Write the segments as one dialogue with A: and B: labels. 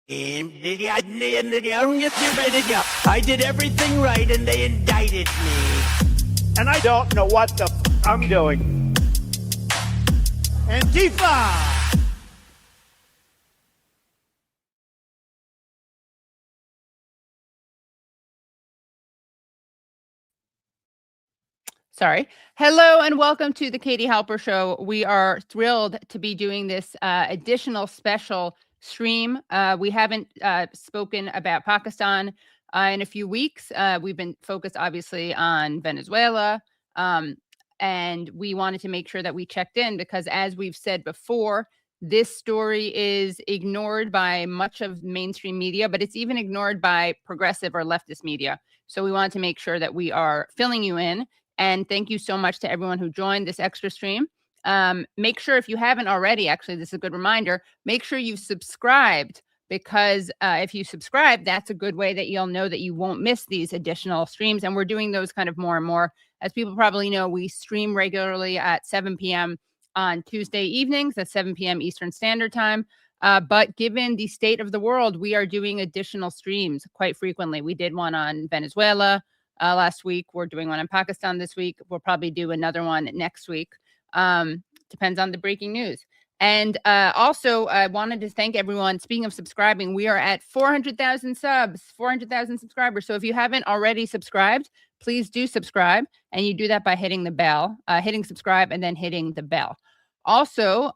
A: I did everything right and they indicted me. And I don't know what the I'm doing. Antifa!
B: Sorry. Hello and welcome to the Katie Halper Show. We are thrilled to be doing this additional special stream. We haven't spoken about Pakistan in a few weeks. We've been focused obviously on Venezuela. And we wanted to make sure that we checked in because as we've said before, this story is ignored by much of mainstream media, but it's even ignored by progressive or leftist media. So we wanted to make sure that we are filling you in. And thank you so much to everyone who joined this extra stream. Make sure if you haven't already, actually, this is a good reminder, make sure you've subscribed because if you subscribe, that's a good way that you'll know that you won't miss these additional streams. And we're doing those kind of more and more. As people probably know, we stream regularly at 7 p.m. on Tuesday evenings at 7 p.m. Eastern Standard Time. But given the state of the world, we are doing additional streams quite frequently. We did one on Venezuela last week. We're doing one in Pakistan this week. We'll probably do another one next week. Depends on the breaking news. And also, I wanted to thank everyone. Speaking of subscribing, we are at 400,000 subs, 400,000 subscribers. So if you haven't already subscribed, please do subscribe. And you do that by hitting the bell, hitting subscribe and then hitting the bell. Also,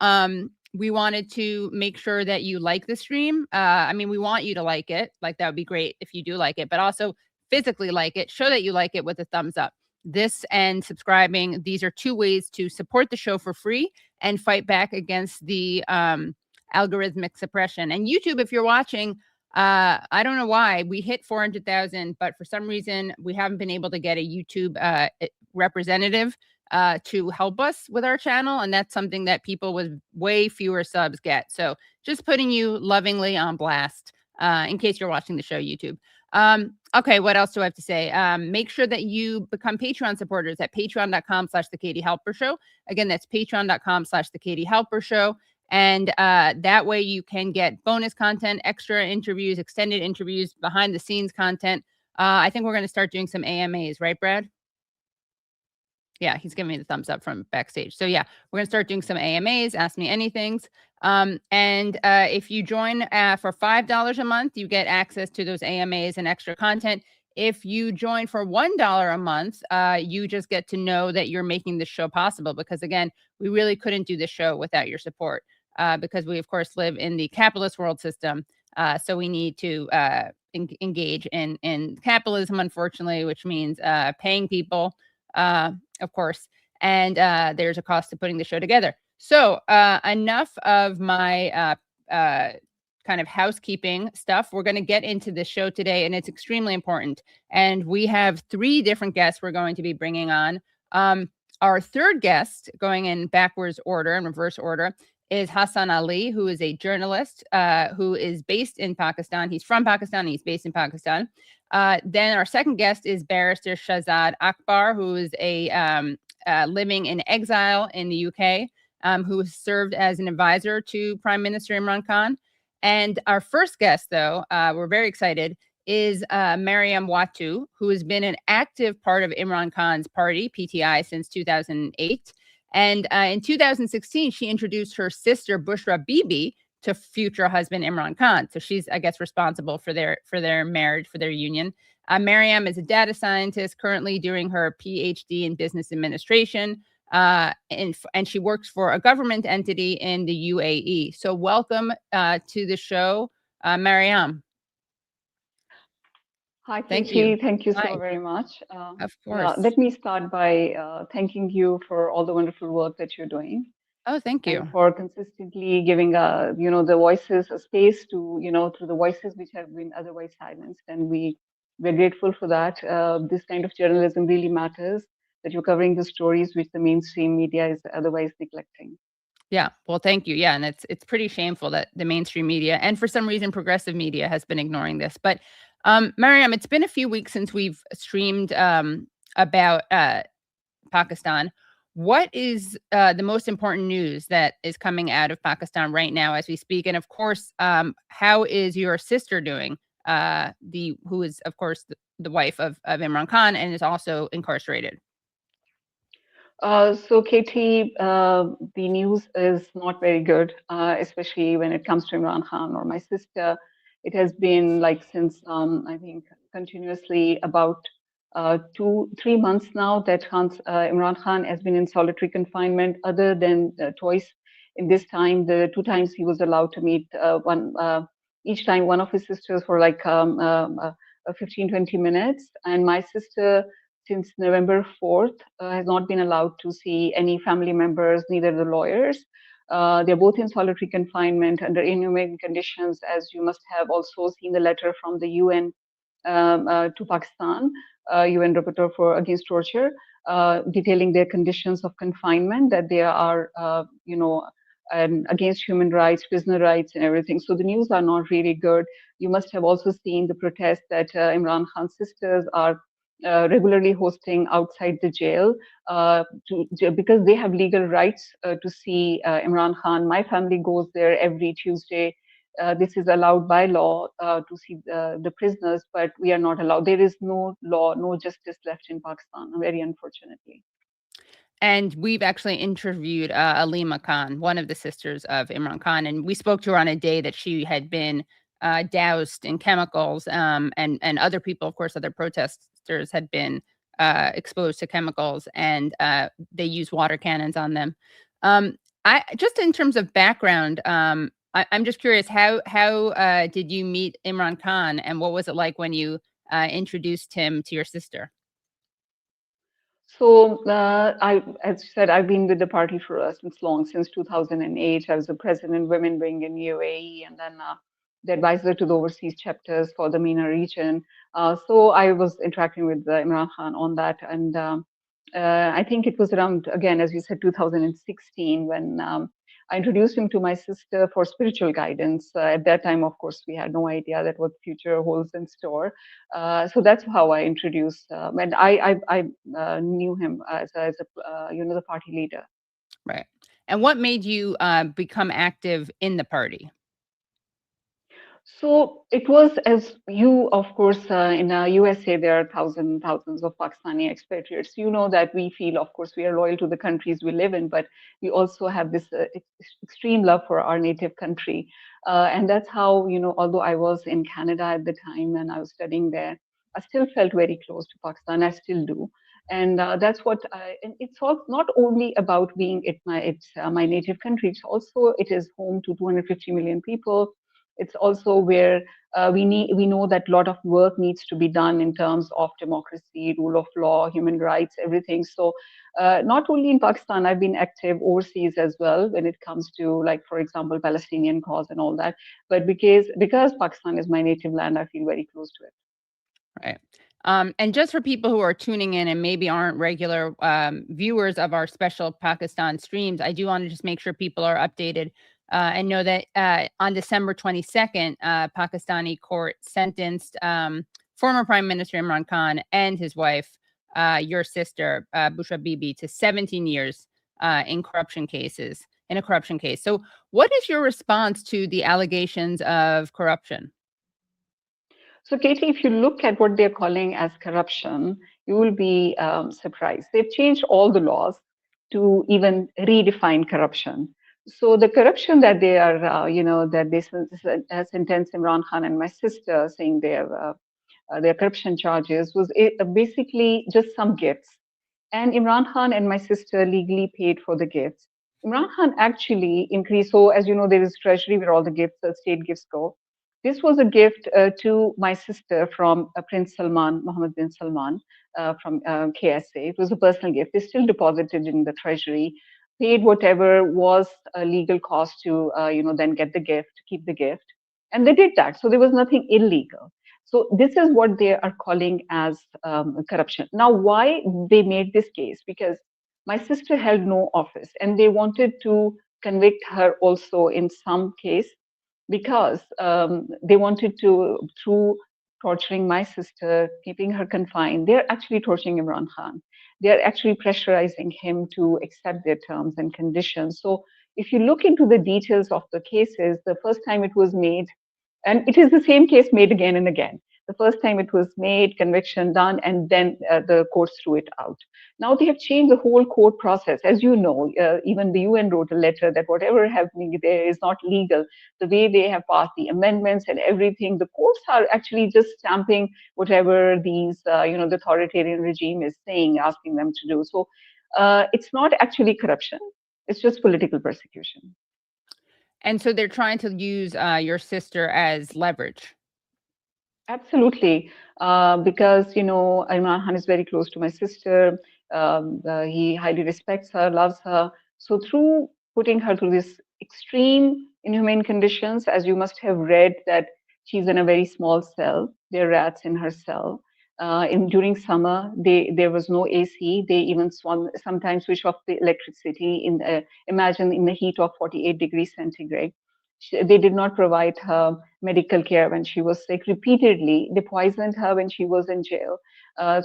B: we wanted to make sure that you like the stream. I mean, we want you to like it. Like, that would be great if you do like it, but also physically like it, show that you like it with a thumbs up. This and subscribing, these are two ways to support the show for free and fight back against the algorithmic suppression. And YouTube, if you're watching, I don't know why we hit 400,000, but for some reason we haven't been able to get a YouTube representative to help us with our channel. And that's something that people with way fewer subs get. So just putting you lovingly on blast in case you're watching the show YouTube. Okay, what else do I have to say? Make sure that you become Patreon supporters at patreon.com/The Katie Halper Show. Again, that's patreon.com/The Katie Halper Show. And that way you can get bonus content, extra interviews, extended interviews, behind the scenes content. I think we're going to start doing some AMAs, right, Brad? Yeah, he's giving me the thumbs up from backstage. So yeah, we're going to start doing some AMAs, Ask Me Anythings. And if you join for $5 a month, you get access to those AMAs and extra content. If you join for $1 a month, you just get to know that you're making this show possible. Because again, we really couldn't do this show without your support because we, of course, live in the capitalist world system. So we need to engage in capitalism, unfortunately, which means paying people, of course. And there's a cost to putting the show together. So enough of my kind of housekeeping stuff. We're going to get into the show today, and it's extremely important. And we have 3 different guests we're going to be bringing on. Our third guest, going in backwards order, in reverse order, is Hasan Ali, who is a journalist who is based in Pakistan. He's from Pakistan. He's based in Pakistan. Then our second guest is Barrister Shahzad Akbar, who is a living in exile in the UK, who has served as an advisor to Prime Minister Imran Khan. And our first guest, though, we're very excited, is Maryam Wattoo, who has been an active part of Imran Khan's party, PTI, since 2008. And in 2016, she introduced her sister, Bushra Bibi, to future husband Imran Khan. So she's, I guess, responsible for their marriage, for their union. Maryam is a data scientist currently doing her PhD in business administration. And she works for a government entity in the UAE. So welcome to the show, Maryam.
C: Hi, Katie. Thank you so very much.
B: Of course.
C: Let me start by thanking you for all the wonderful work that you're doing.
B: Oh, thank you.
C: And for consistently giving, the voices a space to, through the voices which have been otherwise silenced. And we're grateful for that. This kind of journalism really matters, that you're covering the stories which the mainstream media is otherwise neglecting.
B: Yeah, well, thank you. Yeah, and it's pretty shameful that the mainstream media and for some reason progressive media has been ignoring this. But Maryam, it's been a few weeks since we've streamed about Pakistan. What is the most important news that is coming out of Pakistan right now as we speak? And of course, how is your sister doing? Who is, of course, the wife of Imran Khan and is also incarcerated.
C: So, Katie, the news is not very good, especially when it comes to Imran Khan or my sister. It has been like since I think continuously about 3 months now that Imran Khan has been in solitary confinement, other than twice in this time. The 2 times he was allowed to meet each time one of his sisters for like 15, 20 minutes. And my sister, since November 4th, has not been allowed to see any family members, neither the lawyers. They're both in solitary confinement under inhumane conditions, as you must have also seen the letter from the UN to Pakistan, UN Rapporteur for Against Torture, detailing their conditions of confinement, that they are, against human rights, prisoner rights, and everything. So the news are not really good. You must have also seen the protests that Imran Khan's sisters are regularly hosting outside the jail because they have legal rights to see Imran Khan. My family goes there every Tuesday. This is allowed by law to see the prisoners, but we are not allowed. There is no law, no justice left in Pakistan, very unfortunately.
B: And we've actually interviewed Alima Khan, one of the sisters of Imran Khan, and we spoke to her on a day that she had been doused in chemicals, and other people, of course, other protesters had been exposed to chemicals, and they used water cannons on them. I just in terms of background, I'm just curious, how did you meet Imran Khan, and what was it like when you introduced him to your sister?
C: So, as you said, I've been with the party for since long, since 2008. I was the president, Women Wing in UAE, and then the advisor to the overseas chapters for the MENA region. So I was interacting with Imran Khan on that, and I think it was around, again, as you said, 2016 when I introduced him to my sister for spiritual guidance. At that time, of course, we had no idea that what the future holds in store. So that's how I introduced, and I knew him as a the party leader.
B: Right. And what made you become active in the party?
C: So it was, as you, of course, in USA, there are thousands of Pakistani expatriates. You know that we feel, of course, we are loyal to the countries we live in, but we also have this extreme love for our native country. And that's how, although I was in Canada at the time and I was studying there, I still felt very close to Pakistan. I still do. And that's what and it's all not only about being my native country. It is home to 250 million people. It's also where we know that a lot of work needs to be done in terms of democracy, rule of law, human rights, everything. So not only in Pakistan, I've been active overseas as well when it comes to, like, for example, Palestinian cause and all that. But because Pakistan is my native land, I feel very close to it.
B: Right. And just for people who are tuning in and maybe aren't regular viewers of our special Pakistan streams, I do want to just make sure people are updated and know that on December 22nd, Pakistani court sentenced former Prime Minister Imran Khan and his wife, your sister, Bushra Bibi, to 17 years in a corruption case. So what is your response to the allegations of corruption?
C: So, Katie, if you look at what they're calling as corruption, you will be surprised. They've changed all the laws to even redefine corruption. So, the corruption that they are, that they sentenced Imran Khan and my sister, saying their corruption charges, was basically just some gifts. And Imran Khan and my sister legally paid for the gifts. Imran Khan actually increased. So, as you know, there is treasury where all the gifts, the state gifts go. This was a gift to my sister from Prince Salman, Mohammed bin Salman, from KSA. It was a personal gift. They still deposited in the treasury, paid whatever was a legal cost to, then get the gift, keep the gift. And they did that. So there was nothing illegal. So this is what they are calling as corruption. Now, why they made this case? Because my sister held no office and they wanted to convict her also in some case because they wanted to, through torturing my sister, keeping her confined. They're actually torturing Imran Khan. They're actually pressurizing him to accept their terms and conditions. So if you look into the details of the cases, the first time it was made, and it is the same case made again and again. The first time it was made, conviction done, and then the courts threw it out. Now they have changed the whole court process. As you know, even the UN wrote a letter that whatever happening there is not legal. The way they have passed the amendments and everything, the courts are actually just stamping whatever these, the authoritarian regime is saying, asking them to do. So it's not actually corruption. It's just political persecution.
B: And so they're trying to use your sister as leverage.
C: Absolutely, because Imran Khan is very close to my sister. He highly respects her, loves her. So through putting her through this extreme inhumane conditions, as you must have read, that she's in a very small cell. There are rats in her cell. During summer, there was no AC. They even sometimes switch off the electricity. Imagine in the heat of 48 degrees centigrade. They did not provide her medical care when she was sick. Repeatedly, they poisoned her when she was in jail,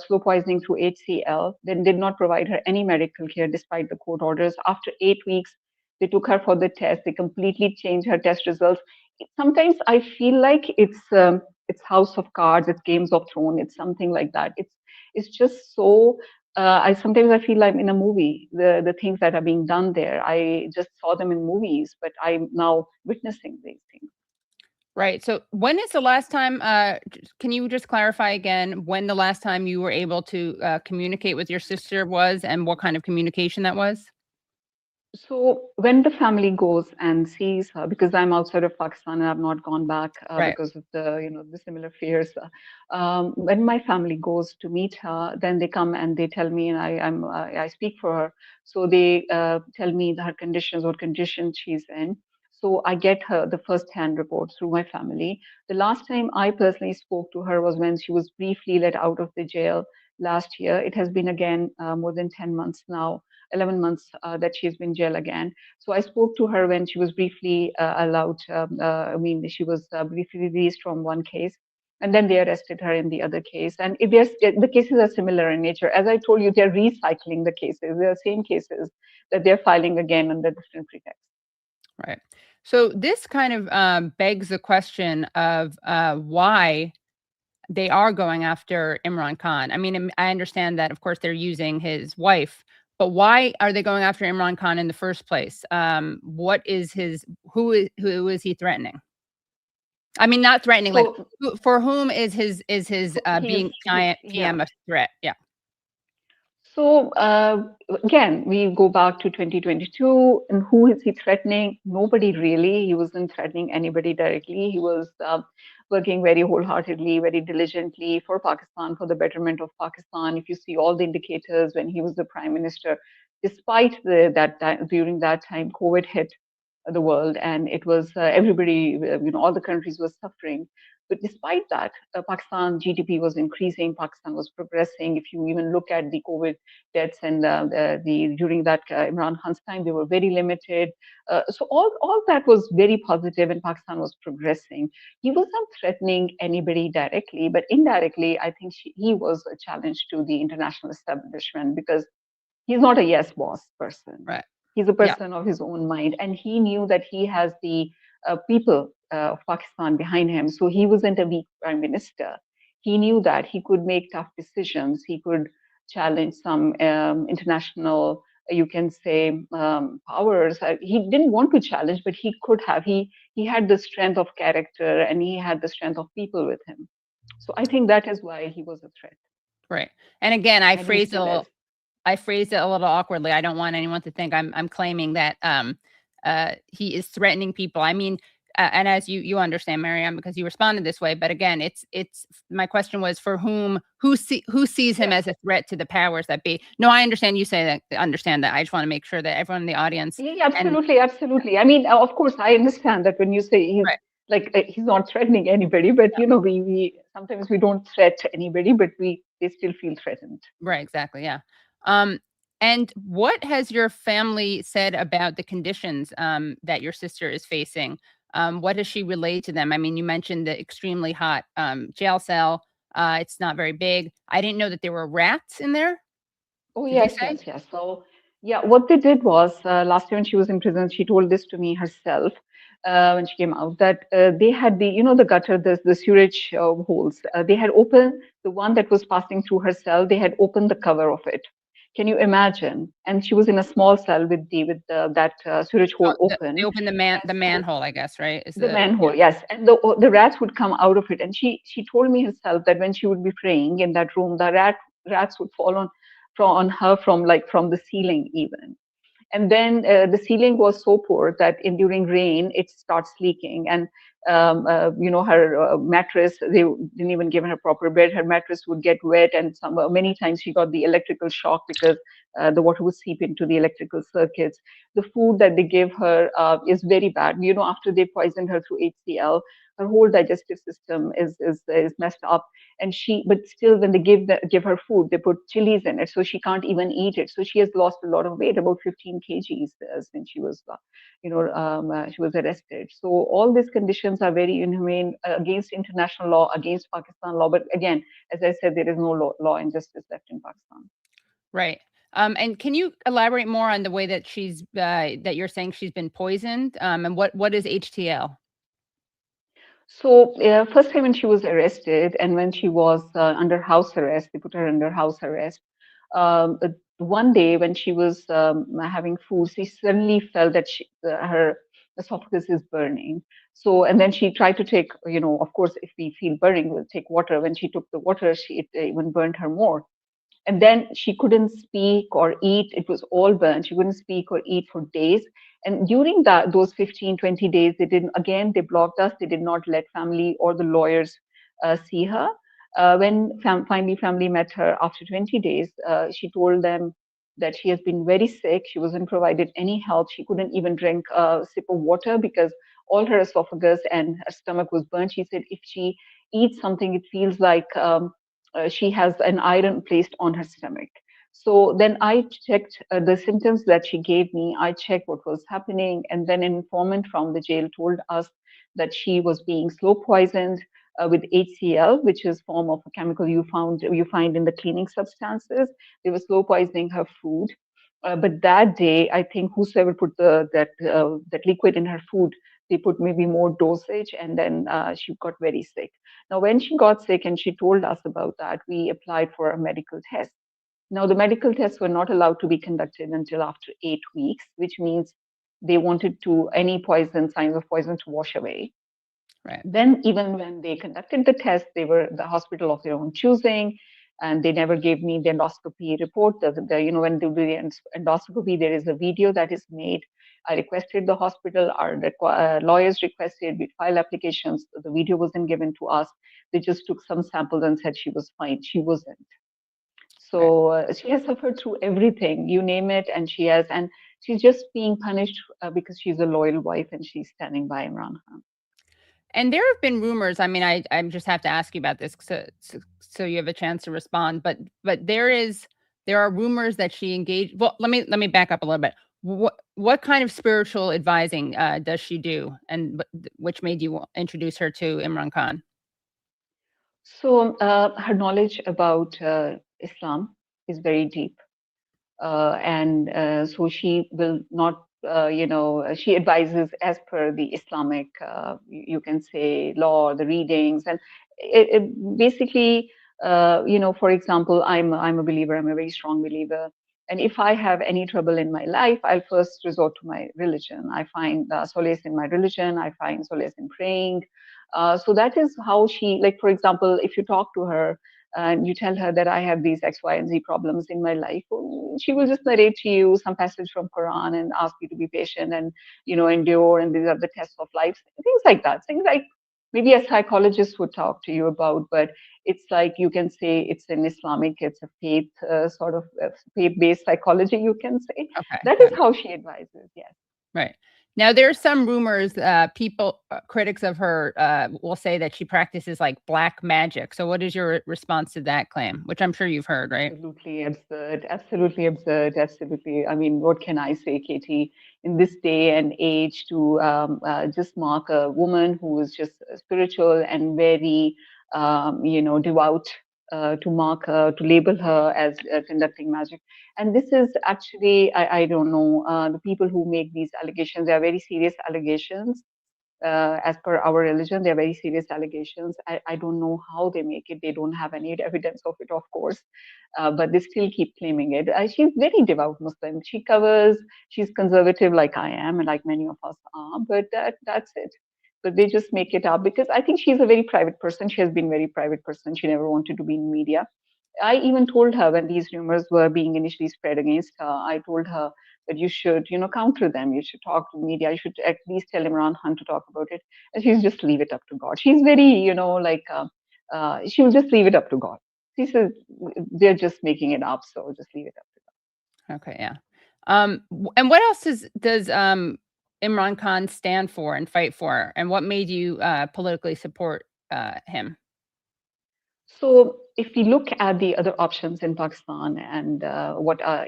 C: slow poisoning through HCl. Then did not provide her any medical care despite the court orders. After 8 weeks, they took her for the test. They completely changed her test results. Sometimes I feel like it's House of Cards, it's Games of Thrones, it's something like that. It's just so I sometimes I feel I'm in a movie. The things that are being done there, I just saw them in movies, but I'm now witnessing these things.
B: Right. So when is the last time, can you just clarify again when the last time you were able to communicate with your sister was and what kind of communication that was?
C: So when the family goes and sees her, because I'm outside of Pakistan and I've not gone back
B: Right.
C: because of the similar fears. When my family goes to meet her, then they come and they tell me, and I speak for her. So they tell me her conditions, what condition she's in. So I get her the first-hand reports through my family. The last time I personally spoke to her was when she was briefly let out of the jail last year. It has been again more than 10 months now. 11 months that she's been in jail again. So I spoke to her when she was briefly allowed. She was briefly released from one case, and then they arrested her in the other case. And the cases are similar in nature. As I told you, they're recycling the cases. They're the same cases that they're filing again under different pretexts.
B: Right. So this kind of begs the question of why they are going after Imran Khan. I mean, I understand that, of course, they're using his wife, but why are they going after Imran Khan in the first place? What is who is he threatening? I mean, not threatening,
C: So,
B: for whom is his being giant PM a threat? Yeah.
C: So again, we go back to 2022, and who is he threatening? Nobody really. He wasn't threatening anybody directly. He was working very wholeheartedly, very diligently for Pakistan, for the betterment of Pakistan. If you see all the indicators when he was the prime minister, despite during that time, COVID hit the world, and it was everybody, all the countries were suffering. But despite that, Pakistan GDP was increasing. Pakistan was progressing. If you even look at the COVID deaths and during that Imran Khan's time, they were very limited. So all that was very positive, and Pakistan was progressing. He wasn't threatening anybody directly, but indirectly, I think he was a challenge to the international establishment because he's not a yes boss person.
B: Right.
C: He's a person of his own mind, and he knew that he has the people of Pakistan behind him. So he wasn't a weak prime minister. He knew that he could make tough decisions. He could challenge some international, you can say, powers. He didn't want to challenge, but he could have. He had the strength of character, and he had the strength of people with him. So I think that is why he was a threat.
B: Right. And again, I phrased it a little awkwardly. I don't want anyone to think I'm claiming that he is threatening people. I mean, and as you understand, Maryam, because you responded this way. But again, it's my question was for who sees him as a threat to the powers that be. No, I understand you say that. Understand that. I just want to make sure that everyone in the audience.
C: Yeah, absolutely. I mean, of course, I understand that when you say he's he's not threatening anybody, but we sometimes we don't threat anybody, but they still feel threatened.
B: Right. Exactly. Yeah. And what has your family said about the conditions that your sister is facing? What does she relay to them? I mean, you mentioned the extremely hot jail cell. It's not very big. I didn't know that there were rats in there.
C: Oh,
B: Did they
C: yes,
B: say?
C: yes, yes. So, yeah, what they did was last year when she was in prison, she told this to me herself when she came out that they had the gutter, the sewage holes. They had opened the one that was passing through her cell. They had opened the cover of it. Can you imagine? And she was in a small cell with that sewage hole
B: Oh, they
C: open.
B: opened the
C: And so
B: manhole, I guess, right? Is
C: the
B: yeah.
C: manhole, yes, and the rats would come out of it. And she told me herself that when she would be praying in that room, the rats would fall on her from the ceiling even. And then the ceiling was so poor that during rain it starts leaking. And her mattress, they didn't even give her proper bed. Her mattress would get wet, and many times she got the electrical shock because the water would seep into the electrical circuits. The food that they give her is very bad. After they poisoned her through HCl, her whole digestive system is messed up. And but still, when they give her food, they put chilies in it, so she can't even eat it. So she has lost a lot of weight, about 15 kgs since she was arrested. So all these conditions are very inhumane, against international law, against Pakistan law. But again, as I said, there is no law and justice left in Pakistan.
B: Right. And can you elaborate more on the way that that you're saying she's been poisoned? And what is HTL?
C: So first time when she was arrested, and when she was under house arrest, they put her under house arrest. One day when she was having food, she suddenly felt that her esophagus is burning. So, and then she tried to take, of course, if we feel burning, we'll take water. When she took the water, it even burned her more. And then she couldn't speak or eat. It was all burnt. She couldn't speak or eat for days. And during those 15, 20 days, they blocked us. They did not let family or the lawyers see her. When finally family met her after 20 days, she told them that she has been very sick. She wasn't provided any help. She couldn't even drink a sip of water because all her esophagus and her stomach was burnt. She said if she eats something, it feels like she has an iron placed on her stomach. So then I checked the symptoms that she gave me. I checked what was happening, and then an informant from the jail told us that she was being slow poisoned with HCl, which is form of a chemical you find in the cleaning substances. They were slow poisoning her food. But that day, I think whosoever put that liquid in her food, they put maybe more dosage, and then she got very sick. Now, when she got sick and she told us about that, we applied for a medical test. Now, the medical tests were not allowed to be conducted until after 8 weeks, which means they wanted any signs of poison to wash away.
B: Right.
C: Then, even when they conducted the test, they were the hospital of their own choosing, and they never gave me the endoscopy report. When they do the endoscopy, there is a video that is made. I requested the hospital, our lawyers requested, we filed applications. The video wasn't given to us. They just took some samples and said she was fine. She wasn't.
B: Right.
C: So she has suffered through everything, you name it, and she's just being punished because she's a loyal wife and she's standing by Imran Khan.
B: And there have been rumors. I mean, I just have to ask you about this so you have a chance to respond. But there are rumors that she engaged. Well, let me back up a little bit. What kind of spiritual advising does she do, and which made you introduce her to Imran Khan?
C: So her knowledge about Islam is very deep, and so she will not, she advises as per the Islamic, you can say, law, the readings, and basically, for example, I'm a believer. I'm a very strong believer. And if I have any trouble in my life, I'll first resort to my religion. I find solace in my religion. I find solace in praying. So that is how like, for example, if you talk to her and you tell her that I have these X, Y, and Z problems in my life, she will just narrate to you some passage from Quran and ask you to be patient and, endure. And these are the tests of life, things like that. Things like maybe a psychologist would talk to you about, but it's like, you can say it's an Islamic, it's a faith faith-based psychology, you can say.
B: Okay.
C: That is how she advises. Yes.
B: Right. Now, there's some rumors, critics of her will say that she practices like black magic. So what is your response to that claim, which I'm sure you've heard, right?
C: Absolutely absurd. Absolutely absurd. Absolutely. I mean, what can I say, Katie? In this day and age, to just mark a woman who is just spiritual and very, devout, to mark her, to label her as conducting magic. And this is actually, I don't know, the people who make these allegations, they are very serious allegations. As per our religion, they're very serious allegations. I don't know how they make it. They don't have any evidence of it, of course, but they still keep claiming it. She's very devout Muslim. She's conservative like I am and like many of us are, but that's it. But they just make it up because I think she's a very private person. She has been a very private person. She never wanted to be in media. I even told her when these rumors were being initially spread against her, I told her that you should, counter them. You should talk to the media. You should at least tell Imran Khan to talk about it. And she's just leave it up to God. She's very, she'll just leave it up to God. She says they're just making it up, so just leave it up to God.
B: Okay, yeah. And what else does Imran Khan stand for and fight for? And what made you politically support him?
C: So if we look at the other options in Pakistan and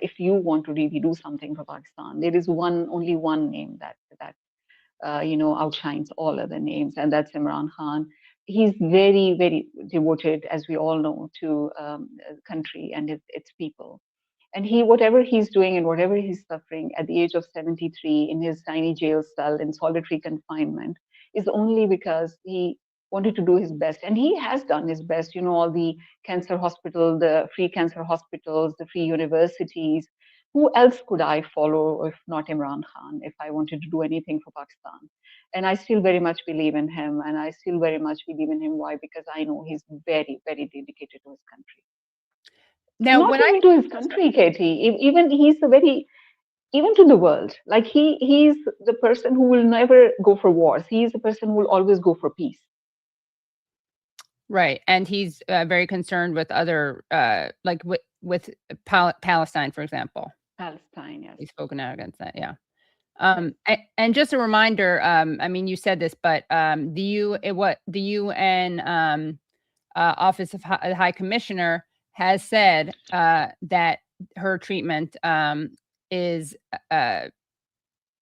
C: if you want to really do something for Pakistan, there is only one name that outshines all other names, and that's Imran Khan. He's very, very devoted, as we all know, to the country and its people. And whatever he's doing and whatever he's suffering at the age of 73 in his tiny jail cell in solitary confinement is only because he wanted to do his best. And he has done his best. All the cancer hospital, the free cancer hospitals, the free universities. Who else could I follow if not Imran Khan if I wanted to do anything for Pakistan? And I still very much believe in him. And I still very much believe in him. Why? Because I know he's very, very dedicated to his country.
B: Now,
C: Not even to his country, Katie. Even even to the world. Like he's the person who will never go for wars. He's the person who will always go for peace.
B: Right, and he's very concerned with other, like with Palestine, for example.
C: Palestine, yes.
B: He's spoken out against that, yeah. And just a reminder, I mean, you said this, but the UN Office of High Commissioner has said that her treatment is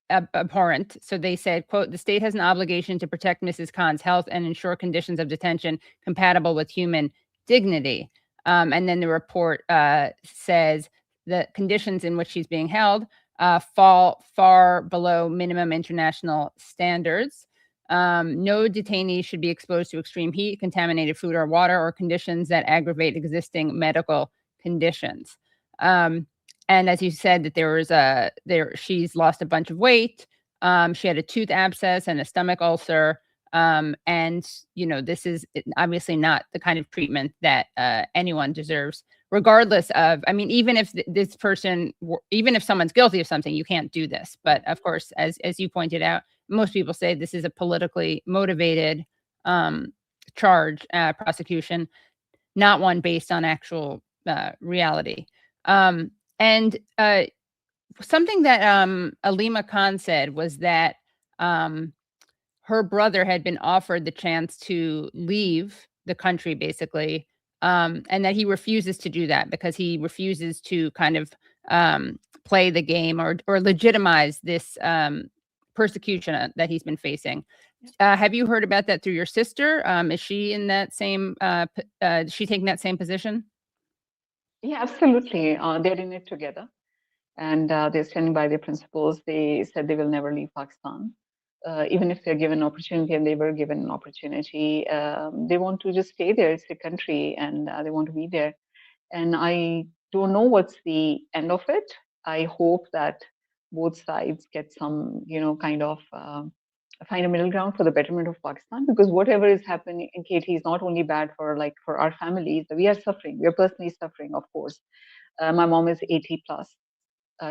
B: abhorrent. So they said, quote, "The state has an obligation to protect Mrs. Khan's health and ensure conditions of detention compatible with human dignity." And then the report says the conditions in which she's being held fall far below minimum international standards. No detainee should be exposed to extreme heat, contaminated food or water, or conditions that aggravate existing medical conditions. And as you said, that she's lost a bunch of weight. She had a tooth abscess and a stomach ulcer. And this is obviously not the kind of treatment that anyone deserves, regardless of, I mean, even if this person, even if someone's guilty of something, you can't do this. But of course, as you pointed out, most people say this is a politically motivated prosecution, not one based on actual reality. And something that Alima Khan said was that her brother had been offered the chance to leave the country, basically, and that he refuses to do that because he refuses to kind of play the game or legitimize this persecution that he's been facing. Have you heard about that through your sister? Is she in that same? Is she taking that same position?
C: Yeah, absolutely. They're in it together, and they're standing by their principles. They said they will never leave Pakistan, even if they're given an opportunity, and they were given an opportunity. They want to just stay there. It's their country, and they want to be there. And I don't know what's the end of it. I hope that both sides get some, kind of find a middle ground for the betterment of Pakistan, because whatever is happening in Katie is not only bad for our families. We are suffering. We are personally suffering, of course. My mom is 80 plus.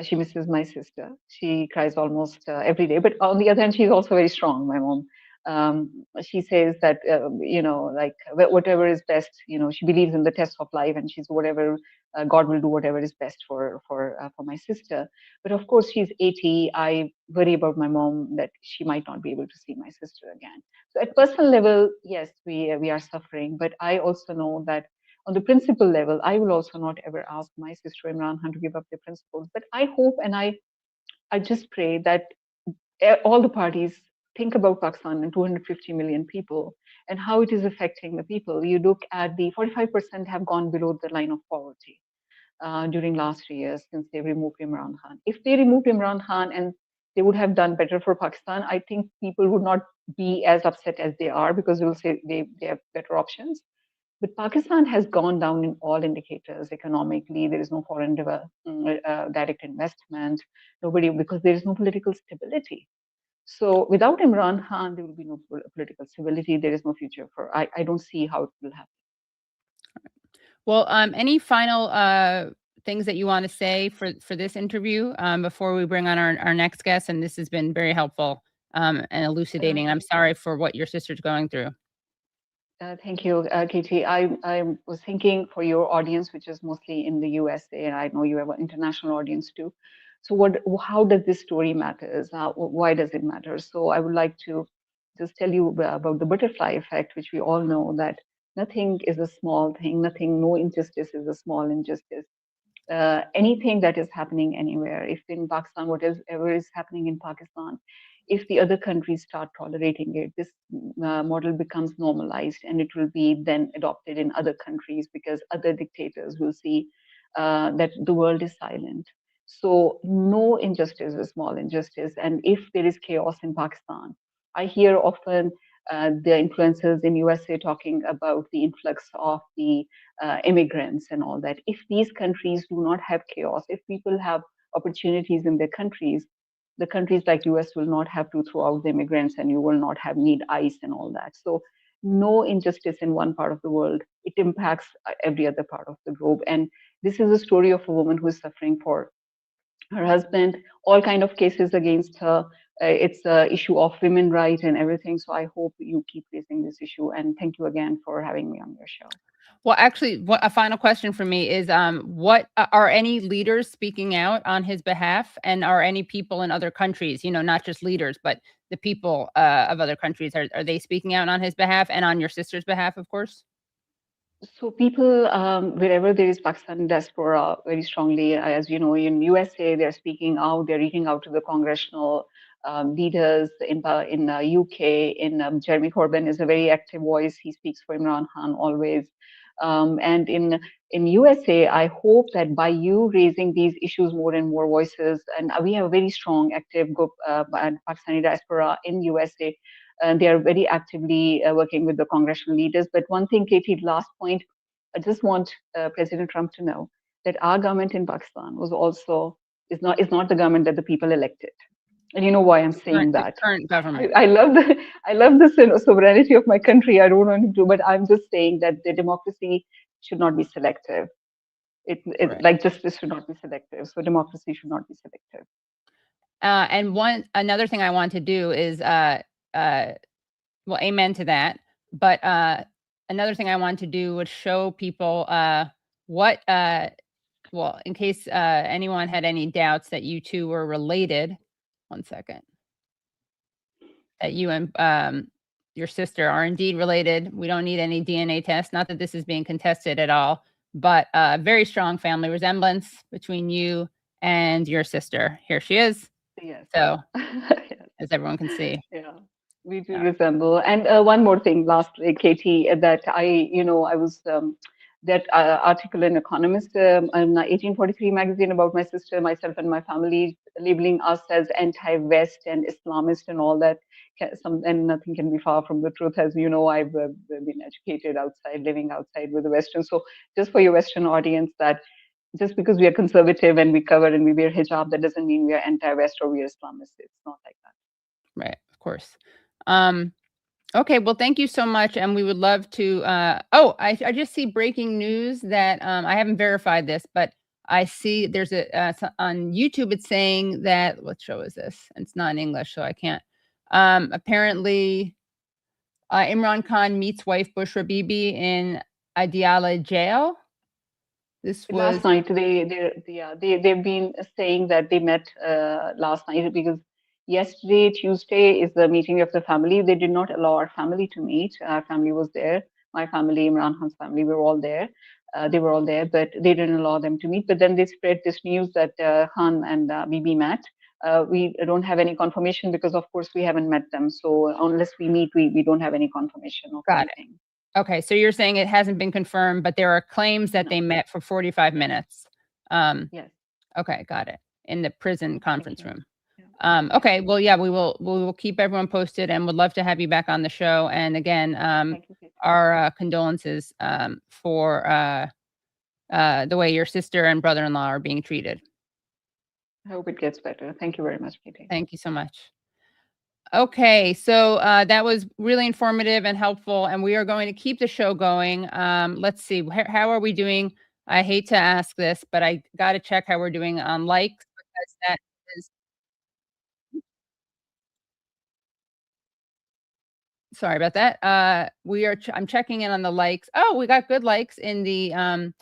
C: She misses my sister. She cries almost every day. But on the other hand, she's also very strong, my mom. She says that, like whatever is best, she believes in the test of life, and she's whatever, God will do whatever is best for my sister. But of course, she's 80. I worry about my mom, that she might not be able to see my sister again. So at personal level, yes, we are suffering. But I also know that on the principle level, I will also not ever ask my sister Imran Khan to give up their principles. But I hope, and I just pray that all the parties think about Pakistan and 250 million people and how it is affecting the people. You look at the 45% have gone below the line of poverty during last 3 years since they removed Imran Khan. If they removed Imran Khan and they would have done better for Pakistan, I think people would not be as upset as they are, because they will say they have better options. But Pakistan has gone down in all indicators economically. There is no foreign direct investment, nobody, because there is no political stability. So without Imran Khan, there will be no political stability. There is no future for. I don't see how it will happen.
B: Well, any final things that you want to say for this interview before we bring on our next guest? And this has been very helpful and elucidating. I'm sorry for what your sister's going through.
C: Thank you, Katie. I was thinking for your audience, which is mostly in the USA, and I know you have an international audience too. So how does this story matters? Why does it matter? So I would like to just tell you about the butterfly effect, which we all know that nothing is a small thing. No injustice is a small injustice. Anything that is happening anywhere, if in Pakistan, whatever is happening in Pakistan, if the other countries start tolerating it, this model becomes normalized, and it will be then adopted in other countries, because other dictators will see that the world is silent. So no injustice is small injustice. And if there is chaos in Pakistan, I hear often the influencers in USA talking about the influx of the immigrants and all that. If these countries do not have chaos, if people have opportunities in their countries, the countries like US will not have to throw out the immigrants, and you will not have need ICE and all that. So no injustice in one part of the world, it impacts every other part of the globe. And this is a story of a woman who is suffering for her husband, all kind of cases against her. It's a issue of women rights and everything. So I hope you keep raising this issue. And thank you again for having me on your show.
B: Well, actually, a final question for me is, what are any leaders speaking out on his behalf, and are any people in other countries, not just leaders, but the people of other countries, are they speaking out on his behalf and on your sister's behalf, of course?
C: So people, wherever there is Pakistani diaspora, very strongly, as you know, in USA, they're speaking out, they're reaching out to the congressional leaders in UK. Jeremy Corbyn is a very active voice. He speaks for Imran Khan always. And in USA, I hope that by you raising these issues more and more voices, and we have a very strong, active group, Pakistani diaspora in USA. And they are very actively working with the congressional leaders. But one thing, Katie, last point, I just want President Trump to know that our government in Pakistan is not the government that the people elected. And you know why I'm saying that?
B: Current government.
C: I love the sovereignty of my country. I don't want to, but I'm just saying that the democracy should not be selective.
B: Right.
C: Like justice should not be selective. So democracy should not be selective.
B: And another thing I want to do is, well, amen to that. But another thing I want to do was show people well, in case anyone had any doubts that you two were related. One second. That you and your sister are indeed related. We don't need any DNA test. Not that this is being contested at all, but very strong family resemblance between you and your sister. Here she is.
C: Yes.
B: So,
C: yes.
B: as everyone can see.
C: Yeah, we do resemble. And one more thing, lastly, Katie, that I was that article in Economist in 1843 magazine about my sister, myself, and my family, labeling us as anti-West and Islamist and all that. And nothing can be far from the truth. As you know, I've been educated outside, living outside with the Western. So just for your Western audience, that just because we are conservative and we cover and we wear hijab, that doesn't mean we are anti-West or we are Islamist. It's not like that.
B: Right, of course. Okay, well, thank you so much, and we would love to. I just see breaking news that I haven't verified this, but I see there's on YouTube. It's saying that, what show is this? It's not in English, so I can't. Apparently, Imran Khan meets wife Bushra Bibi in Adiala jail. This was
C: last night. They've been saying that they met last night, because yesterday, Tuesday, is the meeting of the family. They did not allow our family to meet. Our family was there. My family, Imran Khan's family, we were all there. They were all there, but they didn't allow them to meet. But then they spread this news that Khan and Bibi met. We don't have any confirmation because, of course, we haven't met them. So unless we meet, we don't have any confirmation of anything.
B: Okay, so you're saying it hasn't been confirmed, but there are claims that they met for 45 minutes.
C: Yes.
B: Okay, got it. In the prison conference room. Okay, well, yeah, we will keep everyone posted, and would love to have you back on the show. And again, our condolences for the way your sister and brother-in-law are being treated.
C: I hope it gets better. Thank you very much, Katie.
B: Thank you so much. Okay, so that was really informative and helpful, and we are going to keep the show going. Let's see, how are we doing? I hate to ask this, but I got to check how we're doing on likes, because that is. Sorry about that. I'm checking in on the likes. Oh, we got good likes in the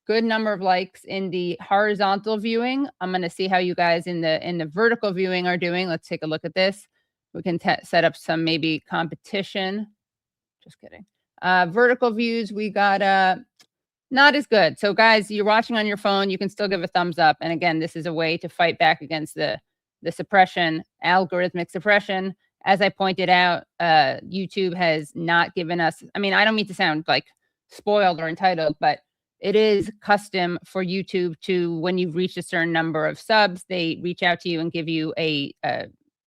B: good number of likes in the horizontal viewing. I'm going to see how you guys in the vertical viewing are doing. Let's take a look at this. We can set up some maybe competition. Just kidding. Vertical views, we got not as good. So guys, you're watching on your phone, you can still give a thumbs up. And again, this is a way to fight back against the suppression, algorithmic suppression. As I pointed out, YouTube has not given us, I mean, I don't mean to sound like spoiled or entitled, but it is custom for YouTube to, when you've reached a certain number of subs, they reach out to you and give you a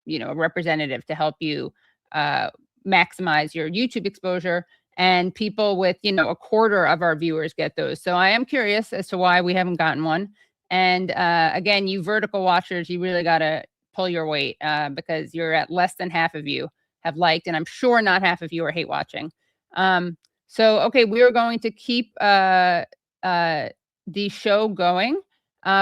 B: representative to help you maximize your YouTube exposure. And people with, a quarter of our viewers get those. So I am curious as to why we haven't gotten one. And again, you vertical watchers, you really got to pull your weight because you're at less than half of you have liked, and I'm sure not half of you are hate watching. So, okay, we are going to keep the show going.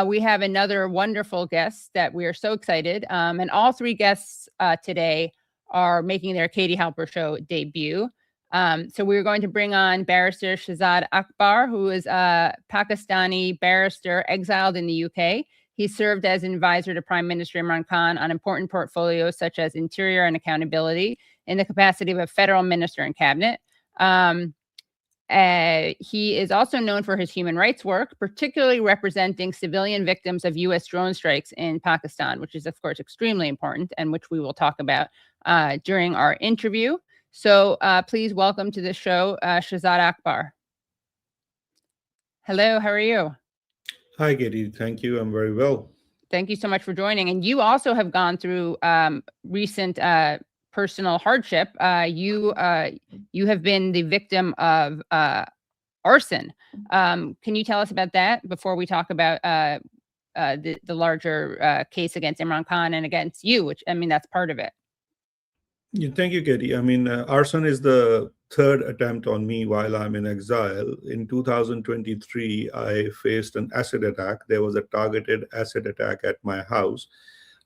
B: We have another wonderful guest that we are so excited. And all three guests today are making their Katie Halper Show debut. So we're going to bring on Barrister Shahzad Akbar, who is a Pakistani barrister exiled in the UK. He served as an advisor to Prime Minister Imran Khan on important portfolios such as interior and accountability in the capacity of a federal minister and cabinet. He is also known for his human rights work, particularly representing civilian victims of U.S. drone strikes in Pakistan, which is, of course, extremely important and which we will talk about during our interview. So please welcome to the show, Shahzad Akbar. Hello, how are you?
D: Hi, Katie. Thank you. I'm very well.
B: Thank you so much for joining. And you also have gone through recent personal hardship. You have been the victim of arson. Can you tell us about that before we talk about the larger case against Imran Khan and against you, which, I mean, that's part of it.
D: Yeah, thank you, Katie. I mean, arson is the third attempt on me while I'm in exile. In 2023, I faced an acid attack. There was a targeted acid attack at my house.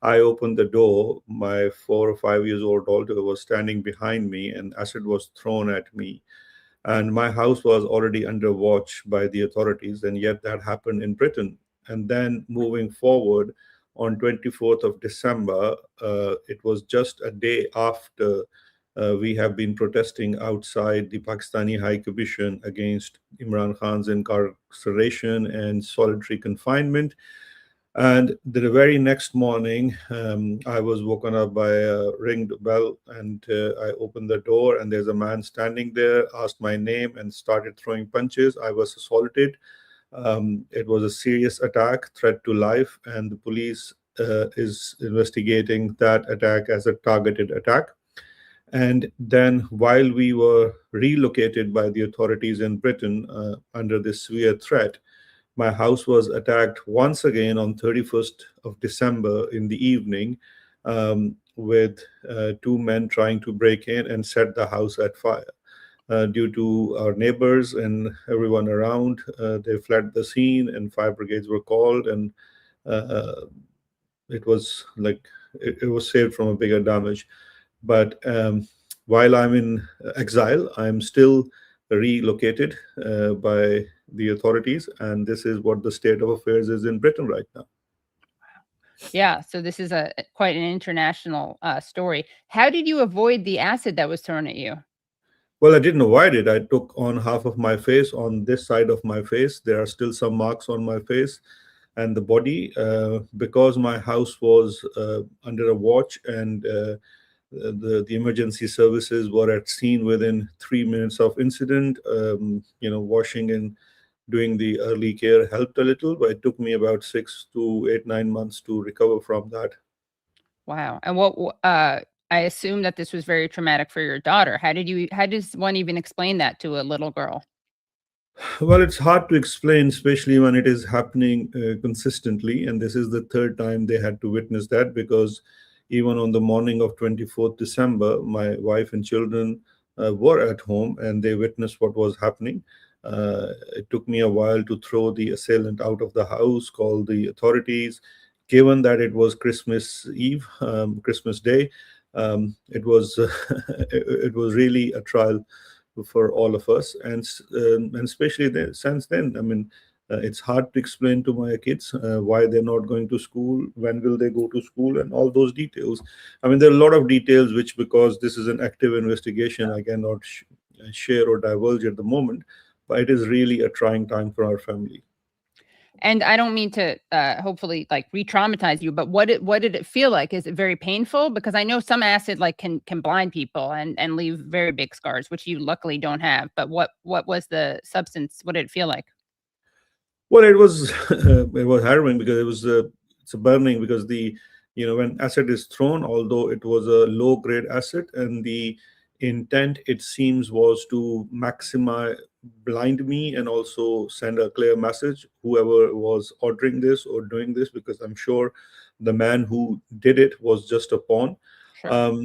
D: I opened the door. My 4 or 5 years old daughter was standing behind me, and acid was thrown at me. And my house was already under watch by the authorities, and yet that happened in Britain. And then moving forward, on 24th of December, it was just a day after we have been protesting outside the Pakistani High Commission against Imran Khan's incarceration and solitary confinement. And the very next morning, I was woken up by a ringed bell, and I opened the door, and there's a man standing there, asked my name, and started throwing punches. I was assaulted. It was a serious attack, threat to life, and the police is investigating that attack as a targeted attack. And then while we were relocated by the authorities in Britain under this severe threat, my house was attacked once again on 31st of December in the evening with two men trying to break in and set the house at fire. Due to our neighbors and everyone around, they fled the scene and fire brigades were called, and it was like it was saved from a bigger damage. But while I'm in exile, I'm still relocated by the authorities, and this is what the state of affairs is in Britain right now.
B: Yeah, so this is a quite an international story. How did you avoid the acid that was thrown at you?
D: Well, I didn't avoid it. I took on half of my face. On this side of my face, there are still some marks on my face and the body, because my house was under a watch, and the emergency services were at scene within 3 minutes of incident. Washing and doing the early care helped a little, but it took me about 6 to 8, 9 months to recover from that.
B: Wow. And I assume that this was very traumatic for your daughter. How does one even explain that to a little girl?
D: Well, it's hard to explain, especially when it is happening consistently. And this is the third time they had to witness that, because even on the morning of 24th December, my wife and children were at home and they witnessed what was happening. It took me a while to throw the assailant out of the house, call the authorities. Given that it was Christmas Eve, Christmas Day, it was it was really a trial for all of us, and especially then, since then, I mean, it's hard to explain to my kids why they're not going to school, when will they go to school, and all those details. I mean, there are a lot of details which, because this is an active investigation, I cannot share or divulge at the moment, but it is really a trying time for our family.
B: And I don't mean to hopefully like re-traumatize you, but what did it feel like? Is it very painful? Because I know some acid like can blind people and leave very big scars, which you luckily don't have. But what was the substance? What did it feel like?
D: Well, it was it was harrowing, because it's a burning, because when acid is thrown, although it was a low grade acid, and the intent, it seems, was to maximize blind me and also send a clear message, whoever was ordering this or doing this, because I'm sure the man who did it was just a pawn.
B: Sure.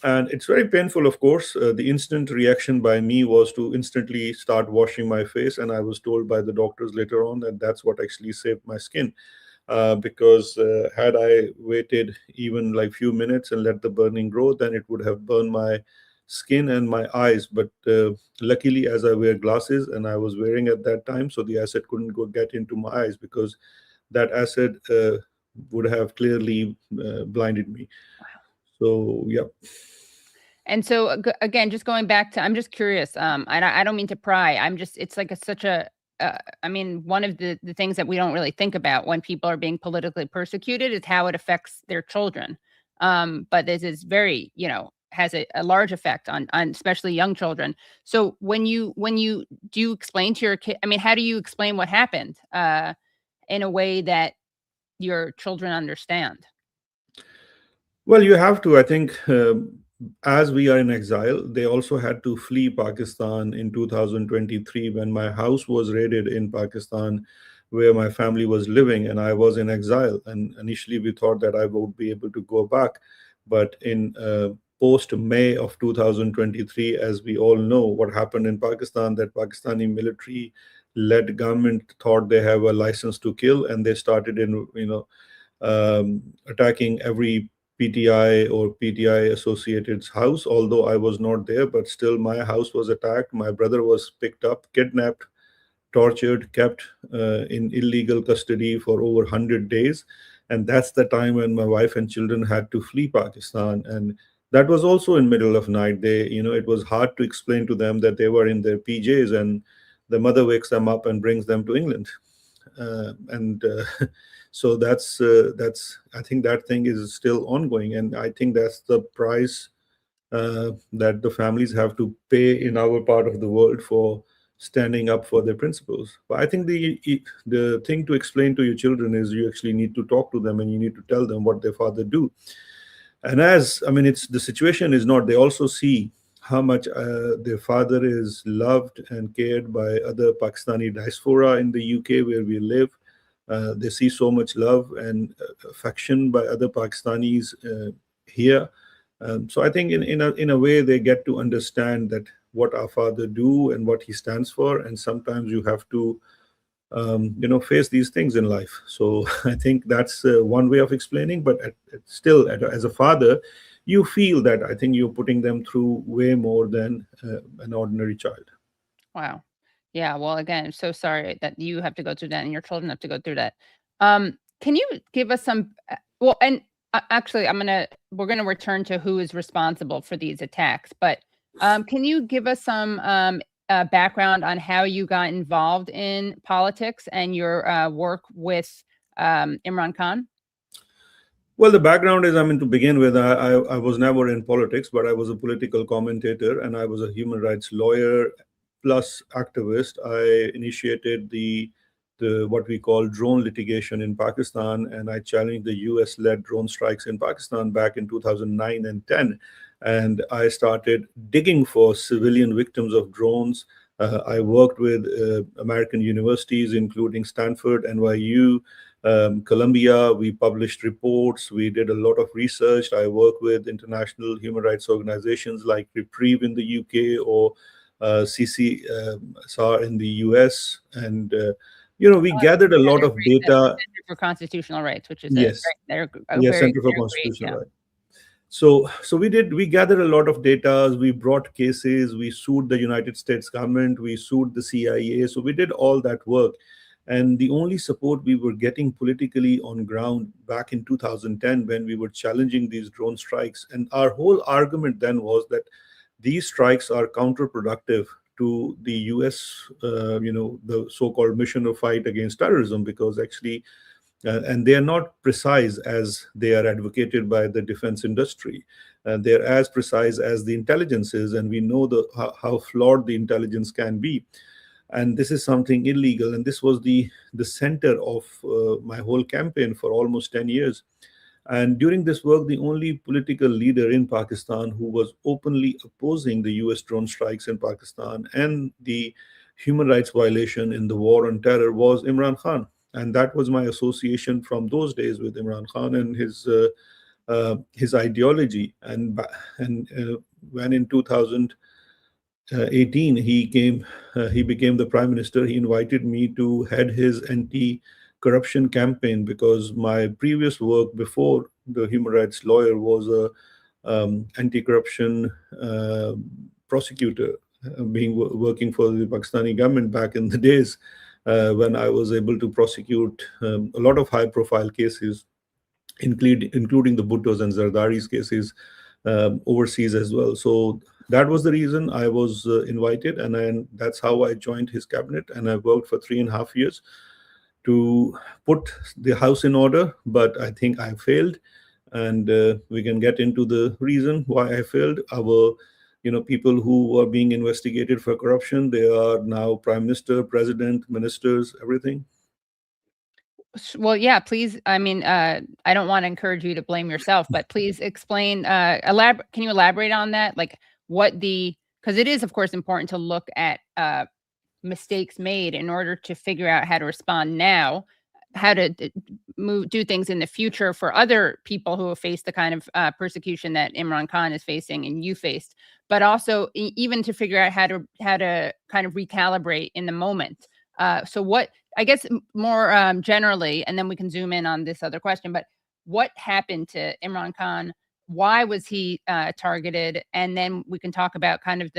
D: And it's very painful, of course. The instant reaction by me was to instantly start washing my face, and I was told by the doctors later on that that's what actually saved my skin. Because had I waited even like few minutes and let the burning grow, then it would have burned my skin and my eyes. But luckily, as I wear glasses, and I was wearing at that time, so the acid couldn't get into my eyes, because that acid would have clearly blinded me. So yeah.
B: And so again, just going back to, I'm just curious. I don't mean to pry. It's like such a. I mean, one of the things that we don't really think about when people are being politically persecuted is how it affects their children. But this is very, has a large effect on especially young children. So when you do you explain to your kid? I mean, how do you explain what happened in a way that your children understand?
D: Well, you have to. I think as we are in exile, they also had to flee Pakistan in 2023 when my house was raided in Pakistan, where my family was living, and I was in exile. And initially, we thought that I would be able to go back. But in post May of 2023, as we all know, what happened in Pakistan, that Pakistani military led government thought they have a license to kill, and they started attacking every PTI or PTI associated's house. Although I was not there, but still my house was attacked. My brother was picked up, kidnapped, tortured, kept in illegal custody for over 100 days. And that's the time when my wife and children had to flee Pakistan. And that was also in middle of night. It was hard to explain to them that they were in their PJs, and the mother wakes them up and brings them to England. And so that's I think that thing is still ongoing, and I think that's the price that the families have to pay in our part of the world for standing up for their principles. But I think the thing to explain to your children is you actually need to talk to them, and you need to tell them what their father do. And as I mean, it's the situation is not. They also see how much their father is loved and cared by other Pakistani diaspora in the UK where we live. They see so much love and affection by other Pakistanis here. So I think in a way they get to understand that what our father do and what he stands for, and sometimes you have to face these things in life. So I think that's one way of explaining. But still, as a father, you feel that I think you're putting them through way more than an ordinary child.
B: Wow. Yeah. Well, again, I'm so sorry that you have to go through that and your children have to go through that. Can you give us some? Well, and actually, we're gonna return to who is responsible for these attacks, but can you give us some background on how you got involved in politics and your work with Imran Khan?
D: Well, the background is, I mean, to begin with, I was never in politics, but I was a political commentator and I was a human rights lawyer plus activist. I initiated the what we call drone litigation in Pakistan, and I challenged the US-led drone strikes in Pakistan back in 2009 and 10. And I started digging for civilian victims of drones. I worked with American universities, including Stanford, NYU, Colombia. We published reports. We did a lot of research. I work with international human rights organizations like Reprieve in the UK or CCSR in the US. And, we gathered a lot of data.
B: Center for Constitutional Rights, which is
D: yes, Center for Constitutional Rights. So we gathered a lot of data. We brought cases. We sued the United States government. We sued the CIA. So we did all that work. And the only support we were getting politically on ground back in 2010 when we were challenging these drone strikes. And our whole argument then was that these strikes are counterproductive to the US, the so-called mission of fight against terrorism, because actually, and they are not precise as they are advocated by the defense industry. They're as precise as the intelligence is, and we know how flawed the intelligence can be. And this is something illegal. And this was the center of my whole campaign for almost 10 years. And during this work, the only political leader in Pakistan who was openly opposing the US drone strikes in Pakistan and the human rights violation in the war on terror was Imran Khan. And that was my association from those days with Imran Khan and his ideology. And when in 2018 he became the prime minister, he invited me to head his anti-corruption campaign, because my previous work before the human rights lawyer was a anti-corruption prosecutor, working for the Pakistani government back in the days when I was able to prosecute a lot of high-profile cases, including the Bhuttos and Zardari's cases overseas as well. So that was the reason I was invited, and that's how I joined his cabinet. And I worked for 3.5 years to put the house in order, but I think I failed. And we can get into the reason why I failed. Our people who were being investigated for corruption, they are now prime minister, president, ministers, everything.
B: Well, yeah, please. I mean, I don't want to encourage you to blame yourself, but please explain, can you elaborate on that? Like because it is, of course, important to look at mistakes made in order to figure out how to respond now, how to do things in the future for other people who have faced the kind of persecution that Imran Khan is facing and you faced, but also even to figure out how to kind of recalibrate in the moment. So what, I guess more generally, and then we can zoom in on this other question, but what happened to Imran Khan? Why was he targeted? And then we can talk about kind of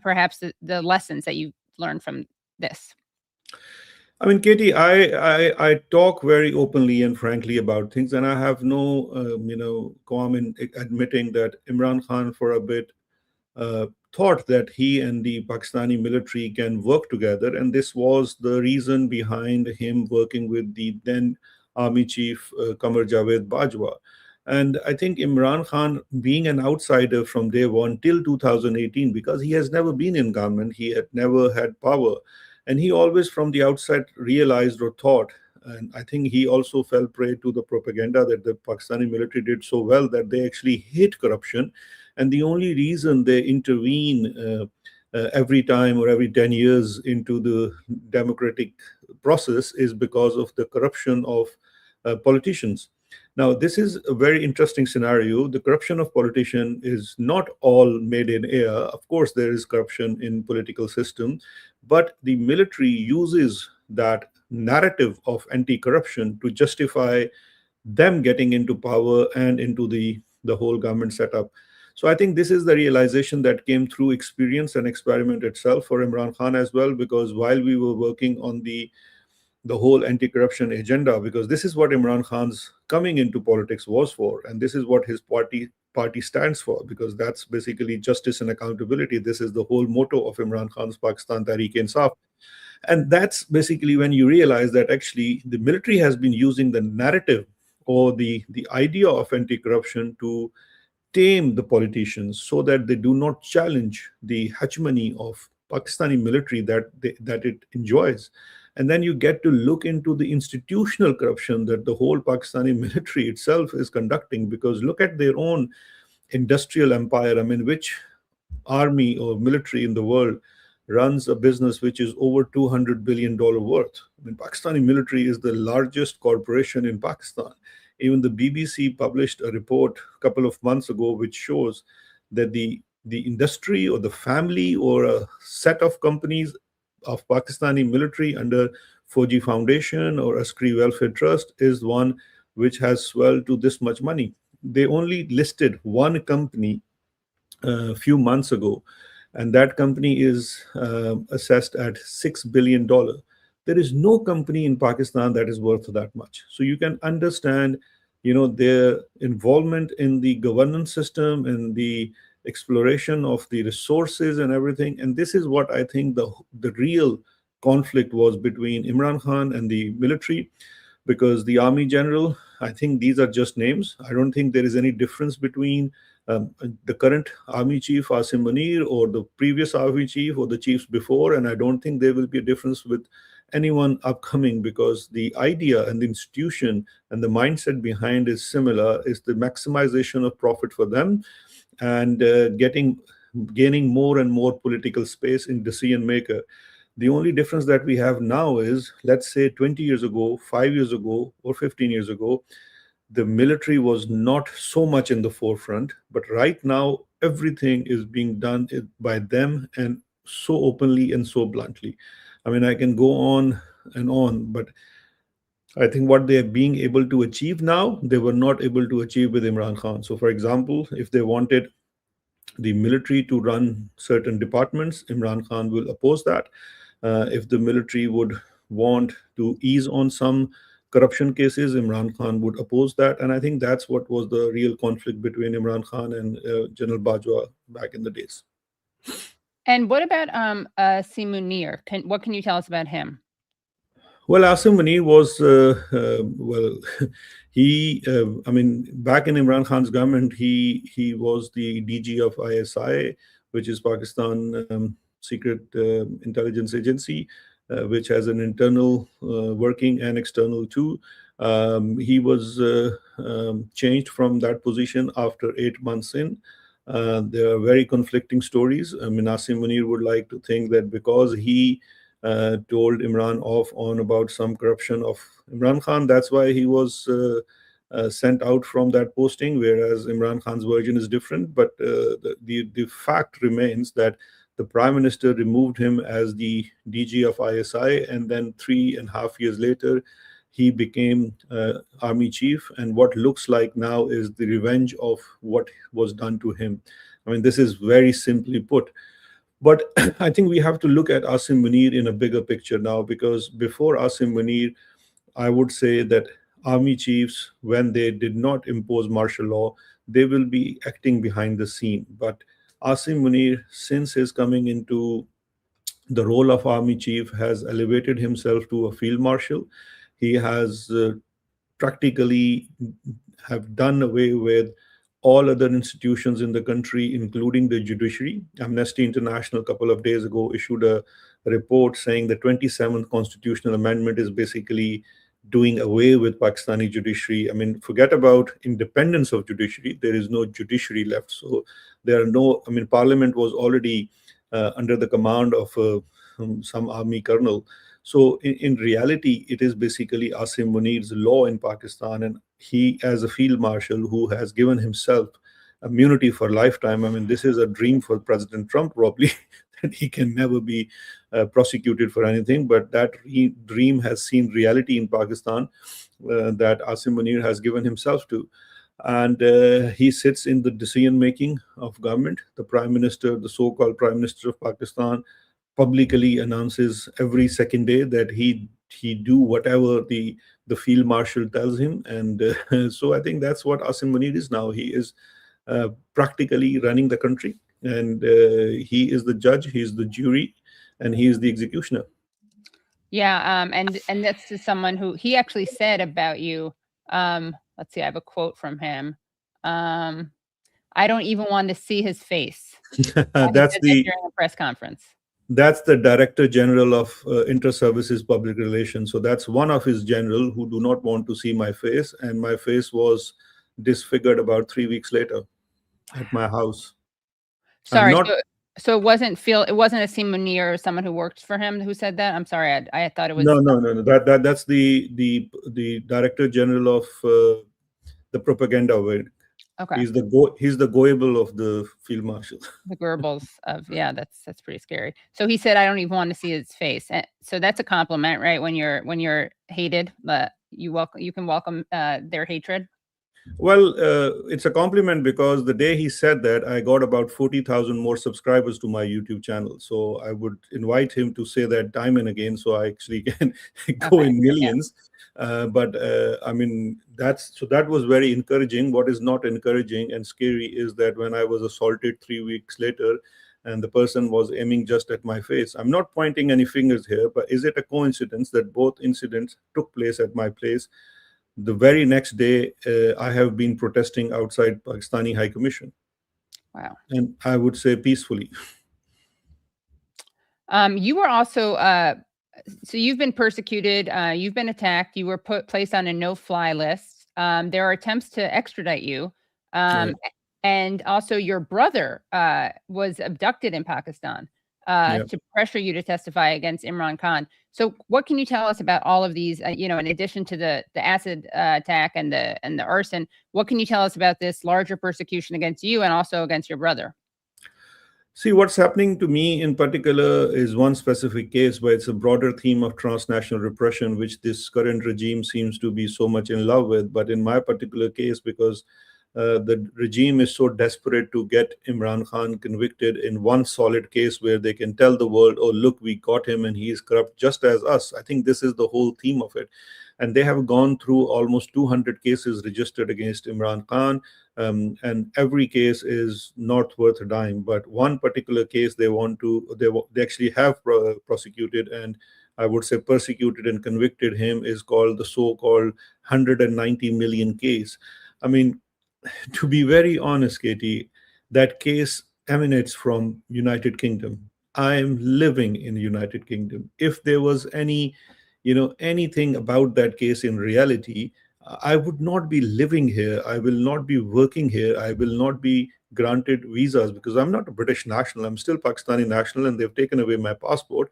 B: perhaps the lessons that you learned from this.
D: I mean, Katie, I talk very openly and frankly about things, and I have no, qualm in admitting that Imran Khan for a bit thought that he and the Pakistani military can work together, and this was the reason behind him working with the then Army Chief Qamar Javed Bajwa. And I think Imran Khan, being an outsider from day one till 2018, because he has never been in government, he had never had power. And he always from the outside realized or thought, and I think he also fell prey to the propaganda that the Pakistani military did so well that they actually hate corruption. And the only reason they intervene every time or every 10 years into the democratic process is because of the corruption of politicians. Now, this is a very interesting scenario. The corruption of politicians is not all made in air. Of course, there is corruption in political system, but the military uses that narrative of anti-corruption to justify them getting into power and into the the whole government setup. So I think this is the realization that came through experience and experiment itself for Imran Khan as well, because while we were working on the whole anti-corruption agenda, because this is what Imran Khan's coming into politics was for, and this is what his party stands for, because that's basically justice and accountability. This is the whole motto of Imran Khan's Pakistan Tehreek-e-Insaf. And that's basically when you realize that actually the military has been using the narrative or the idea of anti-corruption to tame the politicians so that they do not challenge the hegemony of Pakistani military that it enjoys. And then you get to look into the institutional corruption that the whole Pakistani military itself is conducting, because look at their own industrial empire. I mean, which army or military in the world runs a business which is over $200 billion worth? I mean, Pakistani military is the largest corporation in Pakistan. Even the BBC published a report a couple of months ago which shows that the industry or the family or a set of companies of Pakistani military under Fauji Foundation or Askari Welfare Trust is one which has swelled to this much money. They only listed one company a few months ago, and that company is assessed at $6 billion. There is no company in Pakistan that is worth that much. So you can understand, their involvement in the governance system and the exploration of the resources and everything. And this is what I think the real conflict was between Imran Khan and the military, because the army general, I think these are just names. I don't think there is any difference between the current army chief Asim Munir or the previous army chief or the chiefs before, and I don't think there will be a difference with anyone upcoming, because the idea and the institution and the mindset behind is similar, is the maximization of profit for them and gaining more and more political space in decision maker. The only difference that we have now is, let's say 20 years ago, 5 years ago, or 15 years ago, the military was not so much in the forefront, but right now everything is being done by them, and so openly and so bluntly. I mean, I can go on and on, but I think what they are being able to achieve now, they were not able to achieve with Imran Khan. So, for example, if they wanted the military to run certain departments, Imran Khan will oppose that. If the military would want to ease on some corruption cases, Imran Khan would oppose that. And I think that's what was the real conflict between Imran Khan and General Bajwa back in the days.
B: And what about Asim Munir? What can you tell us about him?
D: Well, Asim Munir was, I mean, back in Imran Khan's government, he was the DG of ISI, which is Pakistan Secret Intelligence Agency, which has an internal working and external too. He was changed from that position after 8 months in. There are very conflicting stories. I mean, Asim Munir would like to think that because he told Imran off on about some corruption of Imran Khan, that's why he was sent out from that posting, whereas Imran Khan's version is different. But the fact remains that the Prime Minister removed him as the DG of ISI, and then 3.5 years later, he became army chief. And what looks like now is the revenge of what was done to him. I mean, this is very simply put. But I think we have to look at Asim Munir in a bigger picture now, because before Asim Munir, I would say that army chiefs, when they did not impose martial law, they will be acting behind the scene. But Asim Munir, since his coming into the role of army chief, has elevated himself to a field marshal. He has practically have done away with all other institutions in the country, including the judiciary. Amnesty International a couple of days ago issued a report saying the 27th constitutional amendment is basically doing away with Pakistani judiciary. I mean, forget about independence of judiciary. There is no judiciary left. So there are no, I mean, Parliament was already under the command of some army colonel. So in reality, it is basically Asim Munir's law in Pakistan, and he, as a field marshal who has given himself immunity for lifetime. I mean, this is a dream for President Trump, probably, that he can never be prosecuted for anything. But that dream has seen reality in Pakistan that Asim Munir has given himself to. and he sits in the decision making of government. The prime minister, the so-called prime minister of Pakistan, publicly announces every second day that he do whatever the field marshal tells him, and so I think that's what Asim Munir is now. He is practically running the country, and he is the judge, he is the jury, and he is the executioner.
B: Yeah, and that's just someone who he actually said about you. Let's see, I have a quote from him. I don't even want to see his face. He said
D: that's
B: that
D: the
B: during a press conference.
D: that's the Director General of Inter-Services Public Relations. So that's one of his general who do not want to see my face, and my face was disfigured about 3 weeks later at my house. I'm
B: Sorry,
D: not.
B: so it wasn't Asim Munir or someone who worked for him who said that? I'm sorry, I thought it was.
D: No. That's the Director General of the propaganda wing.
B: Okay.
D: He's the Goebel of the field marshal.
B: The Goebbels of, yeah, that's pretty scary. So he said, I don't even want to see his face. So that's a compliment, right? When you're hated, you can welcome their hatred.
D: Well, it's a compliment because the day he said that, I got about 40,000 more subscribers to my YouTube channel. So I would invite him to say that time and again, so I actually can go
B: Okay,
D: in
B: yeah.
D: millions. But I mean, that was very encouraging. What is not encouraging and scary is that when I was assaulted 3 weeks later, and the person was aiming just at my face. I'm not pointing any fingers here, but is it a coincidence that both incidents took place at my place? The very next day, I have been protesting outside Pakistani High Commission.
B: Wow.
D: And I would say peacefully.
B: You were also, so you've been persecuted, you've been attacked, you were placed on a no-fly list. There are attempts to extradite you.
D: Yeah.
B: And also your brother was abducted in Pakistan to pressure you to testify against Imran Khan. So what can you tell us about all of these, in addition to the acid attack and the arson, what can you tell us about this larger persecution against you and also against your brother?
D: See, what's happening to me in particular is one specific case, but it's a broader theme of transnational repression, which this current regime seems to be so much in love with. But in my particular case, because the regime is so desperate to get Imran Khan convicted in one solid case where they can tell the world, oh, look, we got him and he is corrupt just as us. I think this is the whole theme of it. And they have gone through almost 200 cases registered against Imran Khan. And every case is not worth a dime. But one particular case they actually have prosecuted and I would say persecuted and convicted him is called the so-called 190 million case. I mean, to be very honest, Katie, that case emanates from United Kingdom. I am living in the United Kingdom. If there was anything about that case in reality, I would not be living here. I will not be working here. I will not be granted visas because I'm not a British national. I'm still Pakistani national, and they've taken away my passport.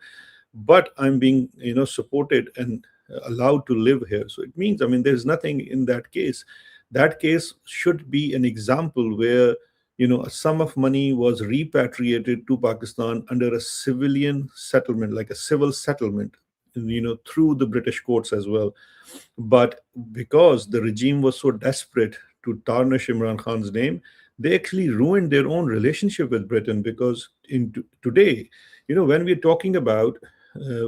D: But I'm being, supported and allowed to live here. So it means, I mean, there's nothing in that case. That case should be an example where, a sum of money was repatriated to Pakistan under a civilian settlement, like a civil settlement, through the British courts as well. But because the regime was so desperate to tarnish Imran Khan's name, they actually ruined their own relationship with Britain. Because today, when we're talking about,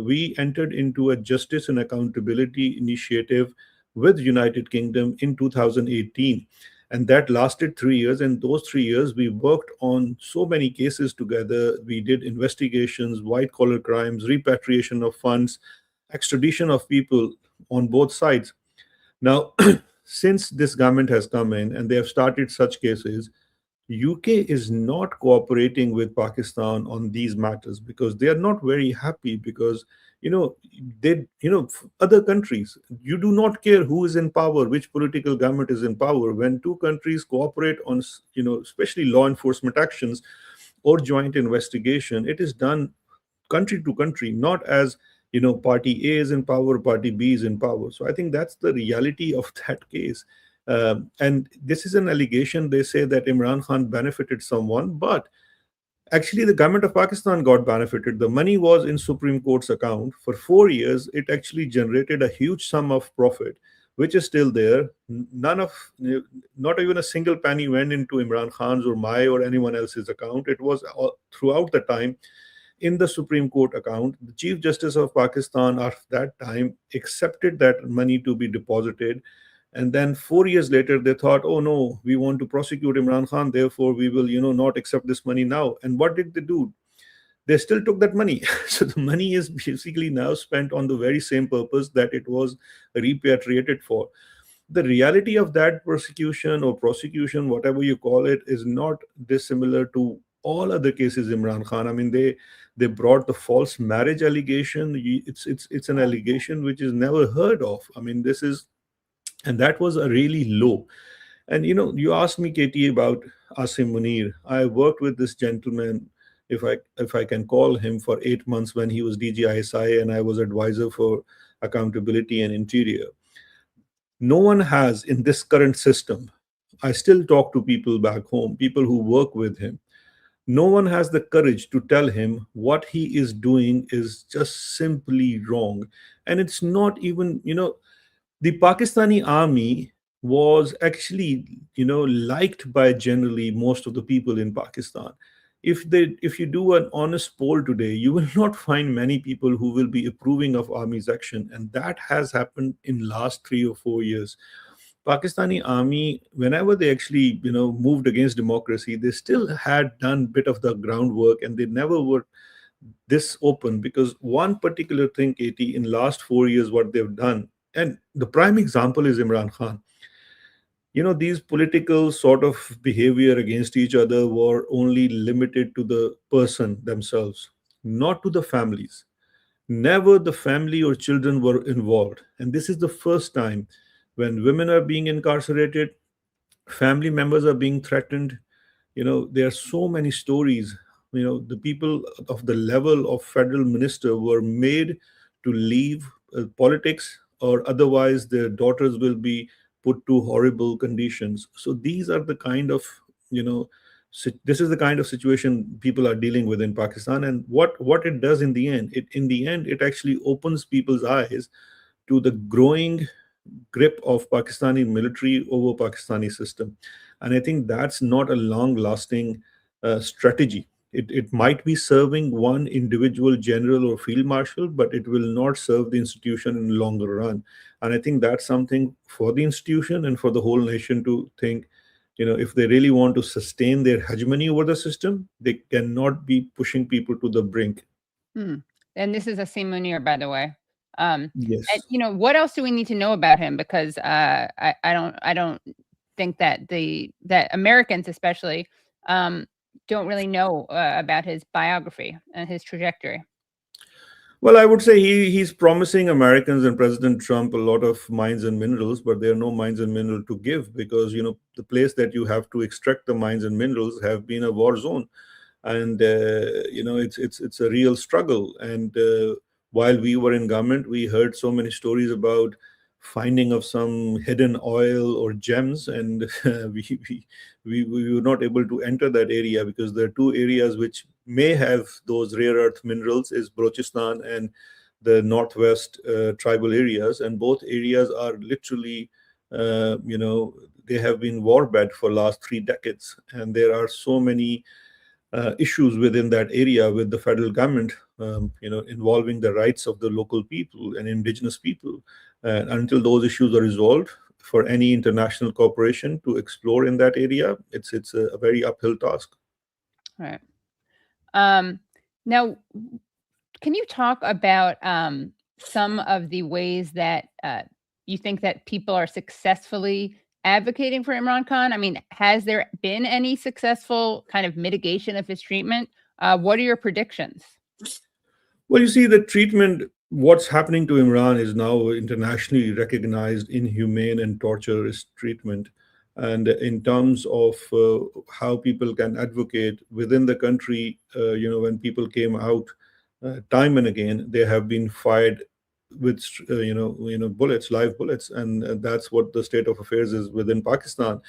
D: we entered into a justice and accountability initiative with United Kingdom in 2018. And that lasted 3 years. And those 3 years, we worked on so many cases together. We did investigations, white collar crimes, repatriation of funds, extradition of people on both sides. Now, since this government has come in and they have started such cases, UK is not cooperating with Pakistan on these matters because they are not very happy because other countries, you do not care who is in power, which political government is in power. When two countries cooperate on especially law enforcement actions or joint investigation, it is done country to country, not as party A is in power, party B is in power. So I think that's the reality of that case. And this is an allegation. They say that Imran Khan benefited someone, but actually the government of Pakistan got benefited. The money was in Supreme Court's account for 4 years. It actually generated a huge sum of profit. which is still there. None of, not even a single penny went into Imran Khan's or my or anyone else's account. It was throughout the time in the Supreme Court account. The Chief Justice of Pakistan at that time accepted that money to be deposited. And then 4 years later, they thought, oh no, we want to prosecute Imran Khan, therefore we will, not accept this money now. And what did they do? They still took that money. So the money is basically now spent on the very same purpose that it was repatriated for. The reality of that persecution or prosecution, whatever you call it, is not dissimilar to all other cases Imran Khan. I mean, they brought the false marriage allegation. It's an allegation which is never heard of. I mean, and that was a really low. And you asked me, Katie, about Asim Munir. I worked with this gentleman, if I can call him, for 8 months when he was DGISI and I was advisor for accountability and interior. No one has in this current system. I still talk to people back home, people who work with him. No one has the courage to tell him what he is doing is just simply wrong. And it's not even, the Pakistani army was actually, liked by generally most of the people in Pakistan. If you do an honest poll today, you will not find many people who will be approving of army's action, and that has happened in last 3 or 4 years. Pakistani army, whenever they actually, moved against democracy, they still had done bit of the groundwork, and they never were this open. Because one particular thing, Katie, in last 4 years, what they've done, and the prime example is Imran Khan. These political sort of behavior against each other were only limited to the person themselves, not to the families. Never the family or children were involved. And this is the first time when women are being incarcerated, family members are being threatened. There are so many stories. The people of the level of federal minister were made to leave politics, or otherwise their daughters will be put to horrible conditions. So these are the kind of, this is the kind of situation people are dealing with in Pakistan. And what it does in the end, it actually opens people's eyes to the growing grip of Pakistani military over Pakistani system. And I think that's not a long lasting strategy. It might be serving one individual general or field marshal, but it will not serve the institution in the longer run. And I think that's something for the institution and for the whole nation to think. If they really want to sustain their hegemony over the system, they cannot be pushing people to the brink.
B: And this is Asim Munir, by the way.
D: Yes.
B: And, what else do we need to know about him? Because I don't think that Americans especially don't really know about his biography and his trajectory.
D: Well, I would say he's promising Americans and President Trump a lot of mines and minerals, but there are no mines and minerals to give, because the place that you have to extract the mines and minerals have been a war zone, and it's a real struggle. And while we were in government, we heard so many stories about finding of some hidden oil or gems, and we were not able to enter that area, because there are two areas which may have those rare earth minerals, is Balochistan and the northwest tribal areas. And both areas are literally they have been warbed for last 3 decades, and there are so many issues within that area with the federal government, involving the rights of the local people and indigenous people. Until those issues are resolved, for any international corporation to explore in that area, it's a very uphill task.
B: Right. Now, can you talk about some of the ways that you think that people are successfully advocating for Imran Khan? I mean, has there been any successful kind of mitigation of his treatment? What are your predictions?
D: Well, you see, the treatment, what's happening to Imran is now internationally recognized inhumane and torturous treatment. And in terms of how people can advocate within the country, when people came out time and again, they have been fired with bullets, live bullets, and that's what the state of affairs is within Pakistan.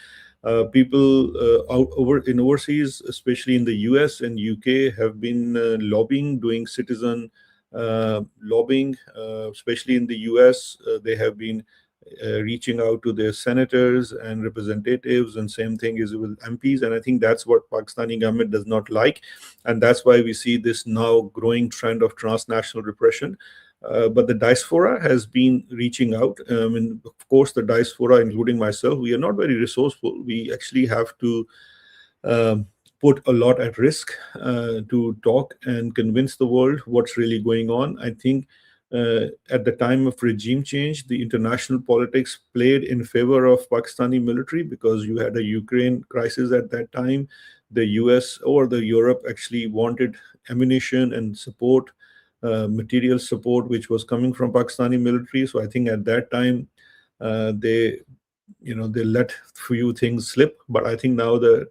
D: People overseas, especially in the US and UK, have been lobbying, doing citizen lobbying, especially in the US. They have been reaching out to their senators and representatives, and same thing is with MPs. And I think that's what Pakistani government does not like, and that's why we see this now growing trend of transnational repression. But the diaspora has been reaching out. And of course, the diaspora, including myself, we are not very resourceful. We actually have to put a lot at risk to talk and convince the world what's really going on. I think at the time of regime change, the international politics played in favor of Pakistani military because you had a Ukraine crisis at that time. The US or the Europe actually wanted ammunition and support, material support, which was coming from Pakistani military. So I think at that time, they they let few things slip, but I think now the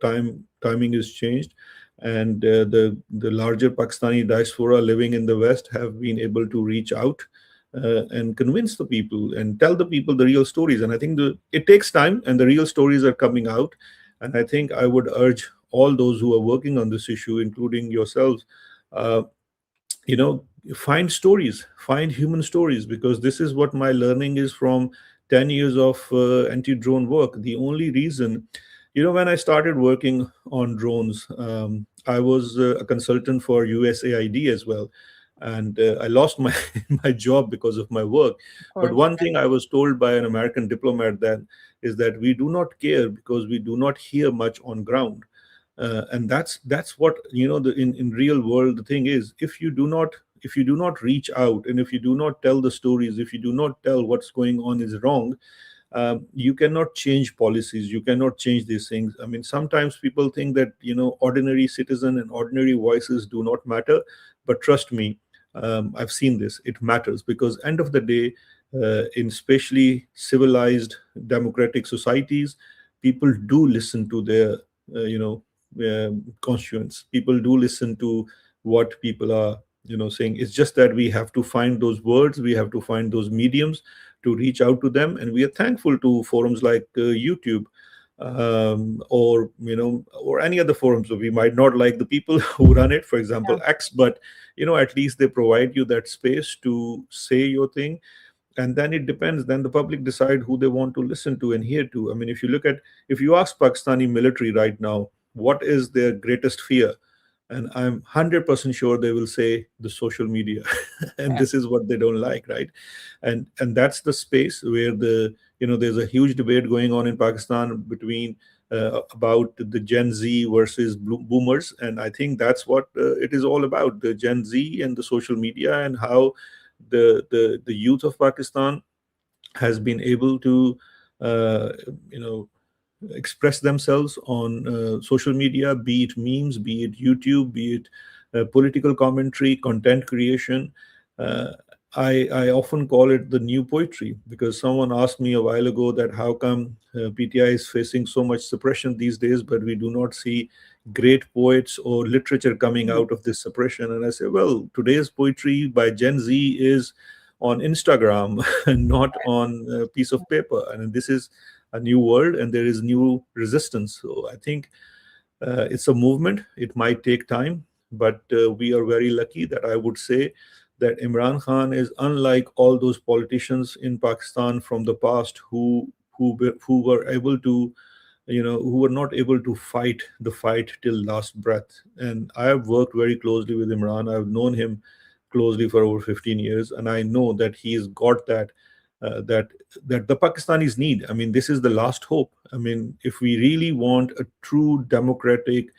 D: timing is changed, and the larger Pakistani diaspora living in the West have been able to reach out and convince the people and tell the people the real stories. And I think it takes time, and the real stories are coming out. And I think I would urge all those who are working on this issue, including yourselves, uh, you know find stories, find human stories, because this is what my learning is from 10 years of anti-drone work. The only reason, when I started working on drones, I was a consultant for USAID as well, and I lost my my job because of my work.
B: Of
D: But
B: course.
D: one thing I was told by an American diplomat then is that we do not care because we do not hear much on ground. And that's what, in real world, the thing is, if you do not reach out, and if you do not tell the stories, if you do not tell what's going on is wrong, you cannot change policies, you cannot change these things. I mean, sometimes people think that ordinary citizen and ordinary voices do not matter, but trust me, I've seen this, it matters, because end of the day, in especially civilized democratic societies, people do listen to their constituents. People do listen to what people are saying. It's just that we have to find those words, we have to find those mediums to reach out to them. And we are thankful to forums like YouTube, or any other forums. So we might not like the people who run it, for example,
B: Yeah.
D: X, but at least they provide you that space to say your thing. And then it depends, then the public decide who they want to listen to and hear to. I mean, if you ask Pakistani military right now what is their greatest fear, and I'm 100% sure they will say the social media. And
B: Yeah.
D: this is what they don't like, right? And that's the space where there's a huge debate going on in Pakistan between about the Gen Z versus boomers. And I think that's what it is all about, the Gen Z and the social media, and how the youth of Pakistan has been able to uh, you know express themselves on social media, be it memes, be it YouTube, be it political commentary, content creation. Uh, I often call it the new poetry, because someone asked me a while ago that how come PTI is facing so much suppression these days, but we do not see great poets or literature coming
B: Mm.
D: out of this suppression. And I say, well, today's poetry by Gen Z is on Instagram and not on a piece of paper. And this is a new world, and there is new resistance. So I think it's a movement. It might take time, but we are very lucky that I would say that Imran Khan is unlike all those politicians in Pakistan from the past who were able to, who were not able to fight the fight till last breath. And I have worked very closely with Imran. I've known him closely for over 15 years, and I know that he's got that the Pakistanis need. I mean, this is the last hope. I mean, if we really want a true democratic,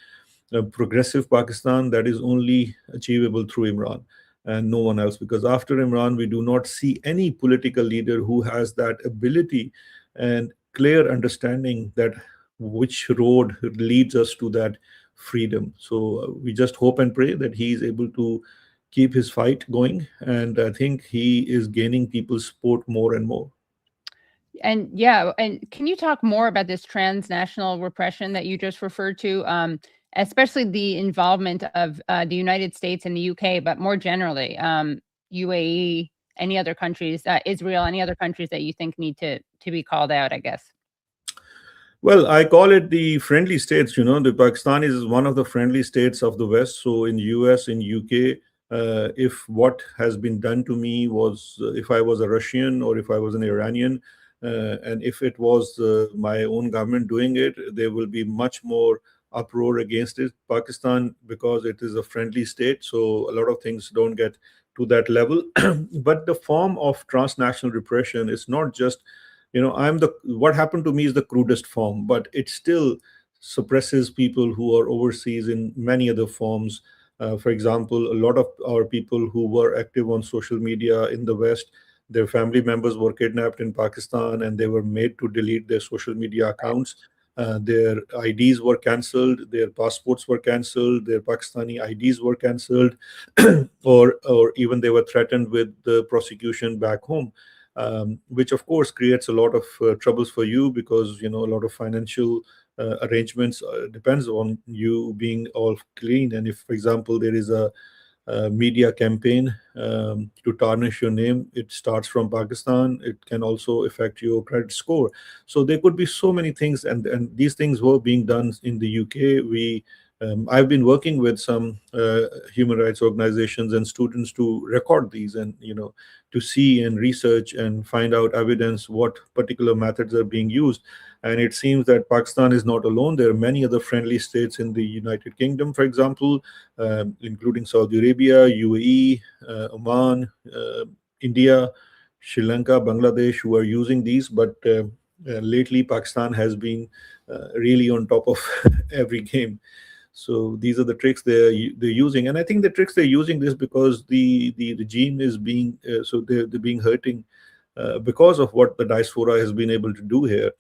D: progressive Pakistan, that is only achievable through Imran and no one else. Because after Imran, we do not see any political leader who has that ability and clear understanding that which road leads us to that freedom. So we just hope and pray that he is able to keep his fight going. And I think he is gaining people's support more and more.
B: And yeah, and can you talk more about this transnational repression that you just referred to, especially the involvement of the United States and the UK, but more generally, UAE, any other countries, Israel, any other countries that you think need to be called out, I guess.
D: Well, I call it the friendly states. The Pakistan is one of the friendly states of the West. So in US, in UK, if what has been done to me was, if I was a Russian or if I was an Iranian, And if it was my own government doing it, there will be much more uproar against it. Pakistan, because it is a friendly state, so a lot of things don't get to that level. But the form of transnational repression is not just, what happened to me is the crudest form, but it still suppresses people who are overseas in many other forms. For example, a lot of our people who were active on social media in the West, their family members were kidnapped in Pakistan and they were made to delete their social media accounts. Their IDs were cancelled, their passports were cancelled, their Pakistani IDs were cancelled, or even they were threatened with the prosecution back home, which of course creates a lot of troubles for you, because a lot of financial arrangements depends on you being all clean. And if, for example, there is a media campaign to tarnish your name, it starts from Pakistan. It can also affect your credit score. So there could be so many things, and these things were being done in the UK. I've been working with some human rights organizations and students to record these, and to see and research and find out evidence what particular methods are being used. And it seems that Pakistan is not alone. There are many other friendly states in the United Kingdom, for example, including Saudi Arabia, UAE, Oman, India, Sri Lanka, Bangladesh, who are using these. But lately, Pakistan has been really on top of every game. So these are the tricks they're using, and I think the tricks they're using this because the regime is being they're being hurting because of what the diaspora has been able to do here.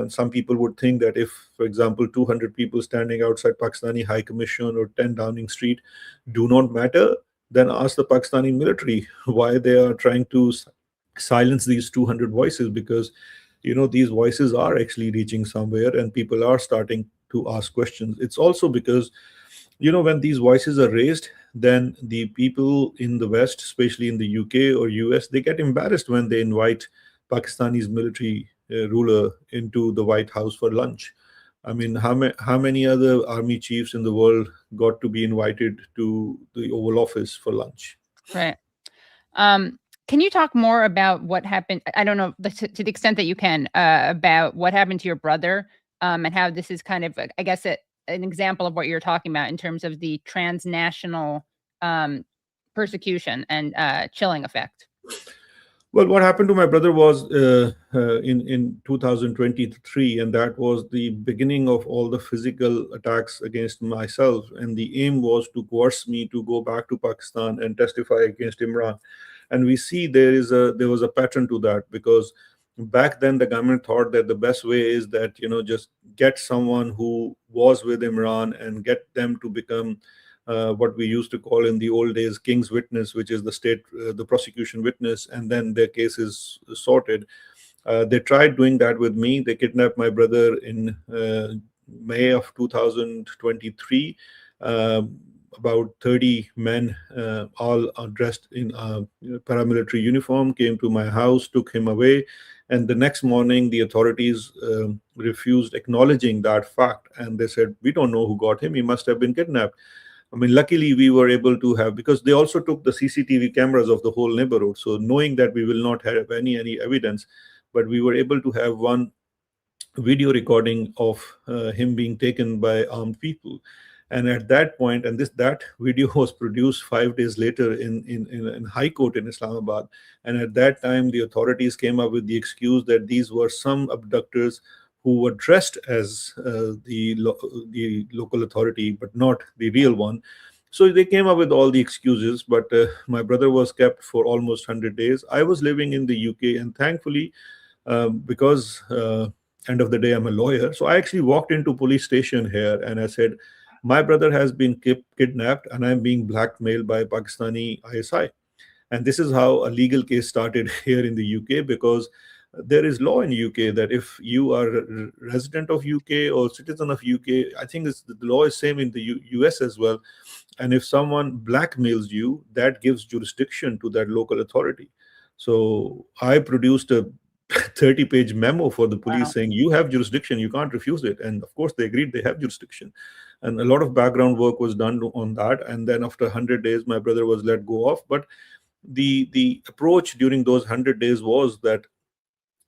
D: Some people would think that if, for example, 200 people standing outside Pakistani High Commission or 10 Downing Street do not matter, then ask the Pakistani military why they are trying to silence these 200 voices, because these voices are actually reaching somewhere and people are starting to ask questions. It's also because when these voices are raised, then the people in the West, especially in the UK or US, they get embarrassed when they invite Pakistani's military ruler into the White House for lunch. I mean, how many other army chiefs in the world got to be invited to the Oval Office for lunch?
B: Right. Can you talk more about what happened? I don't know, to the extent that you can, about what happened to your brother, and how this is kind of, I guess, an example of what you're talking about in terms of the transnational persecution and chilling effect.
D: Well, what happened to my brother was in 2023, and that was the beginning of all the physical attacks against myself. And the aim was to coerce me to go back to Pakistan and testify against Imran. And we see there was a pattern to that, because back then the government thought that the best way is that just get someone who was with Imran and get them to become what we used to call in the old days king's witness, which is the prosecution witness, and then their case is sorted. They tried doing that with me. They kidnapped my brother in May of 2023. About 30 men, all dressed in paramilitary uniform, came to my house, took him away. And the next morning, the authorities refused acknowledging that fact. And they said, we don't know who got him. He must have been kidnapped. I mean, luckily, we were able to have, because they also took the CCTV cameras of the whole neighborhood. So knowing that we will not have any evidence, but we were able to have one video recording of him being taken by armed people. And at that point, and that video was produced 5 days later in High Court in Islamabad. And at that time, the authorities came up with the excuse that these were some abductors who were dressed as the local authority, but not the real one. So they came up with all the excuses, but my brother was kept for almost 100 days. I was living in the UK, and thankfully, because end of the day, I'm a lawyer. So I actually walked into police station here and I said, my brother has been kidnapped and I'm being blackmailed by Pakistani ISI. And this is how a legal case started here in the UK, because there is law in UK that if you are a resident of UK or citizen of UK, I think the law is same in the US as well. And if someone blackmails you, that gives jurisdiction to that local authority. So I produced a 30-page memo for the police saying, you have jurisdiction, you can't refuse it. And of course, they agreed they have jurisdiction. And a lot of background work was done on that. And then after 100 days, my brother was let go off. But the approach during those 100 days was that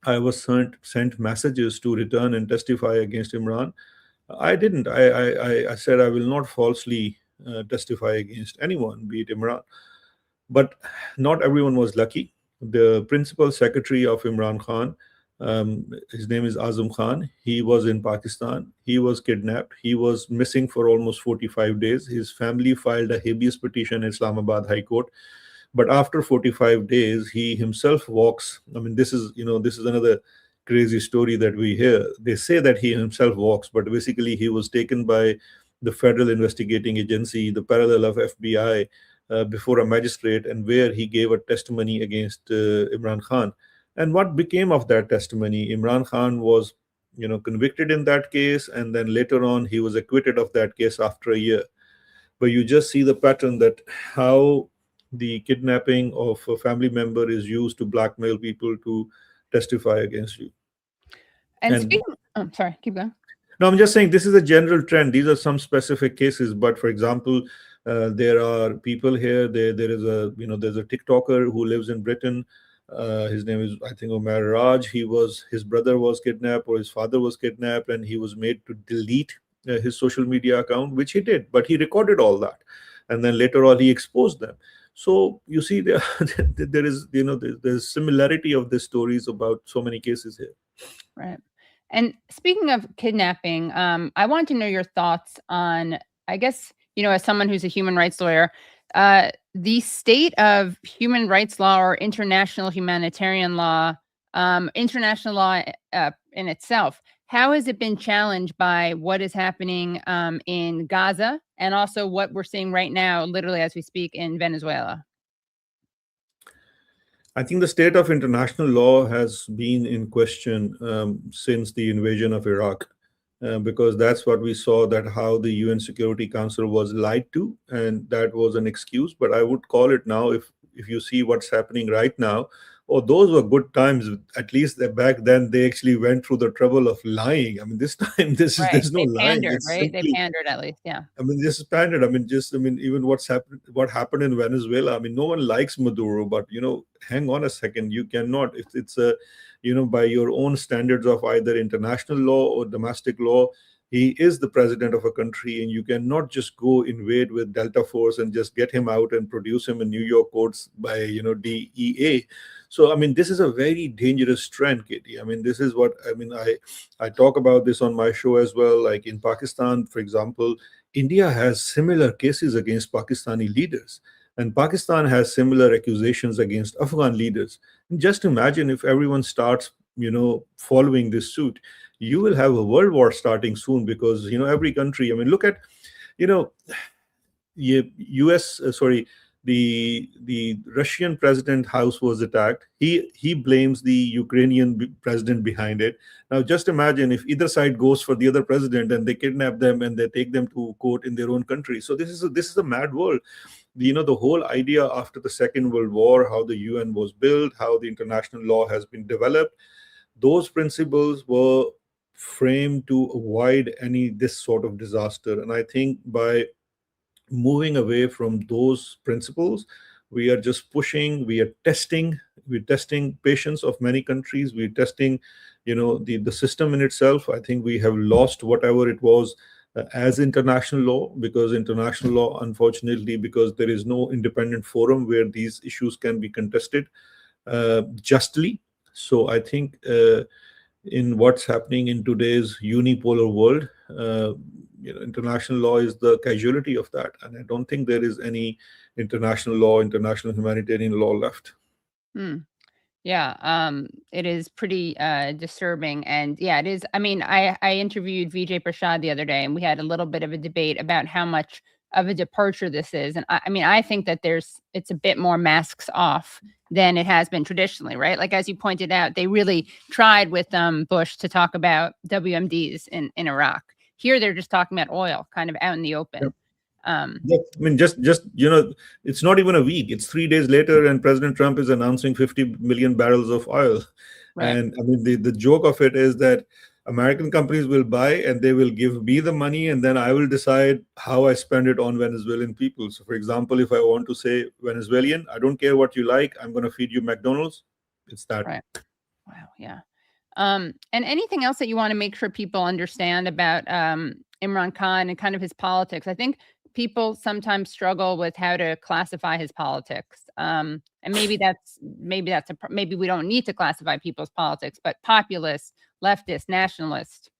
D: I was sent messages to return and testify against Imran. I didn't. I said I will not falsely testify against anyone, be it Imran. But not everyone was lucky. The principal secretary of Imran Khan, his name is Azam Khan, he was in Pakistan. He was kidnapped. He was missing for almost 45 days. His family filed a habeas petition in Islamabad High Court. But after 45 days, he himself walks. I mean, this is another crazy story that we hear. They say that he himself walks, but basically he was taken by the Federal Investigating Agency, the parallel of FBI, before a magistrate, and where he gave a testimony against Imran Khan. And what became of that testimony? Imran Khan was, convicted in that case, and then later on he was acquitted of that case after a year. But you just see the pattern that how the kidnapping of a family member is used to blackmail people to testify against you.
B: And
D: And
B: speaking, sorry, keep going.
D: no, I'm just saying this is a general trend. These are some specific cases, but for example, there are people here. There is there's a TikToker who lives in Britain. His name is, I think, Omar Raj. His brother was kidnapped, or his father was kidnapped, and he was made to delete his social media account, which he did, but he recorded all that, and then later on he exposed them. So you see, there is there's similarity of the stories about so many cases here.
B: Right. And speaking of kidnapping, I want to know your thoughts on, I guess, as someone who's a human rights lawyer, the state of human rights law or international humanitarian law, international law in itself. How has it been challenged by what is happening in Gaza, and also what we're seeing right now, literally as we speak, in Venezuela?
D: I think the state of international law has been in question since the invasion of Iraq, because that's what we saw, that how the UN Security Council was lied to, and that was an excuse. But I would call it now, if you see what's happening right now, those were good times. At least back then, they actually went through the trouble of lying. I mean, this time, there's no lying.
B: Pandered,
D: It's
B: right?
D: simply,
B: They pandered, at least, yeah.
D: I mean, this is pandemic. Even what happened in Venezuela. I mean, no one likes Maduro, but hang on a second. You cannot, if it's a, by your own standards of either international law or domestic law, he is the president of a country, and you cannot just go invade with Delta Force and just get him out and produce him in New York courts by DEA. So I mean, this is a very dangerous trend, Katie. I mean, this is what I mean. I talk about this on my show as well. Like in Pakistan, for example, India has similar cases against Pakistani leaders, and Pakistan has similar accusations against Afghan leaders. And just imagine if everyone starts, following this suit, you will have a world war starting soon, because every country. I mean, look at, U.S. The Russian president house was attacked. He blames the Ukrainian president behind it. Now just imagine if either side goes for the other president and they kidnap them and they take them to court in their own country. So this is a mad world. The whole idea after the Second World War, how the UN was built, how the international law has been developed, those principles were framed to avoid this sort of disaster. And I think by moving away from those principles, we are testing patience of many countries. We're testing the system in itself. I think we have lost whatever it was as international law, because international law, unfortunately, because there is no independent forum where these issues can be contested justly. So I think in what's happening in today's unipolar world, international law is the casualty of that, and I don't think there is any international humanitarian law left.
B: Yeah, it is pretty disturbing, and yeah, it is. I mean, I interviewed Vijay Prashad the other day, and we had a little bit of a debate about how much of a departure this is. And I mean, I think that it's a bit more masks off than it has been traditionally, right? Like, as you pointed out, they really tried with Bush to talk about WMDs in Iraq. Here, they're just talking about oil, kind of out in the open.
D: Yep. I mean, just it's not even a week. It's 3 days later, and President Trump is announcing 50 million barrels of oil.
B: Right.
D: And I mean, the joke of it is that American companies will buy and they will give me the money, and then I will decide how I spend it on Venezuelan people. So, for example, if I want to say Venezuelan, I don't care what you like, I'm going to feed you McDonald's. It's that.
B: Right. Wow. Yeah. And anything else that you want to make sure people understand about Imran Khan and kind of his politics? I think people sometimes struggle with how to classify his politics, and maybe maybe we don't need to classify people's politics, but populist, leftist, nationalist.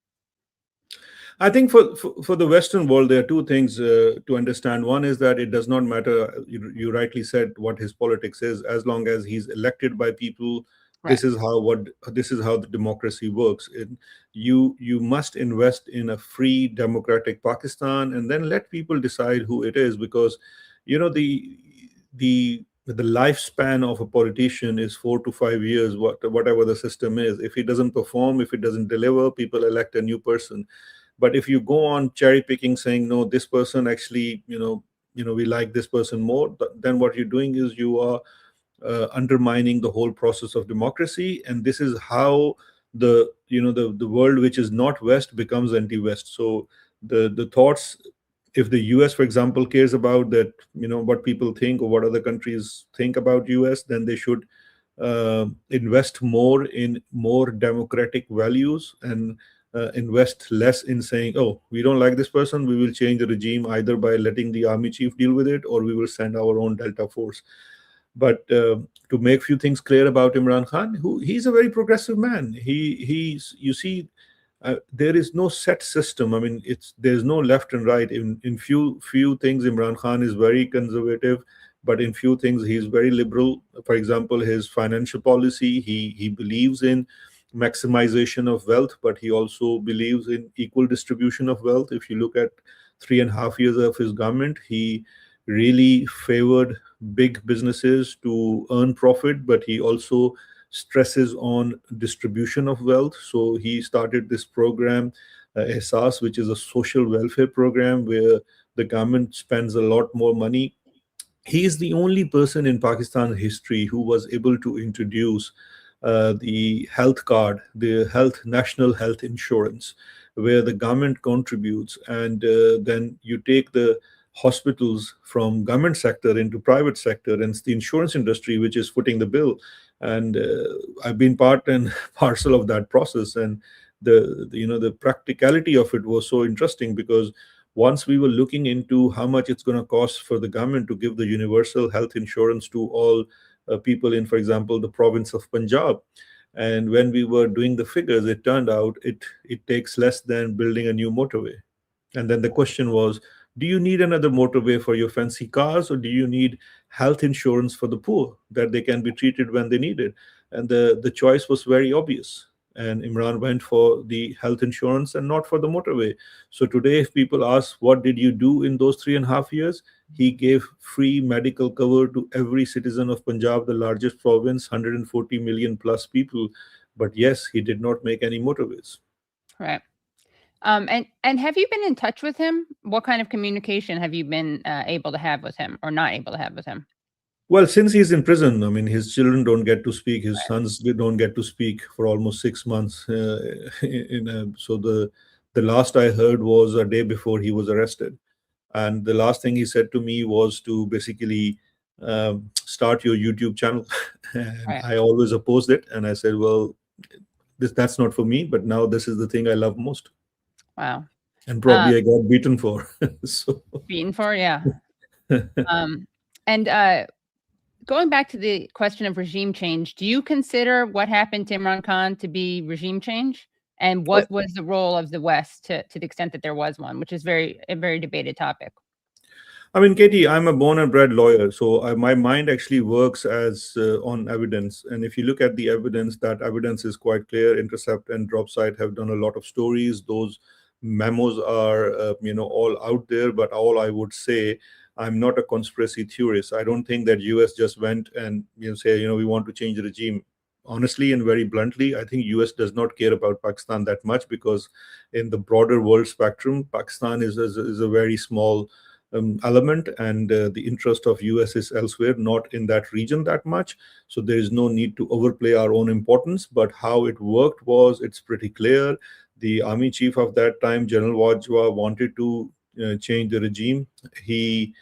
D: I think for the Western world, there are two things to understand. One is that it does not matter, you rightly said, what his politics is, as long as he's elected by people.
B: Right.
D: This is how the democracy works. You must invest in a free democratic Pakistan, and then let people decide who it is, because the lifespan of a politician is 4 to 5 years, whatever the system is. If he doesn't perform, if he doesn't deliver, people elect a new person. But if you go on cherry picking, saying no, this person actually, we like this person more, then what you're doing is you are undermining the whole process of democracy. And this is how the world which is not West becomes anti-West. So the thoughts, if the US, for example, cares about that, what people think or what other countries think about US, then they should invest more in more democratic values, and invest less in saying, oh, we don't like this person, we will change the regime either by letting the army chief deal with it, or we will send our own Delta Force. But to make few things clear about Imran Khan, he's a very progressive man. He's you see, there is no set system. I mean, there's no left and right. In few things, Imran Khan is very conservative, but in few things he's very liberal. For example, his financial policy, he believes in maximization of wealth, but he also believes in equal distribution of wealth. If you look at 3.5 years of his government, he really favored big businesses to earn profit, but he also stresses on distribution of wealth. So he started this program, EHSAS, which is a social welfare program where the government spends a lot more money. He is the only person in Pakistan history who was able to introduce the health card, the national health insurance, where the government contributes, and then you take the hospitals from government sector into private sector, and it's the insurance industry which is footing the bill. And I've been part and parcel of that process, and the practicality of it was so interesting, because once we were looking into how much it's going to cost for the government to give the universal health insurance to all people in, for example, the province of Punjab. And when we were doing the figures, it turned out it takes less than building a new motorway. And then the question was, do you need another motorway for your fancy cars, or do you need health insurance for the poor, that they can be treated when they need it? And the choice was very obvious. And Imran went for the health insurance and not for the motorway. So today, if people ask, what did you do in those 3.5 years? He gave free medical cover to every citizen of Punjab, the largest province, 140 million plus people. But yes, he did not make any motorways.
B: Right. And have you been in touch with him? What kind of communication have you been able to have with him, or not able to have with him?
D: Well, since he's in prison, I mean, his children don't get to speak. His sons don't get to speak for almost 6 months. So the last I heard was a day before he was arrested, and the last thing he said to me was to basically start your YouTube channel. And
B: Right.
D: I always opposed it, and I said, well, that's not for me. But now this is the thing I love most.
B: Wow.
D: And probably I got beaten for. So.
B: Beaten for, yeah. And going back to the question of regime change, do you consider what happened to Imran Khan to be regime change? And what was the role of the West to the extent that there was one, which is a very debated topic?
D: I mean, Katie, I'm a born and bred lawyer, so my mind actually works as on evidence. And if you look at the evidence, that evidence is quite clear. Intercept and Dropsite have done a lot of stories. Those memos are, all out there. But all I would say, I'm not a conspiracy theorist. I don't think that US just went and say, we want to change the regime. Honestly and very bluntly, I think US does not care about Pakistan that much, because in the broader world spectrum, Pakistan is a very small element, and the interest of US is elsewhere, not in that region that much. So there is no need to overplay our own importance. But how it worked was, it's pretty clear. The army chief of that time, General Wajwa, wanted to change the regime. He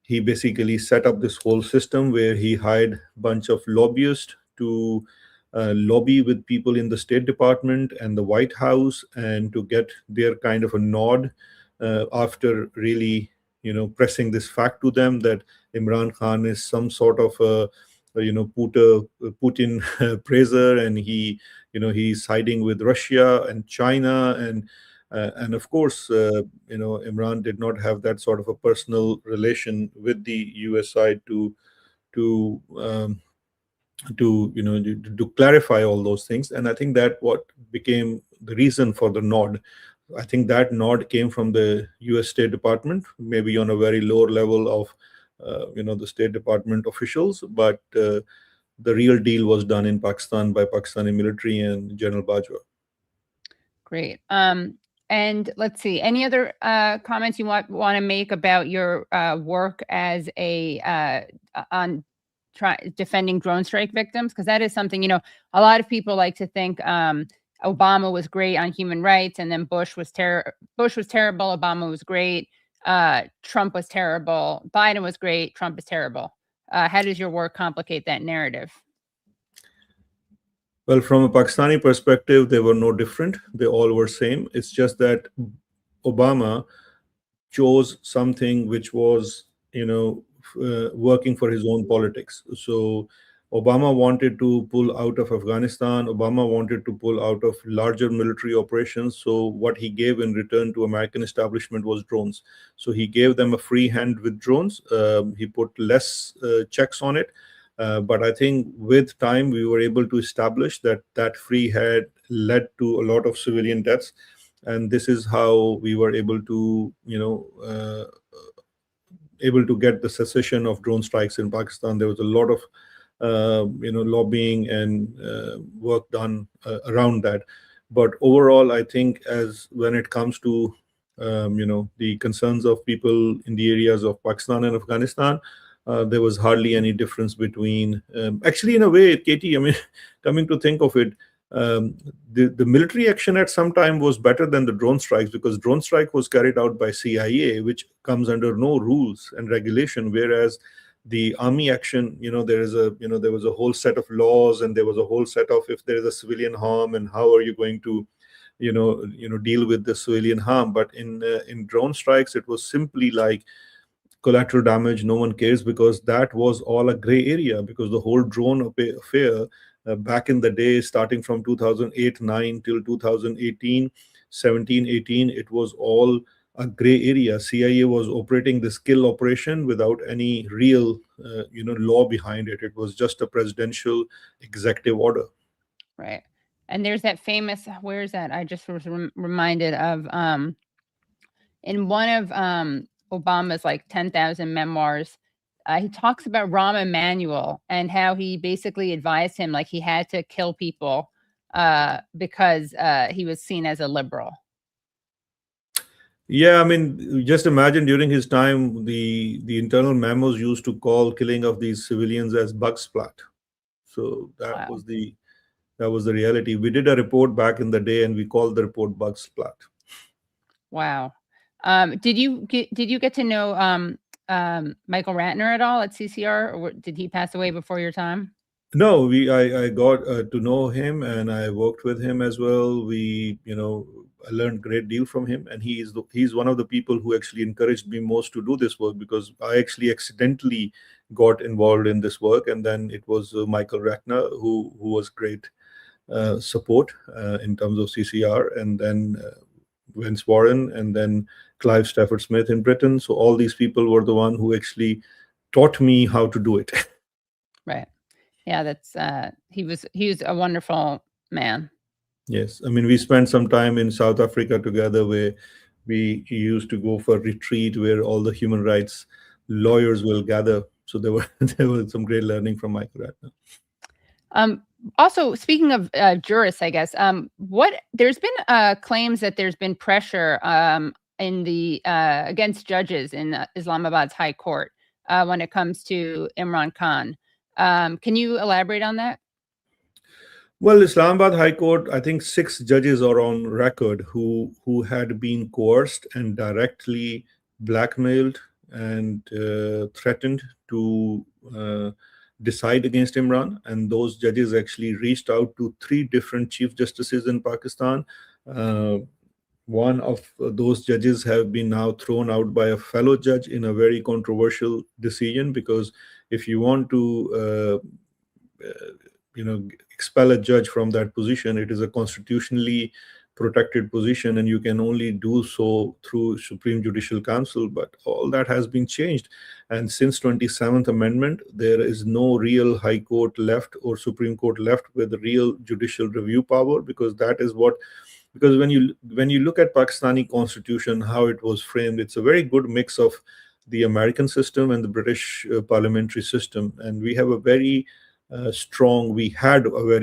D: basically set up this whole system where he hired a bunch of lobbyists to lobby with people in the State Department and the White House, and to get their kind of a nod after really, pressing this fact to them that Imran Khan is some sort of Putin praiser, and he's siding with Russia and China, and of course, Imran did not have that sort of a personal relation with the U.S. side to to clarify all those things. And I think that what became the reason for the nod. I think that nod came from the U.S. State Department, maybe on a very lower level of the State Department officials, but the real deal was done in Pakistan by Pakistani military and General Bajwa.
B: Great. And let's see, any other comments you want to make about your work as on defending drone strike victims? Because that is something, a lot of people like to think Obama was great on human rights, and then Bush was terrible, Obama was great, Trump was terrible, Biden was great, Trump is terrible. How does your work complicate that narrative?
D: Well, from a Pakistani perspective, they were no different. They all were same. It's just that Obama chose something which was, working for his own politics. So Obama wanted to pull out of Afghanistan. Obama wanted to pull out of larger military operations. So what he gave in return to American establishment was drones. So he gave them a free hand with drones. He put less checks on it. But I think with time, we were able to establish that free hand led to a lot of civilian deaths. And this is how we were able to, get the cessation of drone strikes in Pakistan. There was a lot of, lobbying and work done around that. But overall, I think when it comes to, the concerns of people in the areas of Pakistan and Afghanistan, there was hardly any difference between, actually, in a way, Katie, I mean, coming to think of it, the military action at some time was better than the drone strikes, because drone strike was carried out by CIA, which comes under no rules and regulation, whereas the army action, there was a whole set of laws, and there was a whole set of, if there is a civilian harm, and how are you going to deal with the civilian harm. But in drone strikes, it was simply like collateral damage. No one cares, because that was all a gray area, because the whole drone affair back in the day, starting from 2008-9 till 2018, 17-18, it was all a gray area. CIA was operating this kill operation without any real law behind it. It was just a presidential executive order.
B: Right. And there's that famous, where is that? I just was reminded of in one of Obama's like 10,000 memoirs, he talks about Rahm Emanuel and how he basically advised him like he had to kill people because he was seen as a liberal.
D: Yeah, I mean, just imagine during his time, the internal memos used to call killing of these civilians as bug splat. So that was the reality. We did a report back in the day, and we called the report bug splat. Wow.
B: Did you get to know Michael Ratner at all at CCR, or did he pass away before your time?
D: No, I got to know him, and I worked with him as well. I learned a great deal from him, and he's one of the people who actually encouraged me most to do this work, because I actually accidentally got involved in this work, and then it was Michael Ratner who was great support in terms of CCR, and then Vince Warren, and then Clive Stafford Smith in Britain. So all these people were the one who actually taught me how to do it.
B: Right. Yeah, that's he was a wonderful man.
D: Yes, I mean, we spent some time in South Africa together, where we used to go for a retreat where all the human rights lawyers will gather. So there was some great learning from Michael Ratner.
B: Also, speaking of jurists, I guess, there's been claims that there's been pressure in the against judges in Islamabad's High Court when it comes to Imran Khan. Can you elaborate on that?
D: Well, Islamabad High Court, I think 6 judges are on record who had been coerced and directly blackmailed and threatened to decide against Imran. And those judges actually reached out to 3 different chief justices in Pakistan. One of those judges have been now thrown out by a fellow judge in a very controversial decision, because if you want to expel a judge from that position, it is a constitutionally protected position, and you can only do so through Supreme Judicial Council. But all that has been changed, and since 27th Amendment, there is no real High Court left or Supreme Court left with real judicial review power, because when you look at Pakistani constitution, how it was framed, it's a very good mix of the American system and the British parliamentary system, and we had a very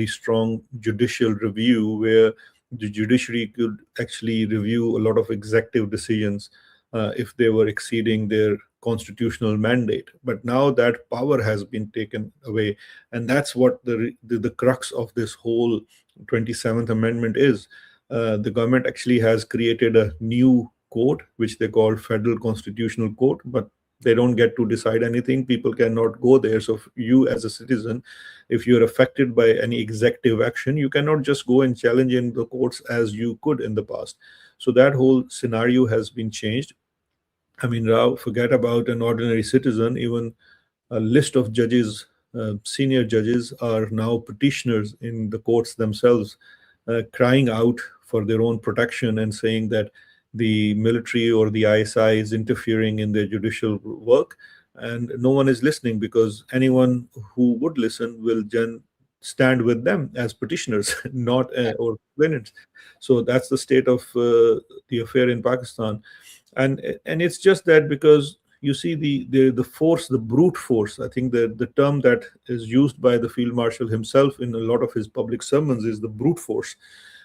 D: strong judicial review, where the judiciary could actually review a lot of executive decisions if they were exceeding their constitutional mandate. But now that power has been taken away, and that's what the crux of this whole 27th Amendment is. The government actually has created a new court, which they call Federal Constitutional Court, but they don't get to decide anything. People cannot go there. So you as a citizen, if you're affected by any executive action, you cannot just go and challenge in the courts as you could in the past. So that whole scenario has been changed. I mean, Rao, forget about an ordinary citizen. Even a list of judges, senior judges, are now petitioners in the courts themselves, crying out for their own protection and saying that the military or the ISI is interfering in their judicial work, and no one is listening, because anyone who would listen will stand with them as petitioners, not or complainants. So that's the state of the affair in Pakistan, and it's just that because you see the force, the brute force. I think the term that is used by the Field Marshal himself in a lot of his public sermons is the brute force.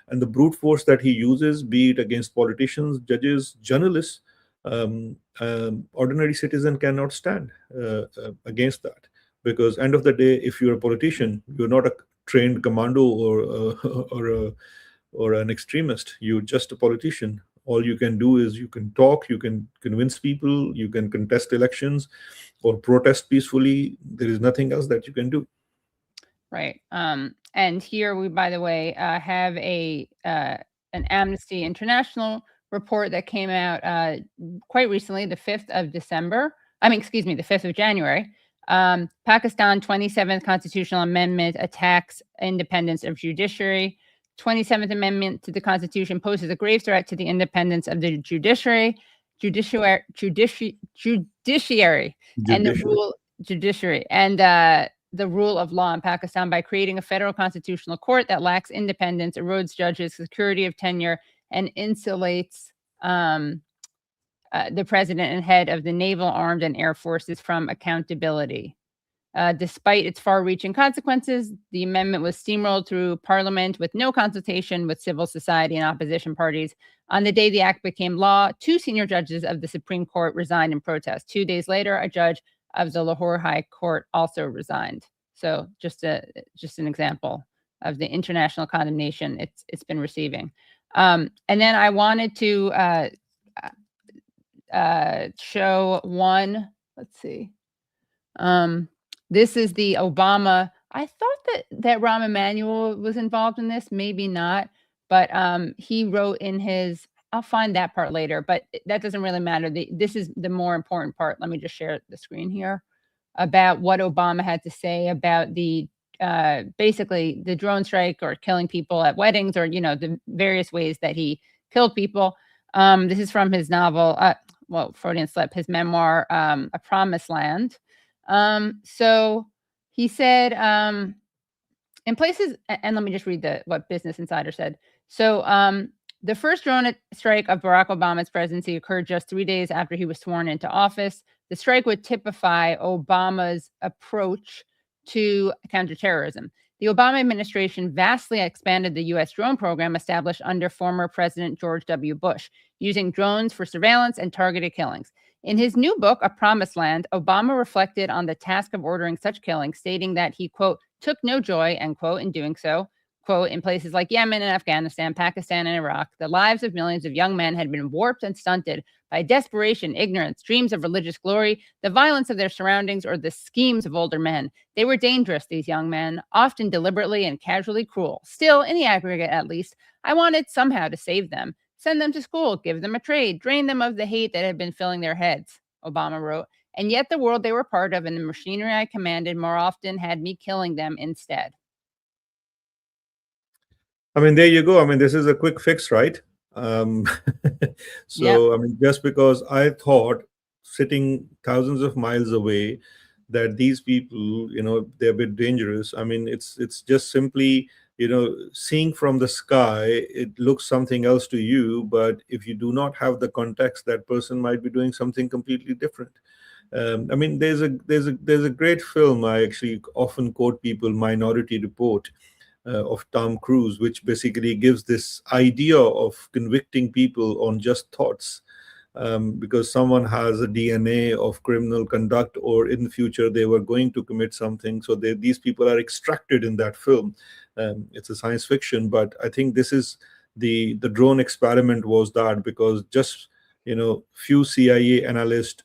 D: And the brute force that he uses, be it against politicians, judges, journalists, ordinary citizen cannot stand against that. Because end of the day, if you're a politician, you're not a trained commando or an extremist. You're just a politician. All you can do is you can talk, you can convince people, you can contest elections or protest peacefully. There is nothing else that you can do.
B: Right. And here we, by the way, have an Amnesty International report that came out quite recently, the 5th of December. The 5th of January. Pakistan 27th Constitutional Amendment attacks independence of judiciary. 27th Amendment to the Constitution poses a grave threat to the independence of the judiciary, and the rule of law in Pakistan by creating a federal constitutional court that lacks independence, erodes judges' security of tenure, and insulates the president and head of the naval, armed, and air forces from accountability. Despite its far-reaching consequences, the amendment was steamrolled through Parliament with no consultation with civil society and opposition parties. On the day the act became law, 2 senior judges of the Supreme Court resigned in protest. 2 days later, a judge of the Lahore High Court also resigned. So just an example of the international condemnation it's been receiving. And then I wanted to show one. Let's see. This is the Obama. I thought that Rahm Emanuel was involved in this. Maybe not. But he wrote in his. I'll find that part later, but that doesn't really matter. This is the more important part. Let me just share the screen here about what Obama had to say about the basically the drone strike or killing people at weddings, or the various ways that he killed people. This is from his novel, Freudian slip, his memoir, A Promised Land. So he said, in places, and let me just read what Business Insider said. So the first drone strike of Barack Obama's presidency occurred just 3 days after he was sworn into office. The strike would typify Obama's approach to counterterrorism. The Obama administration vastly expanded the U.S. drone program established under former President George W. Bush, using drones for surveillance and targeted killings. In his new book, A Promised Land, Obama reflected on the task of ordering such killings, stating that he, quote, took no joy, end quote, in doing so, Quote, in places like Yemen and Afghanistan, Pakistan and Iraq, the lives of millions of young men had been warped and stunted by desperation, ignorance, dreams of religious glory, the violence of their surroundings, or the schemes of older men. They were dangerous, these young men, often deliberately and casually cruel. Still, in the aggregate at least, I wanted somehow to save them, send them to school, give them a trade, drain them of the hate that had been filling their heads, Obama wrote. And yet the world they were part of and the machinery I commanded more often had me killing them instead.
D: I mean, there you go. I mean, this is a quick fix, right? Um, so,
B: Yep.
D: I mean, just because I thought sitting thousands of miles away that these people, they're a bit dangerous. I mean, it's just simply, seeing from the sky, it looks something else to you. But if you do not have the context, that person might be doing something completely different. I mean, there's a great film. I actually often quote people, Minority Report, of Tom Cruise, which basically gives this idea of convicting people on just thoughts. Because someone has a DNA of criminal conduct, or in the future they were going to commit something. So these people are extracted in that film. It's a science fiction, but I think this is the drone experiment was that, because just few CIA analysts,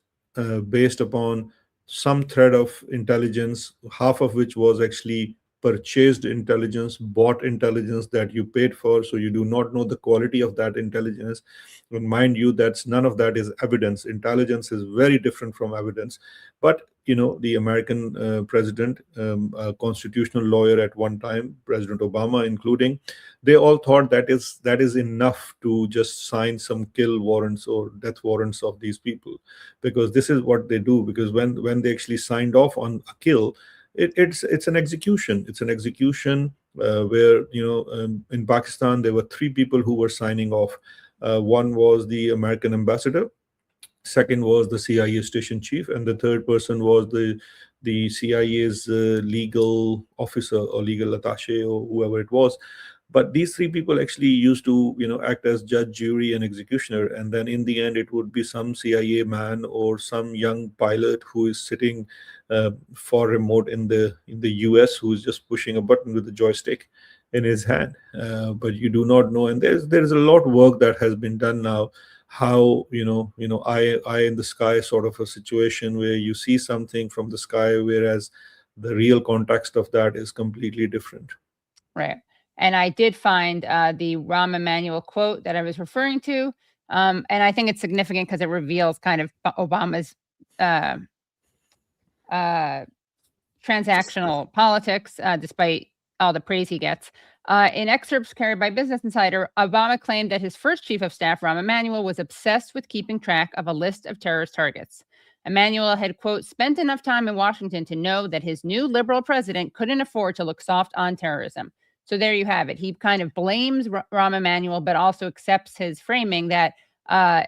D: based upon some thread of intelligence, half of which was actually purchased intelligence, bought intelligence that you paid for, so you do not know the quality of that intelligence. And mind you, that's none of that is evidence. Intelligence is very different from evidence. But the American president, a constitutional lawyer at one time, President Obama including, they all thought that is enough to just sign some kill warrants or death warrants of these people, because this is what they do. Because when they actually signed off on a kill, it's an execution. It's an execution where in Pakistan there were three people who were signing off. One was the American ambassador, second was the CIA station chief, and the third person was the CIA's legal officer or legal attaché or whoever it was. But these three people actually used to act as judge, jury, and executioner. And then in the end it would be some CIA man or some young pilot who is sitting far remote in the US, who's just pushing a button with a joystick in his hand. But you do not know. And there's a lot of work that has been done now, how eye in the sky sort of a situation where you see something from the sky, whereas the real context of that is completely different.
B: Right. And I did find the Rahm Emanuel quote that I was referring to. And I think it's significant because it reveals kind of Obama's transactional politics, despite all the praise he gets. In excerpts carried by Business Insider, Obama claimed that his first chief of staff, Rahm Emanuel, was obsessed with keeping track of a list of terrorist targets. Emanuel had, quote, spent enough time in Washington to know that his new liberal president couldn't afford to look soft on terrorism. So there you have it. He kind of blames Rahm Emanuel, but also accepts his framing that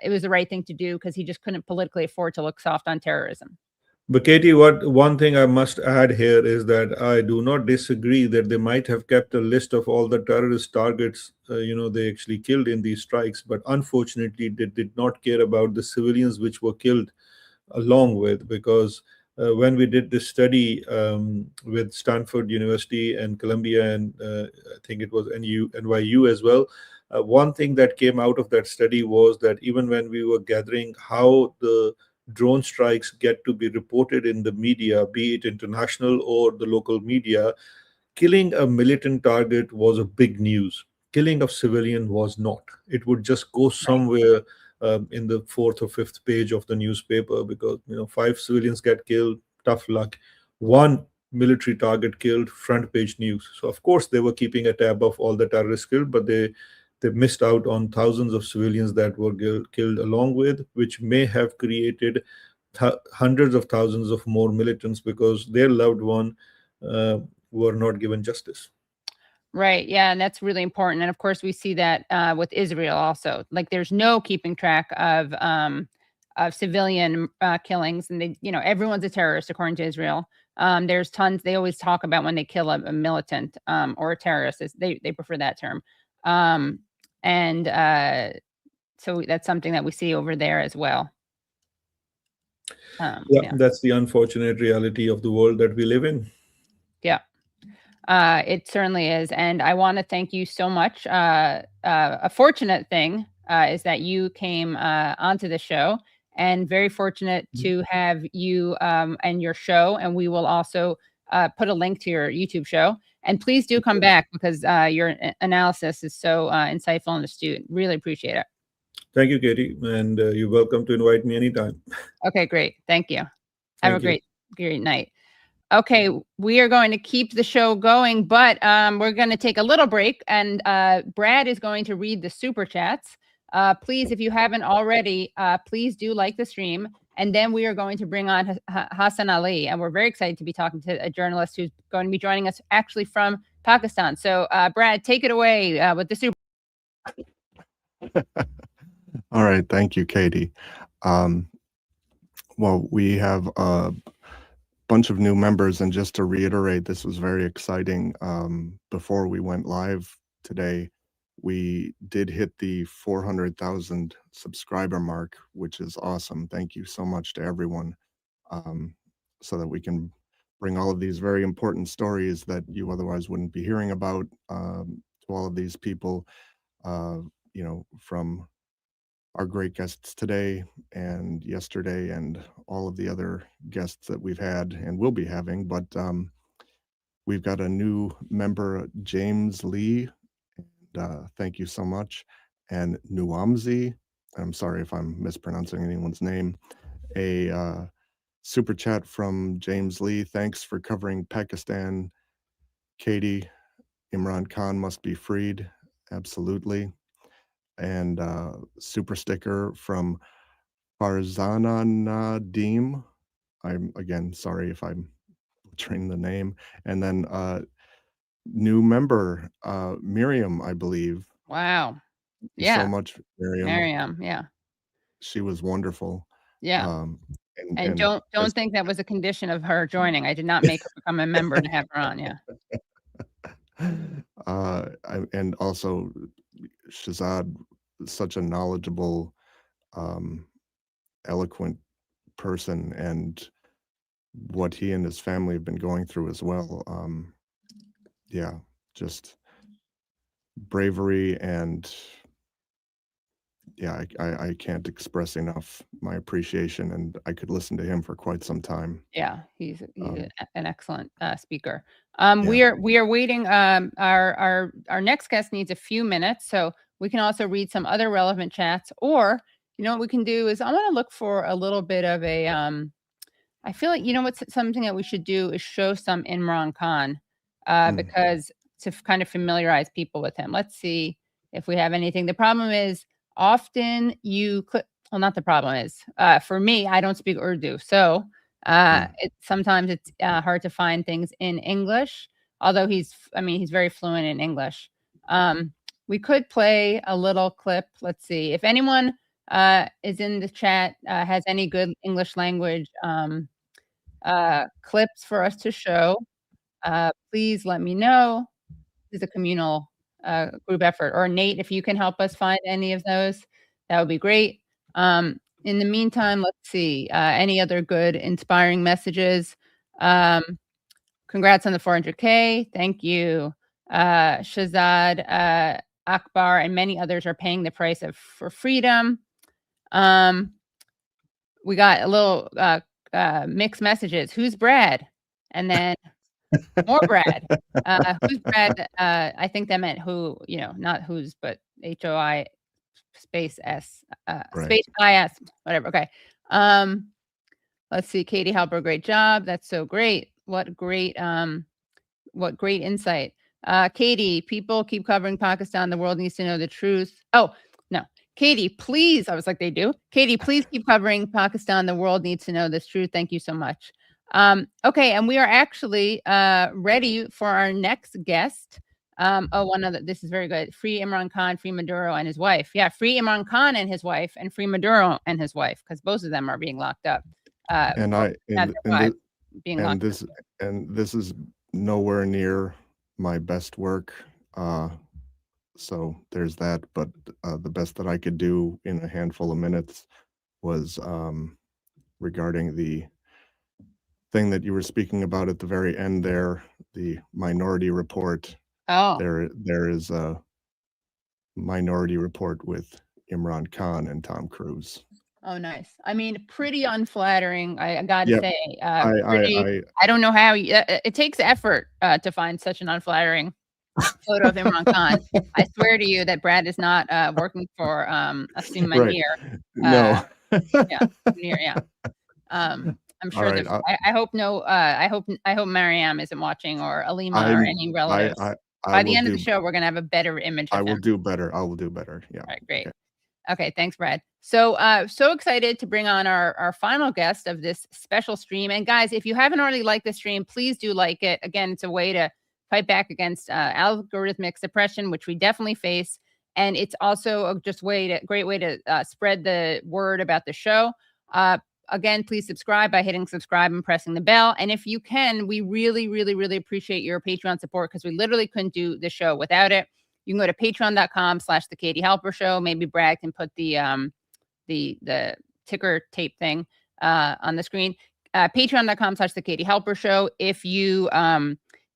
B: it was the right thing to do because he just couldn't politically afford to look soft on terrorism.
D: But Katie, one thing I must add here is that I do not disagree that they might have kept a list of all the terrorist targets, they actually killed in these strikes. But unfortunately, they did not care about the civilians which were killed along with, because when we did this study with Stanford University and Columbia, and I think it was NYU as well, one thing that came out of that study was that even when we were gathering how the drone strikes get to be reported in the media, be it international or the local media, killing a militant target was a big news. Killing of civilian was not. It would just go somewhere in the fourth or fifth page of the newspaper, because 5 civilians get killed, tough luck. 1 military target killed, front page news. So of course they were keeping a tab of all the terrorists killed, but they missed out on thousands of civilians that were killed along with, which may have created hundreds of thousands of more militants because their loved one were not given justice.
B: Right. Yeah. And that's really important. And of course, we see that with Israel also. Like, there's no keeping track of civilian killings, and everyone's a terrorist according to Israel. There's tons. They always talk about when they kill a militant or a terrorist. They prefer that term. And so that's something that we see over there as well.
D: Yeah, that's the unfortunate reality of the world that we live in.
B: Yeah. It certainly is. And I want to thank you so much. A fortunate thing is that you came onto the show, and very fortunate to have you and your show. And we will also put a link to your YouTube show. And please do come back, because your analysis is so insightful and astute. Really appreciate it.
D: Thank you, Katie, and you're welcome to invite me anytime.
B: Okay, great. Thank you. Have
D: Thank
B: a
D: you.
B: great night. Okay, we are going to keep the show going, but we're going to take a little break, and Brad is going to read the super chats. Please, if you haven't already, please do like the stream, and then we are going to bring on Hasan Ali, and we're very excited to be talking to a journalist who's going to be joining us actually from Pakistan. So, Brad, take it away with the super.
E: All right, thank you, Katie. Well, we have a bunch of new members, and just to reiterate, this was very exciting. Before we went live today, we did hit the 400,000 subscriber mark, which is awesome. Thank you so much to everyone, so that we can bring all of these very important stories that you otherwise wouldn't be hearing about to all of these people, from our great guests today and yesterday, and all of the other guests that we've had and will be having. But we've got a new member, James Lee, and thank you so much. And Nuamzi, I'm sorry if I'm mispronouncing anyone's name, a super chat from James Lee. Thanks for covering Pakistan, Katie. Imran Khan must be freed. Absolutely. And super sticker from Farzana Nadim. I'm again sorry if I'm butchering the name. And then new member, Miriam, I believe.
B: Wow.
E: Thank you
B: Yeah.
E: so much, Miriam.
B: Miriam, yeah.
E: She was wonderful.
B: Yeah. And
E: as-
B: don't think that was a condition of her joining. I did not make her become a member to have her on. Yeah.
E: And also Shahzad, such a knowledgeable, eloquent person, and what he and his family have been going through as well. Yeah, just bravery, and yeah, I can't express enough my appreciation, and I could listen to him for quite some time.
B: Yeah, he's an excellent speaker.
E: Yeah.
B: We are waiting. Our next guest needs a few minutes, so we can also read some other relevant chats. Or, what we can do is, I want to look for a little bit of a. I feel like, what's something that we should do is show some Imran Khan, because to kind of familiarize people with him. Let's see if we have anything. The problem is, often you click. Well, not the problem is, for me, I don't speak Urdu, so sometimes it's hard to find things in English. Although he's very fluent in English. We could play a little clip. Let's see if anyone is in the chat has any good English language clips for us to show. Please let me know. This is a communal group effort. Or Nate, if you can help us find any of those, that would be great. In the meantime, let's see, any other good inspiring messages. Congrats on the 400K. Thank you. Shahzad Akbar and many others are paying the price for freedom. We got a little mixed messages. Who's Brad? And then more Brad. Who's Brad? I think that meant who, not who's, but HOI space S, space IS, whatever. Okay. Let's see. Katie Halper, great job. That's so great. What great insight. Katie, people keep covering Pakistan. The world needs to know the truth. Oh, no. Katie, please. I was like, they do. Katie, please keep covering Pakistan. The world needs to know this truth. Thank you so much. Okay, and we are actually ready for our next guest. This is very good. Free Imran Khan, free Maduro and his wife. Yeah, free Imran Khan and his wife, and free Maduro and his wife, because both of them are being locked up.
E: This is nowhere near my best work. So there's that, but the best that I could do in a handful of minutes was regarding the thing that you were speaking about at the very end there, the Minority Report.
B: Oh,
E: There is a Minority Report with Imran Khan and Tom Cruise.
B: oh, nice. I mean, pretty unflattering. I got to
E: Yep.
B: say,
E: I
B: I don't know how it takes effort to find such an unflattering photo of Imran Khan. I swear to you that Brad is not working for a Simanier.
E: No.
B: Yeah. I'm sure
E: right,
B: that I hope no. I hope Maryam isn't watching, or Alima, or any relatives. By the end of the show, we're gonna have a better image of him.
E: I will do better. Yeah.
B: All right, great. Okay, thanks, Brad. So so excited to bring on our final guest of this special stream. And guys, if you haven't already liked the stream, please do like it. Again, it's a way to fight back against algorithmic suppression, which we definitely face. And it's also a great way to spread the word about the show. Again, please subscribe by hitting subscribe and pressing the bell. And if you can, we really, really, really appreciate your Patreon support, because we literally couldn't do the show without it. You can go to patreon.com/The Katie Halper Show. Maybe Brad can put the ticker tape thing on the screen. Patreon.com/The Katie Halper Show. If you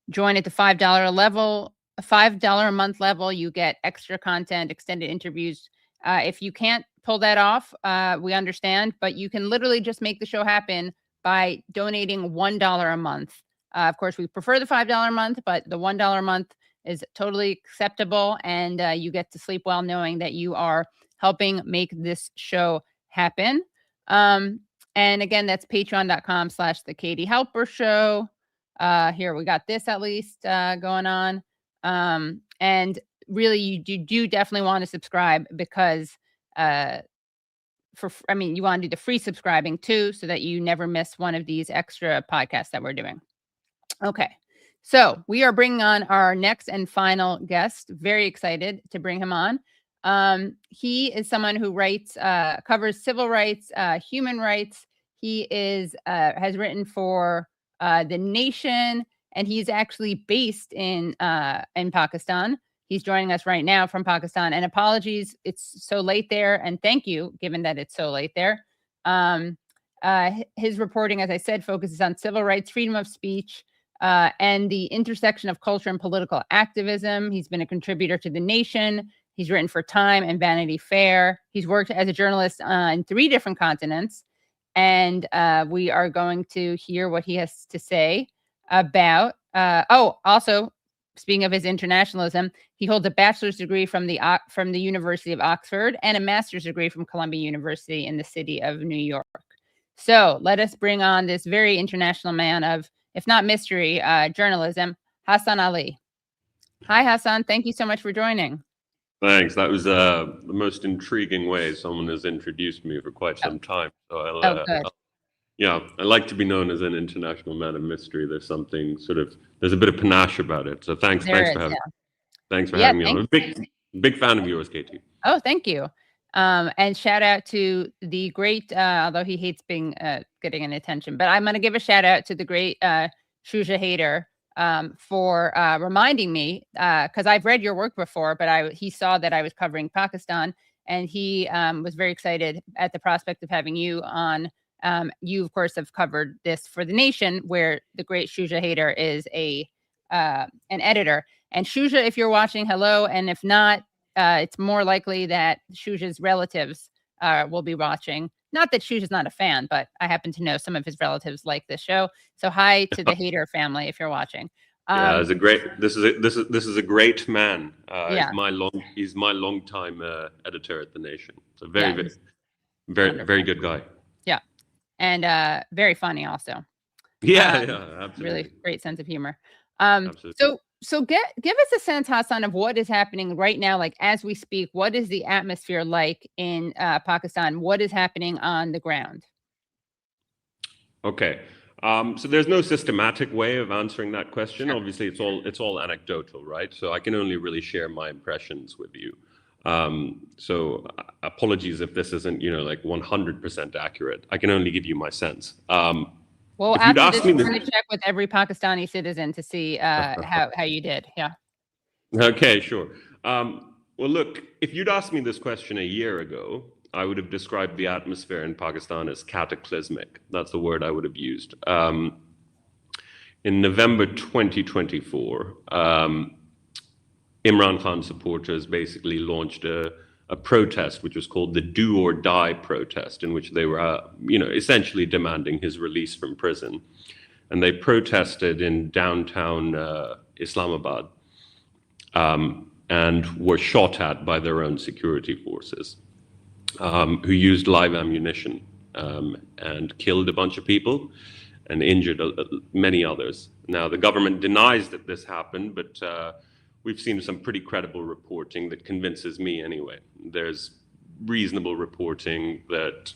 B: join at the $5 level, $5 a month level, you get extra content, extended interviews. If you can't pull that off, we understand, but you can literally just make the show happen by donating $1 a month. Of course, we prefer the $5 a month, but the $1 a month is totally acceptable, and you get to sleep well knowing that you are helping make this show happen. And again, that's patreon.com/The Katie Halper Show. Here we got this at least going on. And really, you do definitely want to subscribe, because you want to do the free subscribing too, so that you never miss one of these extra podcasts that we're doing. Okay, so we are bringing on our next and final guest. Very excited to bring him on. He is someone who covers civil rights, human rights. He has written for The Nation, and he's actually based in Pakistan. He's joining us right now from Pakistan. And apologies, it's so late there. And thank you, given that it's so late there. His reporting, as I said, focuses on civil rights, freedom of speech, and the intersection of culture and political activism. He's been a contributor to The Nation. He's written for Time and Vanity Fair. He's worked as a journalist on 3 different continents. And we are going to hear what he has to say about, also, speaking of his internationalism, he holds a bachelor's degree from the University of Oxford and a master's degree from Columbia University in the city of New York. So let us bring on this very international man of, if not mystery, journalism, Hasan Ali. Hi, Hasan. Thank you so much for joining.
F: Thanks. That was the most intriguing way someone has introduced me for quite some time. So I like to be known as an international man of mystery. There's a bit of panache about it. So thanks for having me. Thanks for having me on. I'm a big fan of yours, Katie.
B: Oh, thank you. And shout out to the great, although he hates getting an attention, but I'm going to give a shout out to the great Shuja Haider for reminding me, because I've read your work before, but he saw that I was covering Pakistan, and he was very excited at the prospect of having you on. You, of course, have covered this for The Nation, where the great Shuja Haider is an editor. And Shuja, if you're watching, hello. And if not, it's more likely that Shuja's relatives will be watching. Not that Shuja's not a fan, but I happen to know some of his relatives like this show. So hi to the Haider family if you're watching.
F: This is a great man. He's my longtime editor at The Nation. So very good guy.
B: Yeah, and very funny also.
F: Absolutely.
B: Really great sense of humor.
F: Absolutely.
B: So give us a sense, Hasan, of what is happening right now, like as we speak. What is the atmosphere like in Pakistan? What is happening on the ground?
F: Okay. So there's no systematic way of answering that question. Sure. Obviously, it's all anecdotal, right? So I can only really share my impressions with you. So apologies if this isn't, 100% accurate. I can only give you my sense.
B: Well, after this, we're going to check with every Pakistani citizen to see how you did. Yeah.
F: Okay, sure. Well, look, if you'd asked me this question a year ago, I would have described the atmosphere in Pakistan as cataclysmic. That's the word I would have used. in November 2024, Imran Khan supporters basically launched a protest, which was called the Do or Die protest, in which they were, essentially demanding his release from prison. And they protested in downtown Islamabad and were shot at by their own security forces, who used live ammunition and killed a bunch of people and injured many others. Now, the government denies that this happened, but we've seen some pretty credible reporting that convinces me anyway. There's reasonable reporting that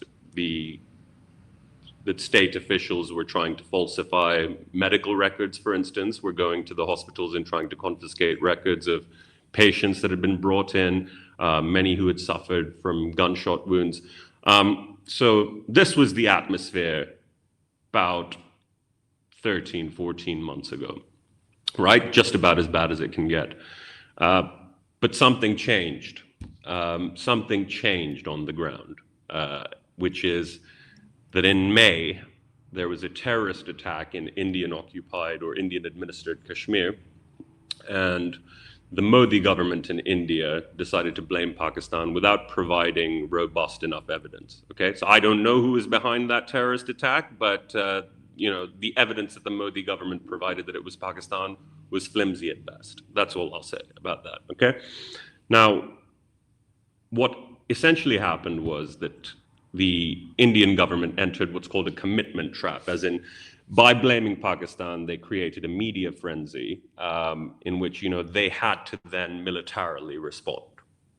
F: state officials were trying to falsify medical records, for instance, were going to the hospitals and trying to confiscate records of patients that had been brought in, many who had suffered from gunshot wounds. So this was the atmosphere about 13, 14 months ago, right? Just about as bad as it can get. But something changed. Something changed on the ground, which is that in May, there was a terrorist attack in Indian-occupied or Indian-administered Kashmir, and the Modi government in India decided to blame Pakistan without providing robust enough evidence. Okay, so I don't know who is behind that terrorist attack, but the evidence that the Modi government provided that it was Pakistan was flimsy at best. That's all I'll say about that. Okay, now what essentially happened was that the Indian government entered what's called a commitment trap, as in, by blaming Pakistan, they created a media frenzy in which, they had to then militarily respond,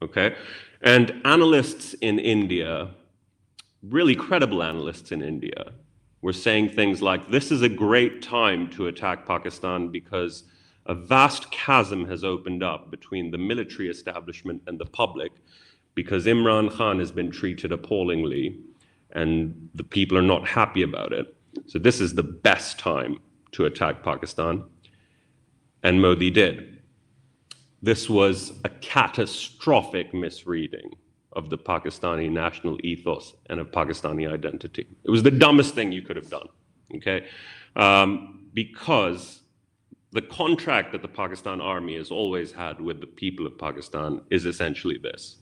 F: okay? And analysts in India, really credible analysts in India, were saying things like, this is a great time to attack Pakistan because a vast chasm has opened up between the military establishment and the public, because Imran Khan has been treated appallingly and the people are not happy about it. So this is the best time to attack Pakistan. And Modi did. This was a catastrophic misreading of the Pakistani national ethos and of Pakistani identity. It was the dumbest thing you could have done, okay? Because the contract that the Pakistan army has always had with the people of Pakistan is essentially this.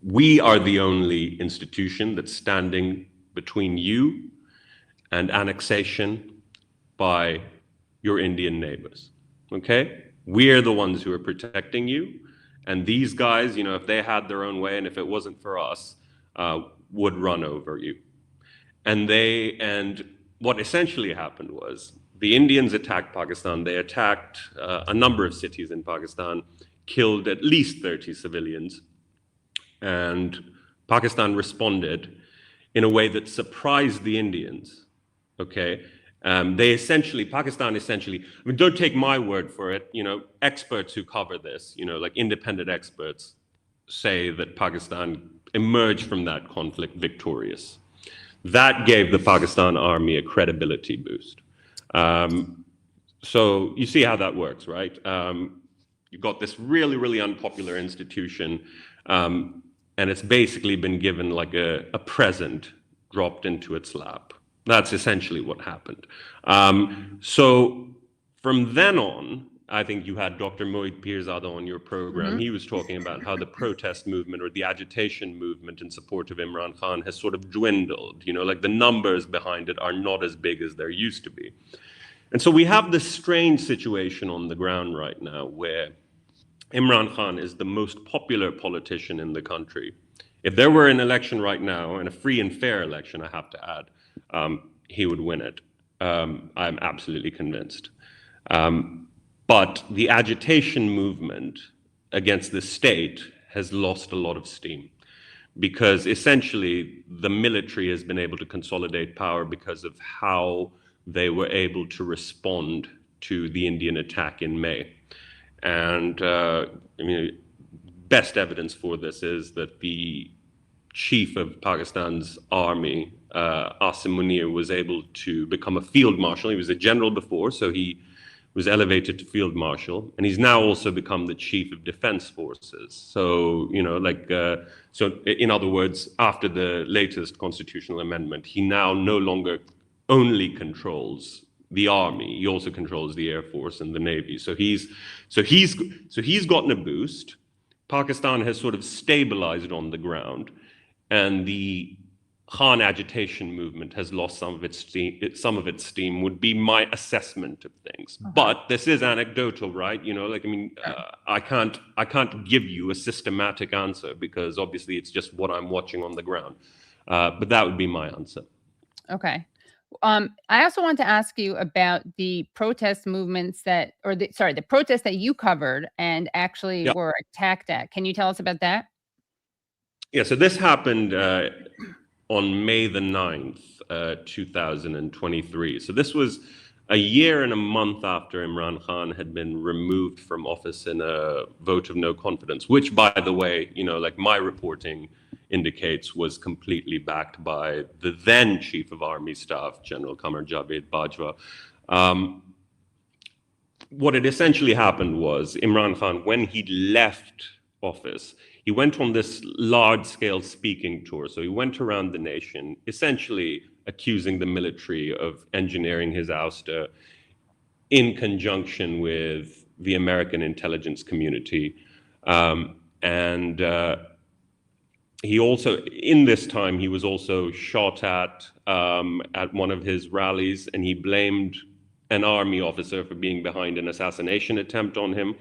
F: We are the only institution that's standing between you and annexation by your Indian neighbors, okay? We're the ones who are protecting you, and these guys, if they had their own way and if it wasn't for us, would run over you. And what essentially happened was the Indians attacked Pakistan. They attacked a number of cities in Pakistan, killed at least 30 civilians, and Pakistan responded in a way that surprised the Indians, okay? Pakistan essentially, don't take my word for it, experts who cover this, like independent experts say that Pakistan emerged from that conflict victorious. That gave the Pakistan army a credibility boost. So you see how that works, right? You've got this really, really unpopular institution, and it's basically been given like a present dropped into its lap. That's essentially what happened. So from then on, I think you had Dr. Mohit Pirzada on your program. He was talking about how the protest movement or the agitation movement in support of Imran Khan has sort of dwindled. Like the numbers behind it are not as big as there used to be. And so we have this strange situation on the ground right now where Imran Khan is the most popular politician in the country. If there were an election right now, and a free and fair election, I have to add, he would win it. I'm absolutely convinced. But the agitation movement against the state has lost a lot of steam because essentially the military has been able to consolidate power because of how they were able to respond to the Indian attack in May. And best evidence for this is that the chief of Pakistan's army, Asim Munir, was able to become a field marshal. He was a general before, so he was elevated to field marshal, and he's now also become the chief of defense forces. So, so in other words, after the latest constitutional amendment, he now no longer only controls the army. He also controls the Air Force and the Navy. So he's gotten a boost. Pakistan has sort of stabilized on the ground, and the Khan agitation movement has lost some of its steam, would be my assessment of things. But this is anecdotal, right? You know, like, I mean, I can't give you a systematic answer, because obviously it's just what I'm watching on the ground. But that would be my answer.
B: Okay. I also want to ask you about the protest movements the protests that you covered and actually were attacked at. Can you tell us about that?
F: Yeah, so this happened on May the 9th, 2023. So this was a year and a month after Imran Khan had been removed from office in a vote of no confidence, which, by the way, you know, like my reporting indicates, was completely backed by the then Chief of Army Staff, General Qamar Javed Bajwa. What had essentially happened was Imran Khan, when he left office, he went on this large-scale speaking tour. So he went around the nation, essentially accusing the military of engineering his ouster in conjunction with the American intelligence community. He also, in this time, he was also shot at one of his rallies, and he blamed an army officer for being behind an assassination attempt on him.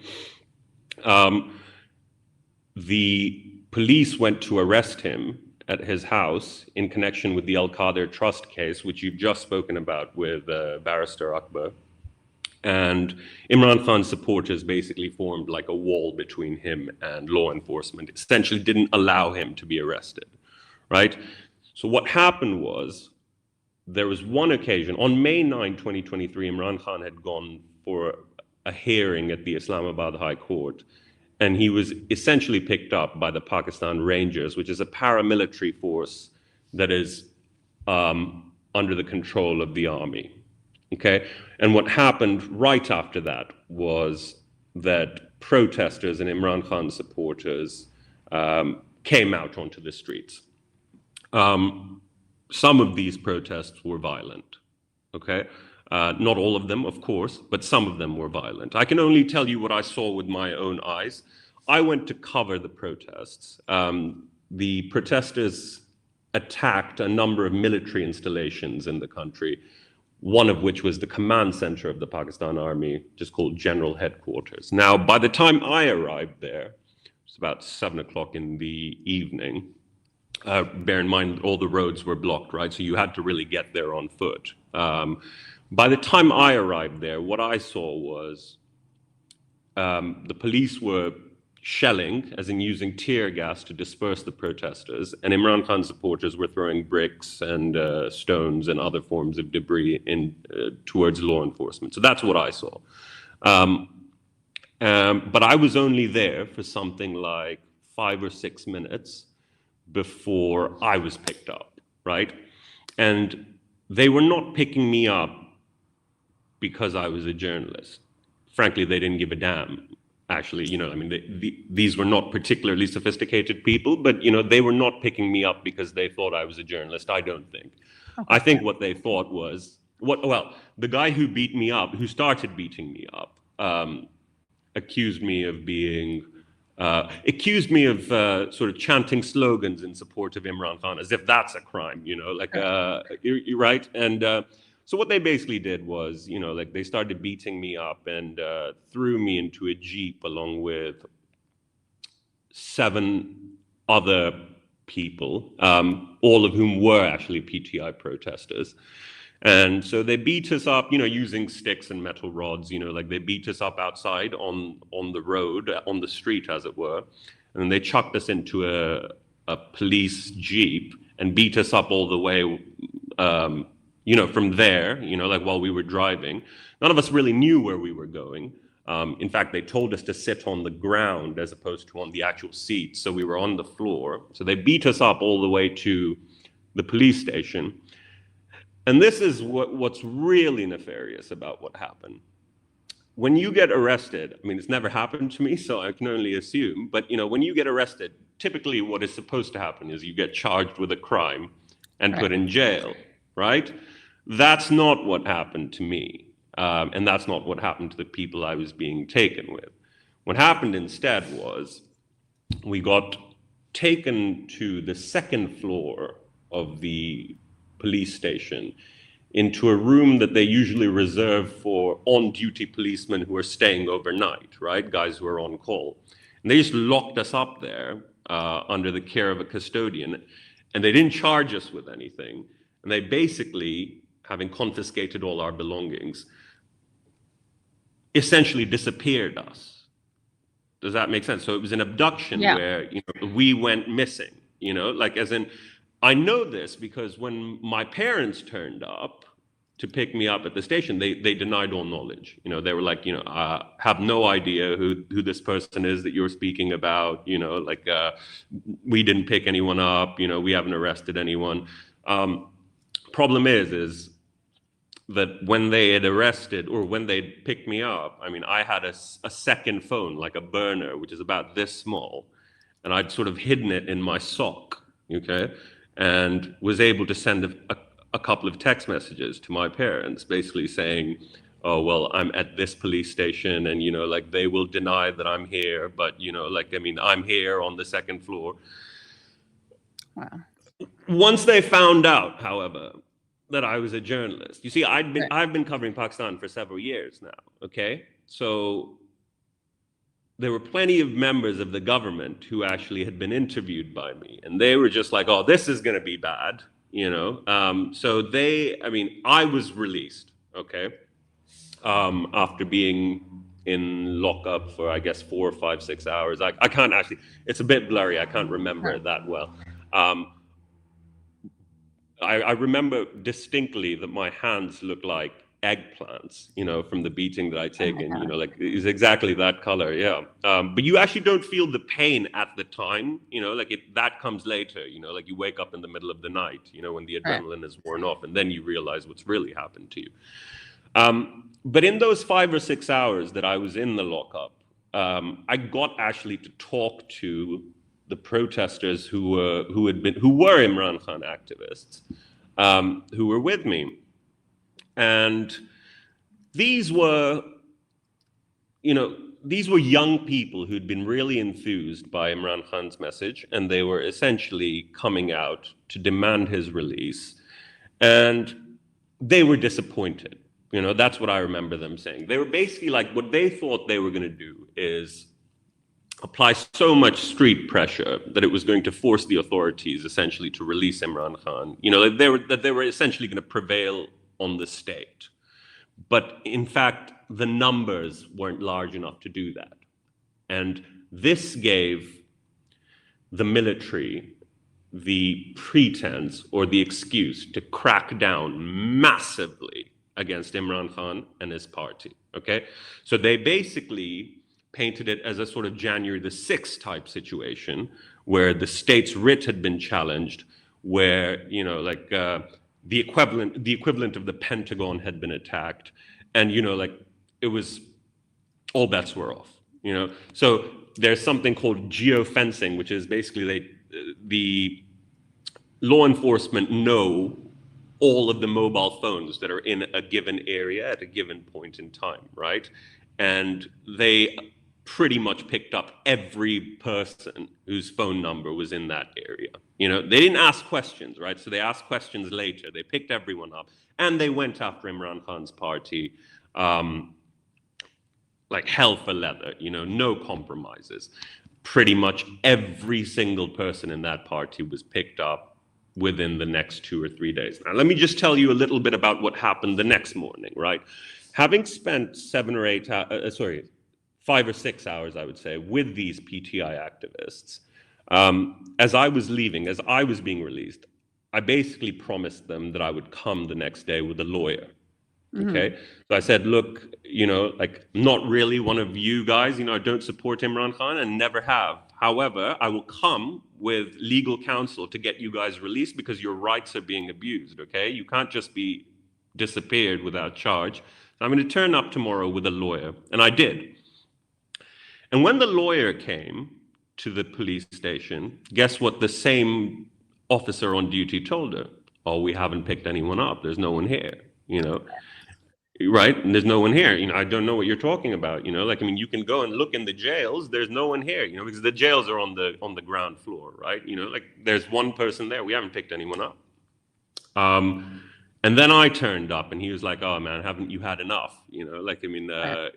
F: The police went to arrest him at his house in connection with the Al-Qadir Trust case, which you've just spoken about with Barrister Akbar. And Imran Khan's supporters basically formed like a wall between him and law enforcement, essentially didn't allow him to be arrested, right? So what happened was, there was one occasion, on May 9, 2023, Imran Khan had gone for a hearing at the Islamabad High Court, and he was essentially picked up by the Pakistan Rangers, which is a paramilitary force that is under the control of the army. Okay, and what happened right after that was that protesters and Imran Khan supporters came out onto the streets. Some of these protests were violent, okay? Not all of them, of course, but some of them were violent. I can only tell you what I saw with my own eyes. I went to cover the protests. The protesters attacked a number of military installations in the country, one of which was the command center of the Pakistan Army, just called General Headquarters. Now, by the time I arrived there, it was about 7 o'clock in the evening. Bear in mind, all the roads were blocked, right? So you had to really get there on foot. By the time I arrived there, what I saw was the police were shelling, as in using tear gas to disperse the protesters, and Imran Khan supporters were throwing bricks and stones and other forms of debris towards law enforcement. So that's what I saw. But I was only there for something like 5 or 6 minutes before I was picked up, right? And they were not picking me up because I was a journalist. Frankly, they didn't give a damn. Actually, you know, I mean, these were not particularly sophisticated people, but, you know, they were not picking me up because they thought I was a journalist, I don't think. Okay. I think what they thought was, the guy who beat me up, who started beating me up, accused me of sort of chanting slogans in support of Imran Khan, as if that's a crime, you know, like, you're right. And so what they basically did was, you know, like, they started beating me up and threw me into a Jeep along with 7 other people, all of whom were actually PTI protesters. And so they beat us up, you know, using sticks and metal rods, you know, like, they beat us up outside on the road, on the street, as it were. And then they chucked us into a police Jeep and beat us up all the way, you know, from there, you know, like, while we were driving. None of us really knew where we were going. In fact, they told us to sit on the ground as opposed to on the actual seat. So we were on the floor. So they beat us up all the way to the police station. And this is what's really nefarious about what happened. When you get arrested, I mean, it's never happened to me, so I can only assume, but, you know, when you get arrested, typically what is supposed to happen is you get charged with a crime and put in jail, right? That's not what happened to me. And that's not what happened to the people I was being taken with. What happened instead was we got taken to the second floor of the police station into a room that they usually reserve for on-duty policemen who are staying overnight, right? Guys who are on call. And they just locked us up there under the care of a custodian, and they didn't charge us with anything. And they basically, having confiscated all our belongings, essentially disappeared us. Does that make sense? So it was an abduction where we went missing, like as in, I know this because when my parents turned up to pick me up at the station, they denied all knowledge. They were like, I have no idea who this person is that you're speaking about. We didn't pick anyone up. We haven't arrested anyone. Problem is that when they had arrested or when they picked me up, I had a second phone, like a burner, which is about this small, and I'd sort of hidden it in my sock, okay? And was able to send a couple of text messages to my parents, basically saying, oh, well, I'm at this police station and, they will deny that I'm here, but, I'm here on the second floor.
B: Wow.
F: Once they found out, however, that I was a journalist, you see, I've been covering Pakistan for several years now, okay? So there were plenty of members of the government who actually had been interviewed by me, and they were just like, oh, this is gonna be bad, So I was released, okay? After being in lockup for, I guess, 4 or 5, 6 hours. I can't actually, it's a bit blurry, I can't remember it that well. I remember distinctly that my hands looked like eggplants, from the beating that I'd taken, it's exactly that color, yeah. But you actually don't feel the pain at the time, that comes later, you wake up in the middle of the night, when the adrenaline is worn off, and then you realize what's really happened to you. But in those 5 or 6 hours that I was in the lockup, I got actually to talk to the protesters who were Imran Khan activists, who were with me. And these were young people who'd been really enthused by Imran Khan's message, and they were essentially coming out to demand his release. And they were disappointed. That's what I remember them saying. They were basically like, what they thought they were going to do is apply so much street pressure that it was going to force the authorities essentially to release Imran Khan. That they were essentially going to prevail on the state. But in fact, the numbers weren't large enough to do that. And this gave the military the pretense or the excuse to crack down massively against Imran Khan and his party, okay? So they basically painted it as a sort of January the 6th type situation where the state's writ had been challenged, where, the equivalent of the Pentagon had been attacked, and, it was, all bets were off, So there's something called geofencing, which is basically the law enforcement know all of the mobile phones that are in a given area at a given point in time, right? And they pretty much picked up every person whose phone number was in that area. They didn't ask questions, right? So they asked questions later. They picked everyone up, and they went after Imran Khan's party like hell for leather, no compromises. Pretty much every single person in that party was picked up within the next 2 or 3 days. Now, let me just tell you a little bit about what happened the next morning, right? Having spent 5 or 6 hours, I would say, with these PTI activists, as I was leaving, as I was being released, I basically promised them that I would come the next day with a lawyer. Okay. So I said, look, not really one of you guys, I don't support Imran Khan and never have. However, I will come with legal counsel to get you guys released because your rights are being abused. Okay. You can't just be disappeared without charge. So I'm going to turn up tomorrow with a lawyer. And I did. And when the lawyer came to the police station, guess what the same officer on duty told her? oh, we haven't picked anyone up. There's no one here, you know, right? And there's no one here. You know, I don't know what you're talking about. You know, like, I mean, you can go and look in the jails. There's no one here, you know, because the jails are on the ground floor, right? You know, like there's one person there. We haven't picked anyone up. And then I turned up, and he was like, "Oh man, haven't you had enough?" You know, like, I mean,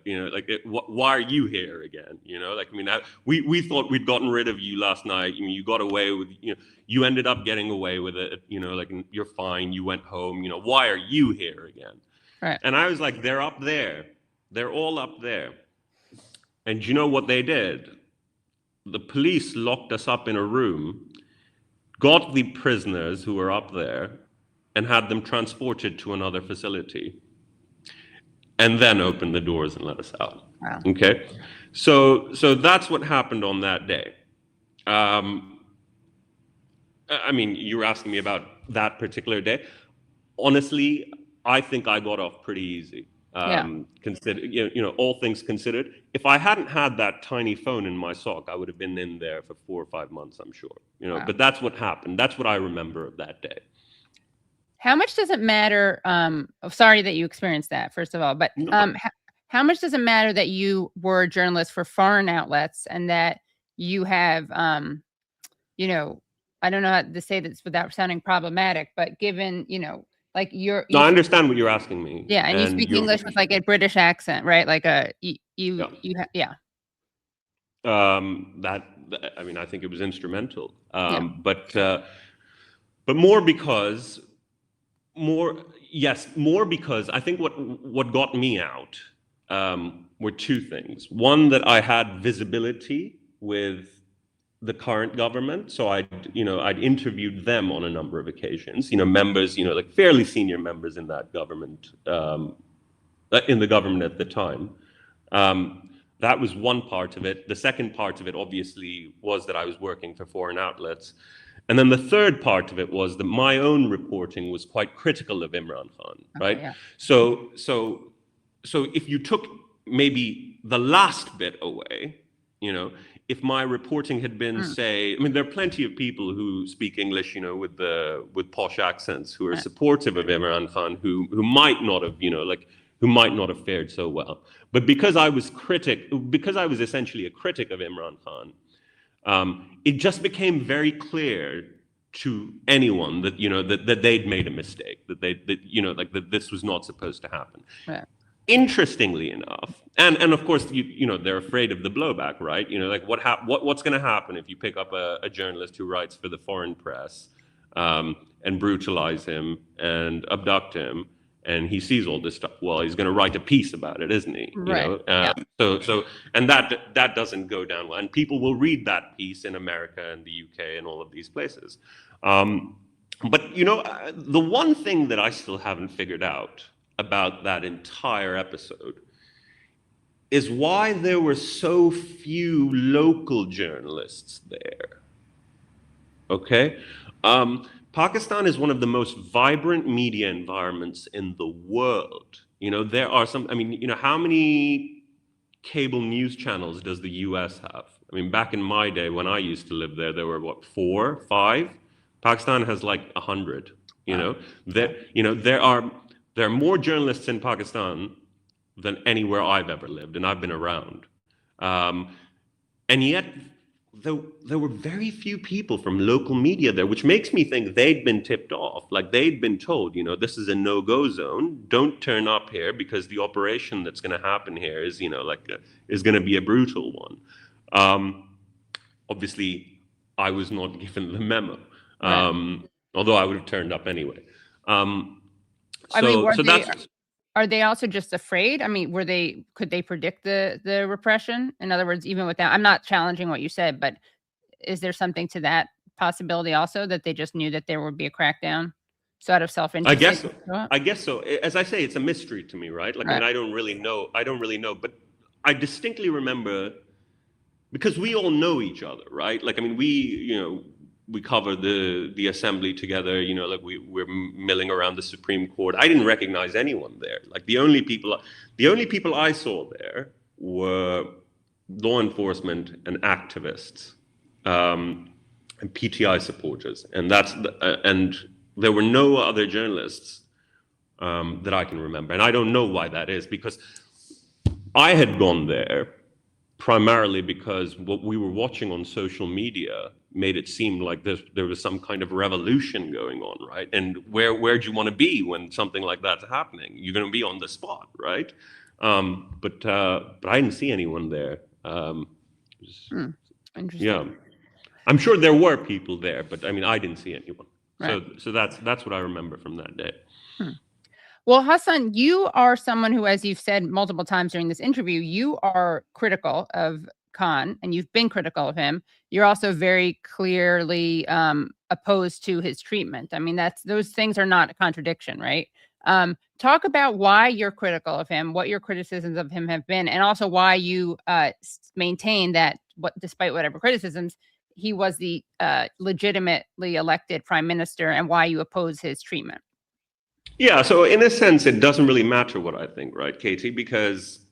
F: you know, like, why are you here again? You know, like, I mean, we thought we'd gotten rid of you last night. You know, you got away with, you know, you ended up getting away with it. You know, like, you're fine. You went home. You know, why are you here again?
B: Right.
F: And I was like, they're up there. They're all up there. And you know what they did? The police locked us up in a room, got the prisoners who were up there, and had them transported to another facility, and then opened the doors and let us out.
B: Wow.
F: Okay, so that's what happened on that day. I mean, you were asking me about that particular day. Honestly, I think I got off pretty easy. Consider, you know, all things considered. If I hadn't had that tiny phone in my sock, I would have been in there for 4 or 5 months, I'm sure. You know, but that's what happened. That's what I remember of that day.
B: How much does it matter? Sorry that you experienced that, first of all, but how much does it matter that you were a journalist for foreign outlets and that you have, you know, I don't know how to say this without sounding problematic, but given, you know, like
F: No, I understand what you're asking me.
B: Yeah, and you speak English with like a British accent, right? Like that,
F: I mean, I think it was instrumental, but more because. More because I think what got me out were two things. One, that I had visibility with the current government, so I'd interviewed them on a number of occasions. You know, members, you know, like fairly senior members in that government, in the government at the time. That was one part of it. The second part of it, obviously, was that I was working for foreign outlets. And then the third part of it was that my own reporting was quite critical of Imran Khan, right?
B: Yeah.
F: So if you took maybe the last bit away, you know, if my reporting had been, say, I mean, there are plenty of people who speak English, you know, with posh accents, who are supportive of Imran Khan, who might not have, you know, like, who might not have fared so well. But because I was essentially a critic of Imran Khan, it just became very clear to anyone that, you know, that they'd made a mistake, that you know, like, that this was not supposed to happen.
B: Right.
F: Interestingly enough, and of course, you know, they're afraid of the blowback, right? You know, like, what's going to happen if you pick up a journalist who writes for the foreign press, and brutalize him and abduct him, and he sees all this stuff? Well, he's going to write a piece about it, isn't he?
B: Right.
F: You know? So and that doesn't go down well, and people will read that piece in America and the UK and all of these places. But you know, the one thing that I still haven't figured out about that entire episode is why there were so few local journalists there. Okay. Pakistan is one of the most vibrant media environments in the world. You know, there are some, I mean, you know, how many cable news channels does the US have? I mean, back in my day when I used to live there were what, 4, 5? Pakistan has like 100, you know. There are more journalists in Pakistan than anywhere I've ever lived, and I've been around. And yet, there were very few people from local media there, which makes me think they'd been tipped off. Like, they'd been told, you know, this is a no-go zone. Don't turn up here because the operation that's going to happen here is, you know, like, is going to be a brutal one. Obviously, I was not given the memo, although I would have turned up anyway.
B: Are they also just afraid? I mean, could they predict the repression? In other words, even with that, I'm not challenging what you said, but is there something to that possibility also, that they just knew that there would be a crackdown? So out of self-interest?
F: I guess so. As I say, it's a mystery to me, right? Like, I mean, I don't really know, but I distinctly remember, because we all know each other, right? Like, I mean, we cover the assembly together, you know, like we're milling around the Supreme Court. I didn't recognize anyone there. Like, the only people I saw there were law enforcement and activists, and PTI supporters, and there were no other journalists that I can remember. And I don't know why that is, because I had gone there primarily because what we were watching on social media made it seem like there was some kind of revolution going on, right? And where do you want to be when something like that's happening? You're going to be on the spot, right? But I didn't see anyone there.
B: Interesting.
F: Yeah, I'm sure there were people there, but I mean, I didn't see anyone.
B: Right.
F: So that's what I remember from that day.
B: Well, Hasan, you are someone who, as you've said multiple times during this interview, you are critical of Khan, and you've been critical of him. You're also very clearly opposed to his treatment. I mean, those things are not a contradiction, right? Talk about why you're critical of him, what your criticisms of him have been, and also why you maintain that, despite whatever criticisms, he was the legitimately elected prime minister, and why you oppose his treatment.
F: Yeah, so in a sense, it doesn't really matter what I think, right, Katie? Because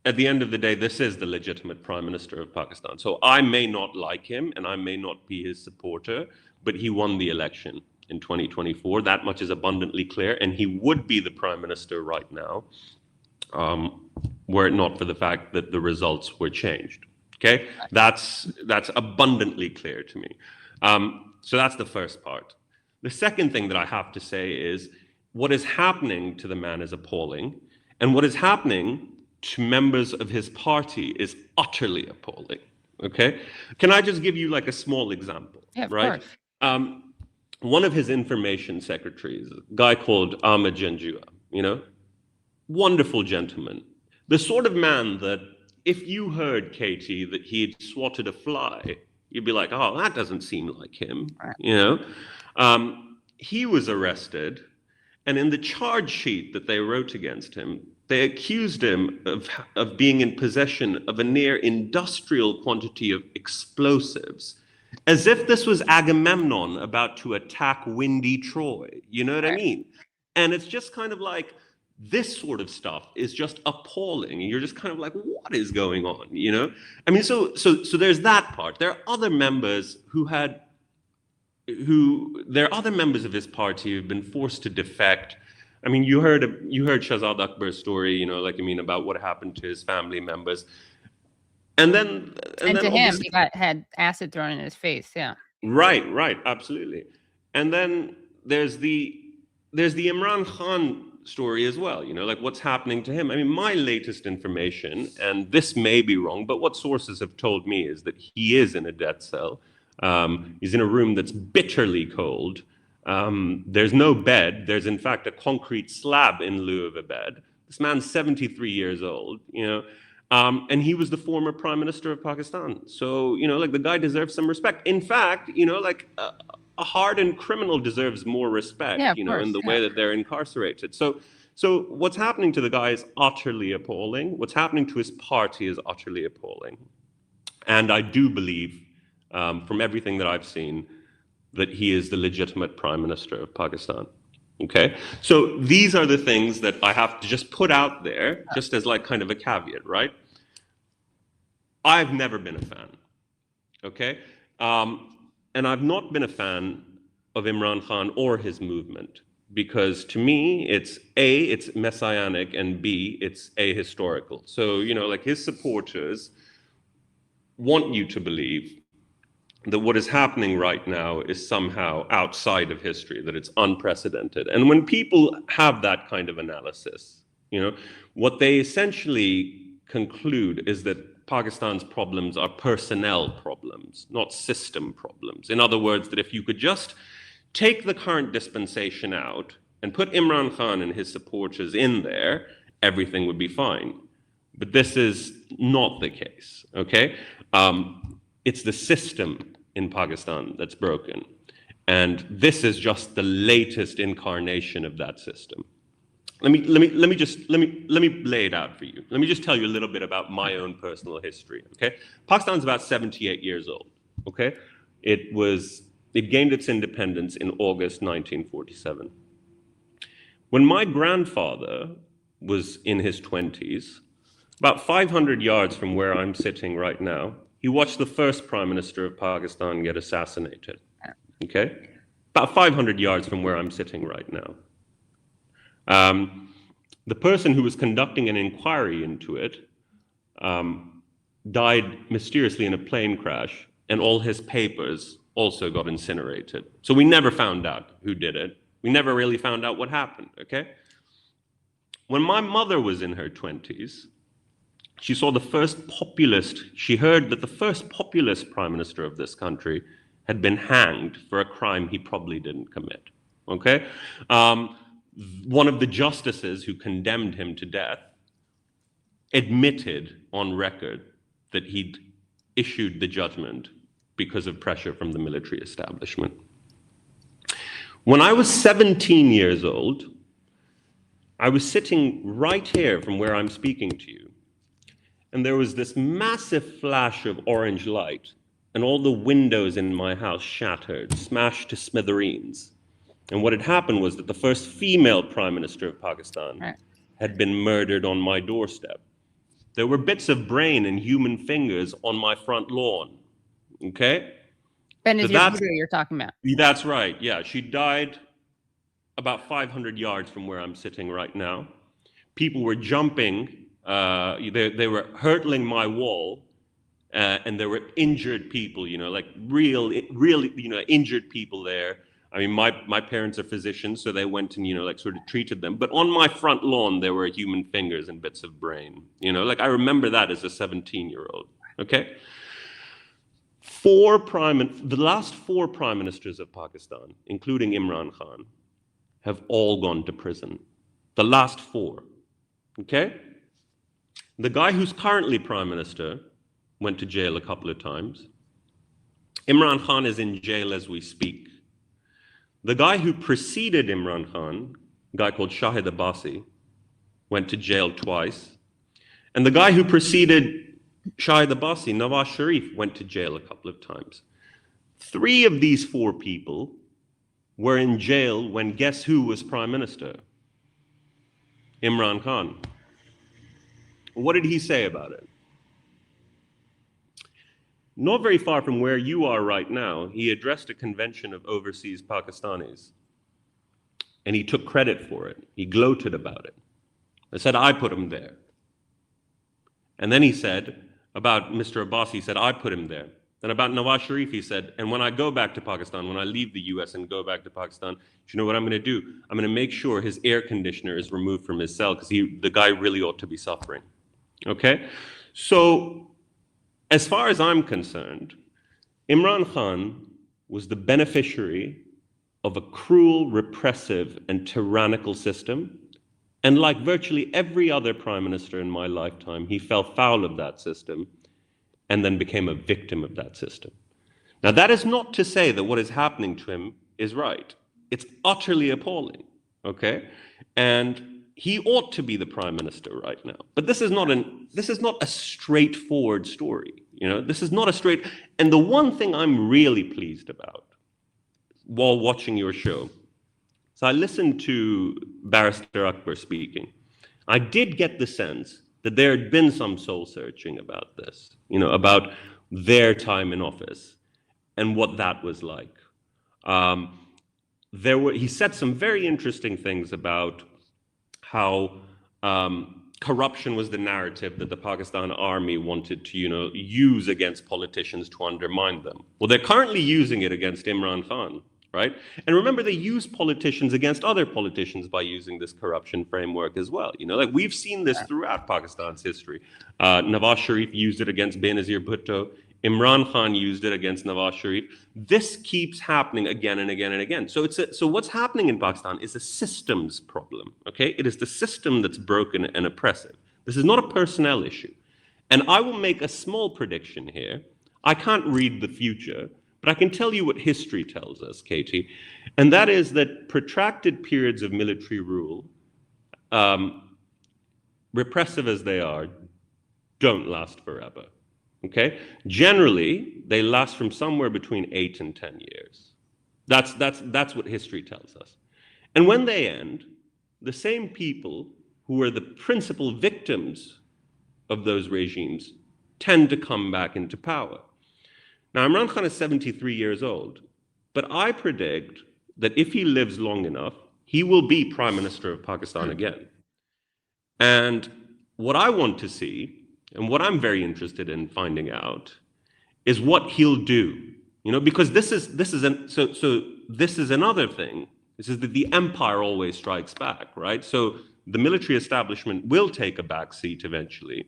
F: at the end of the day, this is the legitimate prime minister of Pakistan. So I may not like him and I may not be his supporter, but he won the election in 2024. That much is abundantly clear. And he would be the prime minister right now, were it not for the fact that the results were changed. Okay, that's abundantly clear to me. So that's the first part. The second thing that I have to say is what is happening to the man is appalling, and what is happening to members of his party is utterly appalling. Okay, can I just give you like a small example?
B: Yeah, of
F: right?
B: course.
F: One of his information secretaries, a guy called Ahmed Janjua, wonderful gentleman, the sort of man that if you heard, Katie, that he'd swatted a fly, you'd be like, oh, that doesn't seem like him, He was arrested, and in the charge sheet that they wrote against him, they accused him of being in possession of a near industrial quantity of explosives, as if this was Agamemnon about to attack windy Troy. You know what I mean? And it's just kind of like, this sort of stuff is just appalling. You're just kind of like, what is going on? I mean, so there's that part. There are other members there are other members of his party who've been forced to defect. I mean, you heard Shahzad Akbar's story, about what happened to his family members. And then
B: to him, he had acid thrown in his face. Yeah.
F: Right, absolutely. And then there's the Imran Khan story as well, what's happening to him. I mean, my latest information, and this may be wrong, but what sources have told me is that he is in a death cell. He's in a room that's bitterly cold. There's no bed. There's in fact a concrete slab in lieu of a bed. This man's 73 years old, and he was the former prime minister of Pakistan. So, the guy deserves some respect. In fact, a hardened criminal deserves more respect, in the way that they're incarcerated. So what's happening to the guy is utterly appalling. What's happening to his party is utterly appalling. And I do believe, from everything that I've seen, that he is the legitimate prime minister of Pakistan. Okay, so these are the things that I have to just put out there, just as like kind of a caveat, right? I've never been a fan. Okay, and I've not been a fan of Imran Khan or his movement, because to me, it's A, it's messianic, and B, it's ahistorical. So, his supporters want you to believe that what is happening right now is somehow outside of history, that it's unprecedented. And when people have that kind of analysis, what they essentially conclude is that Pakistan's problems are personnel problems, not system problems. In other words, that if you could just take the current dispensation out and put Imran Khan and his supporters in there, everything would be fine. But this is not the case, okay? It's the system in Pakistan that's broken. And this is just the latest incarnation of that system. Let me lay it out for you. Let me just tell you a little bit about my own personal history, okay? Pakistan's about 78 years old, okay? It gained its independence in August 1947. When my grandfather was in his 20s, about 500 yards from where I'm sitting right now, he watched the first prime minister of Pakistan get assassinated, okay? about 500 yards from where I'm sitting right now. The person who was conducting an inquiry into it died mysteriously in a plane crash, and all his papers also got incinerated. So we never found out who did it. We never really found out what happened, okay? When my mother was in her 20s, she saw she heard that the first populist prime minister of this country had been hanged for a crime he probably didn't commit, okay? One of the justices who condemned him to death admitted on record that he'd issued the judgment because of pressure from the military establishment. When I was 17 years old, I was sitting right here from where I'm speaking to you, and there was this massive flash of orange light, and all the windows in my house shattered, smashed to smithereens. And what had happened was that the first female prime minister of Pakistan had been murdered on my doorstep. There were bits of brain and human fingers on my front lawn, okay?
B: Benazir Bhutto you're talking about.
F: That's right, yeah. She died about 500 yards from where I'm sitting right now. People were jumping, they were hurtling my wall, and there were injured people, like really, injured people there. I mean, my parents are physicians, so they went and, sort of treated them. But on my front lawn, there were human fingers and bits of brain. I remember that as a 17-year-old, okay? The last 4 prime ministers of Pakistan, including Imran Khan, have all gone to prison. The last 4, okay? The guy who's currently prime minister went to jail a couple of times. Imran Khan is in jail as we speak. The guy who preceded Imran Khan, a guy called Shahzad Akbar, went to jail twice. And the guy who preceded Shahzad Akbar, Nawaz Sharif, went to jail a couple of times. 3 of these 4 people were in jail when guess who was prime minister? Imran Khan. What did he say about it? Not very far from where you are right now, he addressed a convention of overseas Pakistanis. And he took credit for it. He gloated about it. He said, I put him there. And then he said, about Mr. Abbas, he said, I put him there. And about Nawaz Sharif, he said, and when I go back to Pakistan, when I leave the US and go back to Pakistan, you know what I'm going to do? I'm going to make sure his air conditioner is removed from his cell because the guy really ought to be suffering. Okay? So, as far as I'm concerned, Imran Khan was the beneficiary of a cruel, repressive, and tyrannical system. And like virtually every other prime minister in my lifetime, he fell foul of that system and then became a victim of that system. Now, that is not to say that what is happening to him is right. It's utterly appalling, okay? And he ought to be the prime minister right now. But this is not a straightforward story, This is not a straight. And the one thing I'm really pleased about while watching your show, so I listened to Barrister Akbar speaking. I did get the sense that there had been some soul searching about this, about their time in office and what that was like. He said some very interesting things about how corruption was the narrative that the Pakistan army wanted to, use against politicians to undermine them. Well, they're currently using it against Imran Khan, right? And remember, they use politicians against other politicians by using this corruption framework as well. We've seen this throughout Pakistan's history. Nawaz Sharif used it against Benazir Bhutto. Imran Khan used it against Nawaz Sharif. This keeps happening again and again and again. So what's happening in Pakistan is a systems problem, okay? It is the system that's broken and oppressive. This is not a personnel issue. And I will make a small prediction here. I can't read the future, but I can tell you what history tells us, Katie, and that is that protracted periods of military rule, repressive as they are, don't last forever, okay? Generally, they last from somewhere between 8 and 10 years. That's what history tells us. And when they end, the same people who are the principal victims of those regimes tend to come back into power. Now, Imran Khan is 73 years old, but I predict that if he lives long enough, he will be Prime Minister of Pakistan again. And what I want to see, and what I'm very interested in finding out, is what he'll do. Because this is another thing. This is that the empire always strikes back, right? So the military establishment will take a back seat eventually,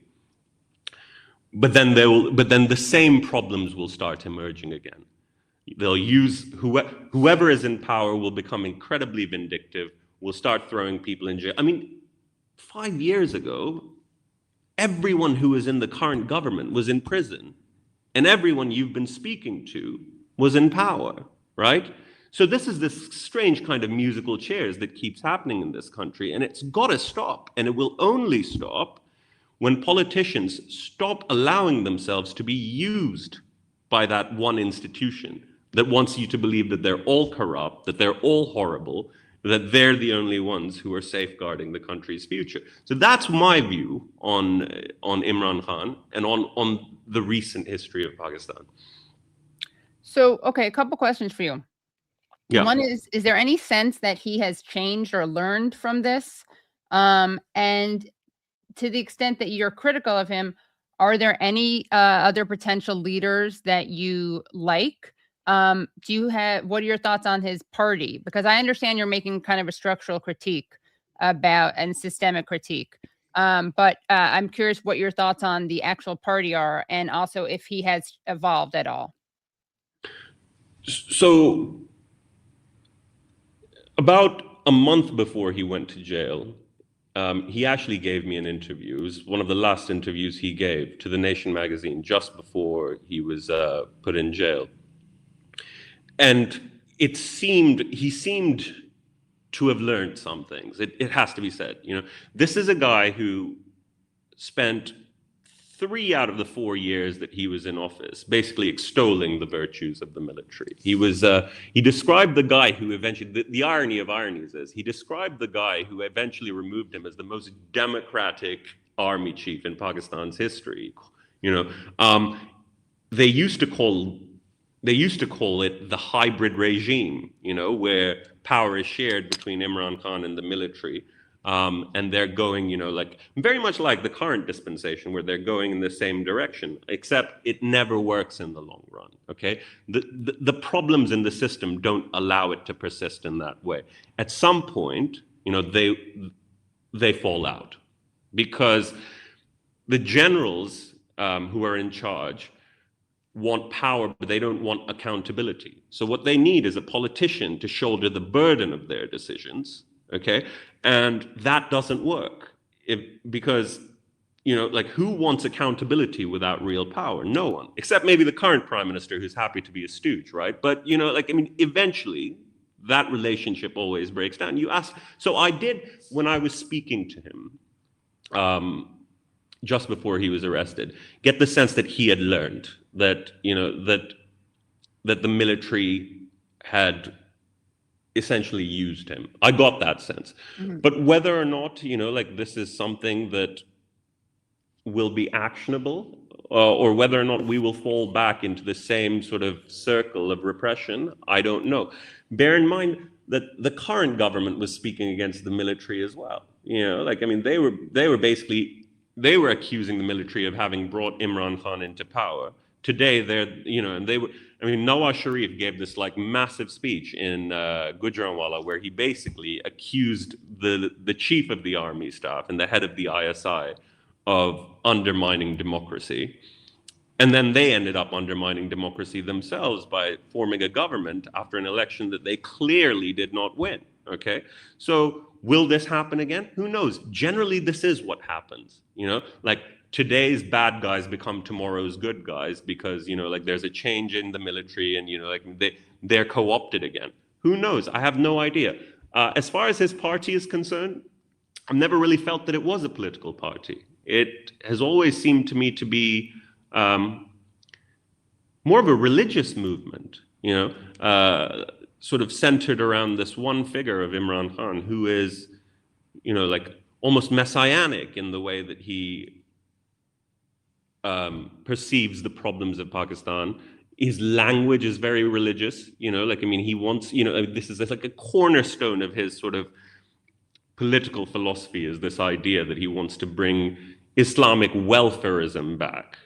F: but then the same problems will start emerging again. They'll use whoever is in power will become incredibly vindictive, will start throwing people in jail. I mean, 5 years ago, everyone who was in the current government was in prison, and everyone you've been speaking to was in power, right? So this is this strange kind of musical chairs that keeps happening in this country, and it's got to stop, and it will only stop when politicians stop allowing themselves to be used by that one institution that wants you to believe that they're all corrupt, that they're all horrible, that they're the only ones who are safeguarding the country's future. So that's my view on Imran Khan and on the recent history of Pakistan.
B: So, okay, a couple questions for you.
F: Yeah.
B: One is there any sense that he has changed or learned from this? And to the extent that you're critical of him, are there any other potential leaders that you like? What are your thoughts on his party? Because I understand you're making kind of a structural critique and systemic critique. But I'm curious what your thoughts on the actual party are, and also if he has evolved at all.
F: So about a month before he went to jail, he actually gave me an interview. It was one of the last interviews he gave to The Nation magazine just before he was put in jail. And he seemed to have learned some things. It has to be said. This is a guy who spent 3 out of the 4 years that he was in office basically extolling the virtues of the military. He described the guy who eventually, the irony of ironies is, he described the guy who eventually removed him as the most democratic army chief in Pakistan's history. They used to call it the hybrid regime, where power is shared between Imran Khan and the military. And they're going, very much like the current dispensation, where they're going in the same direction, except it never works in the long run, okay? The problems in the system don't allow it to persist in that way. At some point, they fall out, because the generals who are in charge want power, but they don't want accountability. So what they need is a politician to shoulder the burden of their decisions, okay? And that doesn't work because, who wants accountability without real power? No one, except maybe the current prime minister who's happy to be a stooge, right? But, eventually that relationship always breaks down. So I did, when I was speaking to him, just before he was arrested, get the sense that he had learned that, that the military had essentially used him. I got that sense. Mm-hmm. But whether or not, this is something that will be actionable, or whether or not we will fall back into the same sort of circle of repression, I don't know. Bear in mind that the current government was speaking against the military as well. They were accusing the military of having brought Imran Khan into power. Today, Nawaz Sharif gave this massive speech in Gujranwala, where he basically accused the chief of the army staff and the head of the ISI of undermining democracy. And then they ended up undermining democracy themselves by forming a government after an election that they clearly did not win, okay? So will this happen again? Who knows? Generally, this is what happens, today's bad guys become tomorrow's good guys because, there's a change in the military and, they're co-opted again. Who knows? I have no idea. As far as his party is concerned, I've never really felt that it was a political party. It has always seemed to me to be more of a religious movement, sort of centered around this one figure of Imran Khan, who is, almost messianic in the way that he perceives the problems of Pakistan. His language is very religious, like, I mean, he wants, this is like a cornerstone of his sort of political philosophy, is this idea that he wants to bring Islamic welfarism back,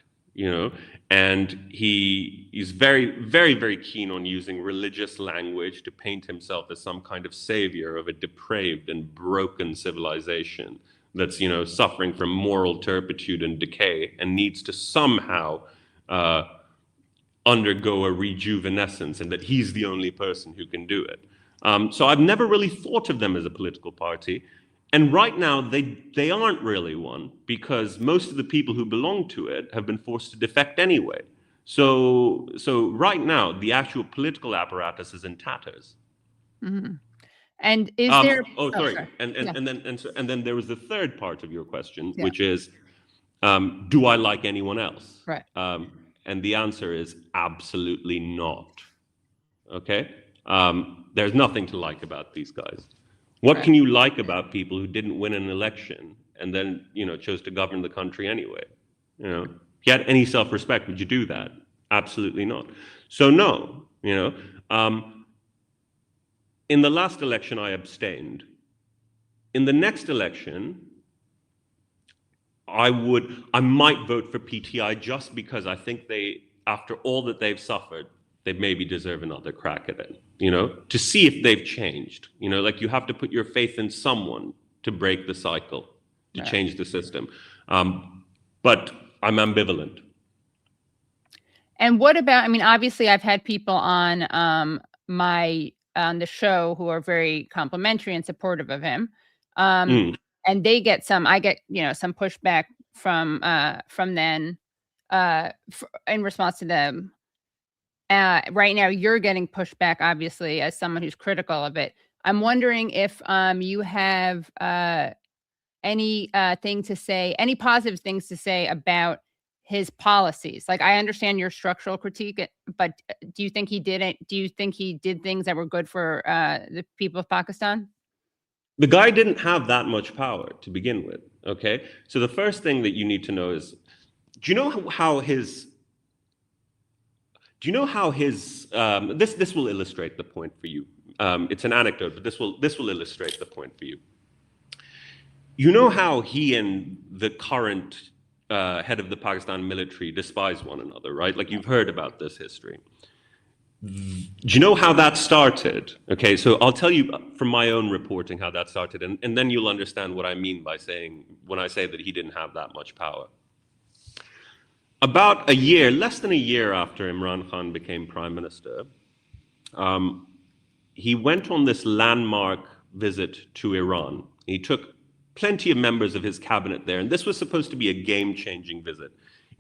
F: and he's very, very, very keen on using religious language to paint himself as some kind of savior of a depraved and broken civilization that's, suffering from moral turpitude and decay and needs to somehow undergo a rejuvenescence, and that he's the only person who can do it. So I've never really thought of them as a political party. And right now, they aren't really one, because most of the people who belong to it have been forced to defect anyway. So right now, the actual political apparatus is in tatters.
B: Mm-hmm. And is there?
F: Oh, sorry.
B: Sorry.
F: And then there was the third part of your question,
B: Yeah.
F: which is, do I like anyone else?
B: Right.
F: And the answer is absolutely not. Okay. There's nothing to like about these guys. What can you like about people who didn't win an election and then, chose to govern the country anyway? If you had any self-respect, would you do that? Absolutely not. So no, in the last election, I abstained. In the next election, I might vote for PTI just because I think after all that they've suffered, they maybe deserve another crack at it, to see if they've changed. Like, you have to put your faith in someone to break the cycle, to change the system. But I'm ambivalent.
B: And what about, I mean, obviously I've had people on on the show who are very complimentary and supportive of him. And I get some pushback from them in response to them. Right now, you're getting pushback, obviously, as someone who's critical of it. I'm wondering if you have any positive things to say about his policies. Like, I understand your structural critique, but do you think he did things that were good for the people of Pakistan?
F: The guy didn't have that much power to begin with. Okay, so the first thing that you need to know is, do you know how his this will illustrate the point for you. It's an anecdote, but this will illustrate the point for you. You know how he and the current head of the Pakistan military despise one another, right? Like, you've heard about this history. Do you know how that started? Okay, so I'll tell you from my own reporting how that started, and then you'll understand what I mean when I say that he didn't have that much power. About less than a year after Imran Khan became Prime Minister, he went on this landmark visit to Iran. He took plenty of members of his cabinet there, and this was supposed to be a game-changing visit.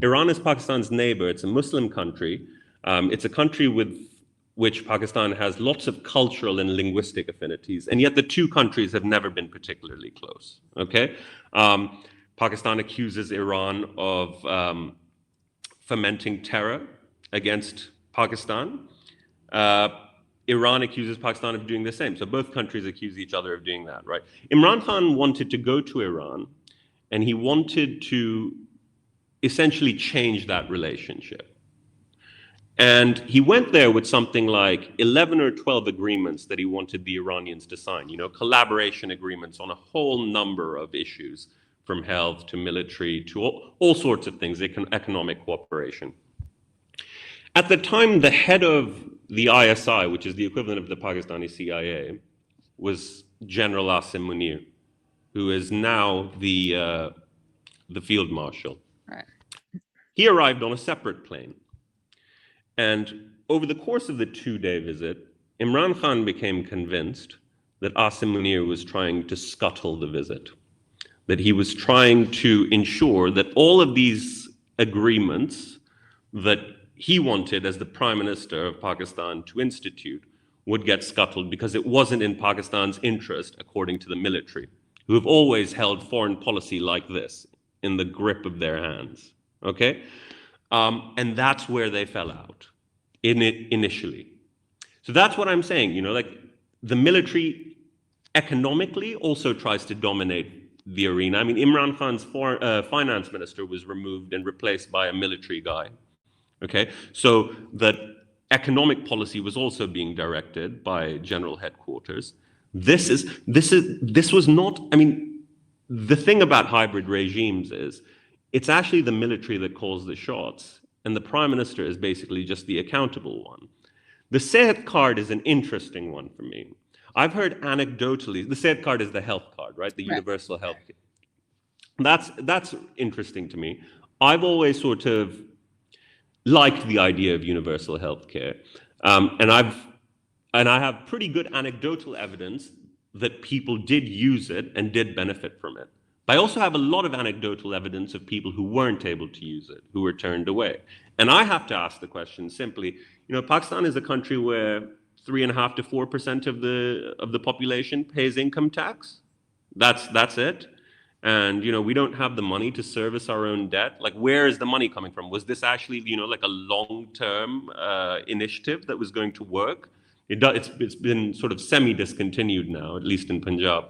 F: Iran is Pakistan's neighbor. It's a Muslim country. It's a country with which Pakistan has lots of cultural and linguistic affinities, and yet the two countries have never been particularly close. Okay, Pakistan accuses Iran of fomenting terror against Pakistan. Iran accuses Pakistan of doing the same. So both countries accuse each other of doing that, right? Imran Khan wanted to go to Iran, and he wanted to essentially change that relationship. And he went there with something like 11 or 12 agreements that he wanted the Iranians to sign, collaboration agreements on a whole number of issues, from health to military to all sorts of things, economic cooperation. At the time, the head of the ISI, which is the equivalent of the Pakistani CIA, was General Asim Munir, who is now the field marshal.
B: Right.
F: He arrived on a separate plane. And over the course of the 2-day visit, Imran Khan became convinced that Asim Munir was trying to scuttle the visit, that he was trying to ensure that all of these agreements that he wanted as the Prime Minister of Pakistan to institute would get scuttled because it wasn't in Pakistan's interest, according to the military, who have always held foreign policy like this in the grip of their hands. Okay? And that's where they fell out initially. So that's what I'm saying, like, the military economically also tries to dominate the arena. I mean, Imran Khan's finance minister was removed and replaced by a military guy. Okay, so that economic policy was also being directed by general headquarters. This was not, I mean, the thing about hybrid regimes is it's actually the military that calls the shots, and the prime minister is basically just the accountable one. The Sehat card is an interesting one for me. I've heard anecdotally, the Sehat card is the health card, right? The universal health care. That's interesting to me. I've always sort of liked the idea of universal health care. And I have pretty good anecdotal evidence that people did use it and did benefit from it. But I also have a lot of anecdotal evidence of people who weren't able to use it, who were turned away. And I have to ask the question simply, you know, Pakistan is a country where 3.5% to 4% of the population pays income tax. That's it. And, you know, we don't have the money to service our own debt. Like, where is the money coming from? Was this actually, you know, like a long-term initiative that was going to work? It's been sort of semi-discontinued now, at least in Punjab.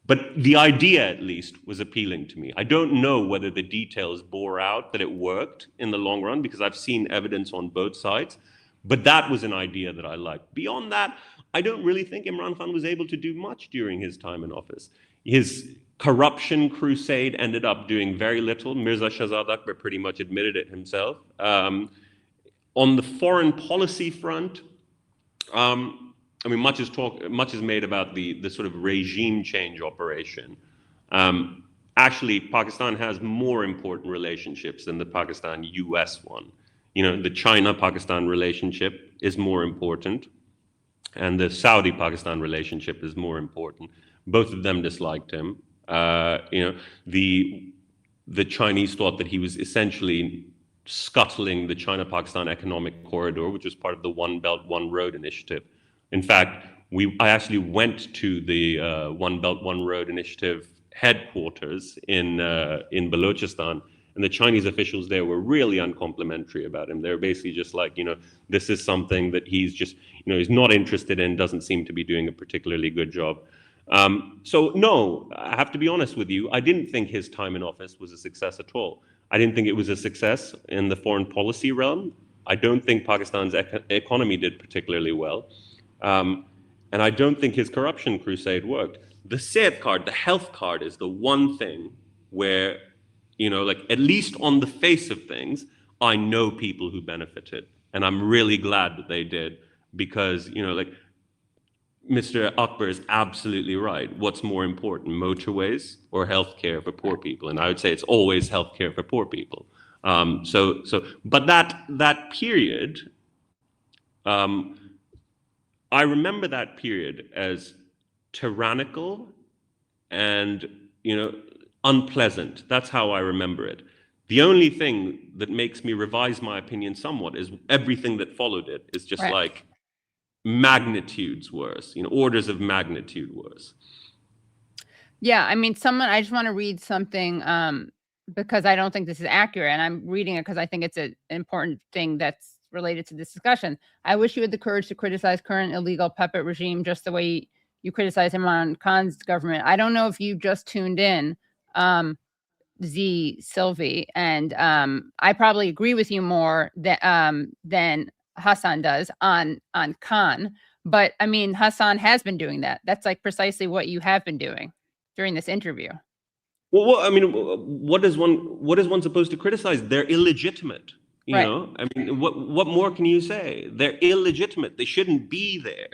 F: But the idea, at least, was appealing to me. I don't know whether the details bore out that it worked in the long run, because I've seen evidence on both sides. But that was an idea that I liked. Beyond that, I don't really think Imran Khan was able to do much during his time in office. His corruption crusade ended up doing very little. Mirza Shahzad Akbar pretty much admitted it himself. On the foreign policy front, I mean, much is made about the sort of regime change operation. Actually, Pakistan has more important relationships than the Pakistan-US one. You know, the China-Pakistan relationship is more important, and the Saudi-Pakistan relationship is more important. Both of them disliked him. You know, the Chinese thought that he was essentially scuttling the China-Pakistan economic corridor, which was part of the One Belt, One Road initiative. In fact, I actually went to the One Belt, One Road initiative headquarters in Balochistan, and the Chinese officials there were really uncomplimentary about him. They were basically just like, you know, this is something that he's just, you know, he's not interested in, doesn't seem to be doing a particularly good job. So no, I have to be honest with you, I didn't think his time in office was a success at all. I didn't think it was a success in the foreign policy realm. I don't think Pakistan's economy did particularly well. And I don't think his corruption crusade worked. The Sehat card, the health card, is the one thing where, you know, like, at least on the face of things, I know people who benefited. And I'm really glad that they did, because, you know, like, Mr. Akbar is absolutely right. What's more important, motorways or healthcare for poor people? And I would say it's always healthcare for poor people. But that period, I remember that period as tyrannical and, you know, unpleasant. That's how I remember it. The only thing that makes me revise my opinion somewhat is everything that followed it is just like magnitudes worse, you know, orders of magnitude worse.
B: Yeah, I mean, I just want to read something because I don't think this is accurate, and I'm reading it because I think it's an important thing that's related to this discussion. I wish you had the courage to criticize current illegal puppet regime just the way you criticize Imran Khan's government. I don't know if you just tuned in, Z Sylvie, and I probably agree with you more than Hasan does on Khan. But I mean, Hasan has been doing that. That's like precisely what you have been doing during this interview.
F: Well, I mean, what is one supposed to criticize? They're illegitimate. You know, I mean, what more can you say? They're illegitimate. They shouldn't be there.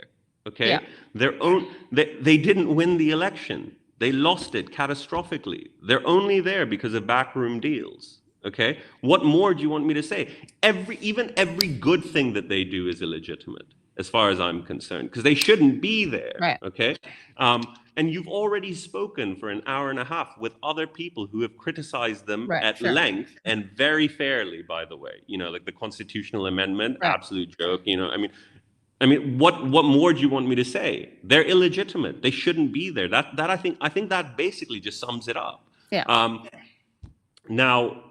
F: Okay, they didn't win the election. They lost it catastrophically. They're only there because of backroom deals. Okay, what more do you want me to say? Even every good thing that they do is illegitimate, as far as I'm concerned, because they shouldn't be there.
B: Right.
F: Okay, and you've already spoken for an hour and a half with other people who have criticized them at length and very fairly, by the way. You know, like the constitutional amendment, absolute joke. You know, I mean, what more do you want me to say? They're illegitimate. They shouldn't be there. That I think that basically just sums it up.
B: Yeah.
F: Now,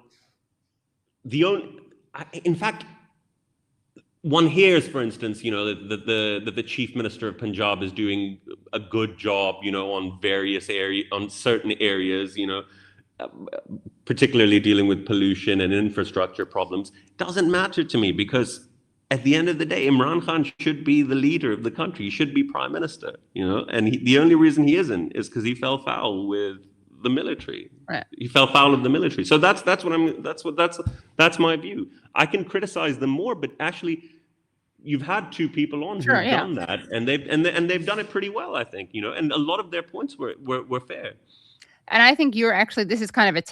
F: in fact, one hears, for instance, you know, that the chief minister of Punjab is doing a good job, you know, on various areas, on certain areas, you know. particularly dealing with pollution and infrastructure problems, doesn't matter to me, because at the end of the day, Imran Khan should be the leader of the country. He should be prime minister, and the only reason he isn't is because he fell foul with the military.
B: Right.
F: He fell foul of the military. So that's my view. I can criticize them more, but actually, you've had two people on who've done that, and they've done it pretty well, I think. And a lot of their points were fair.
B: And I think this is kind of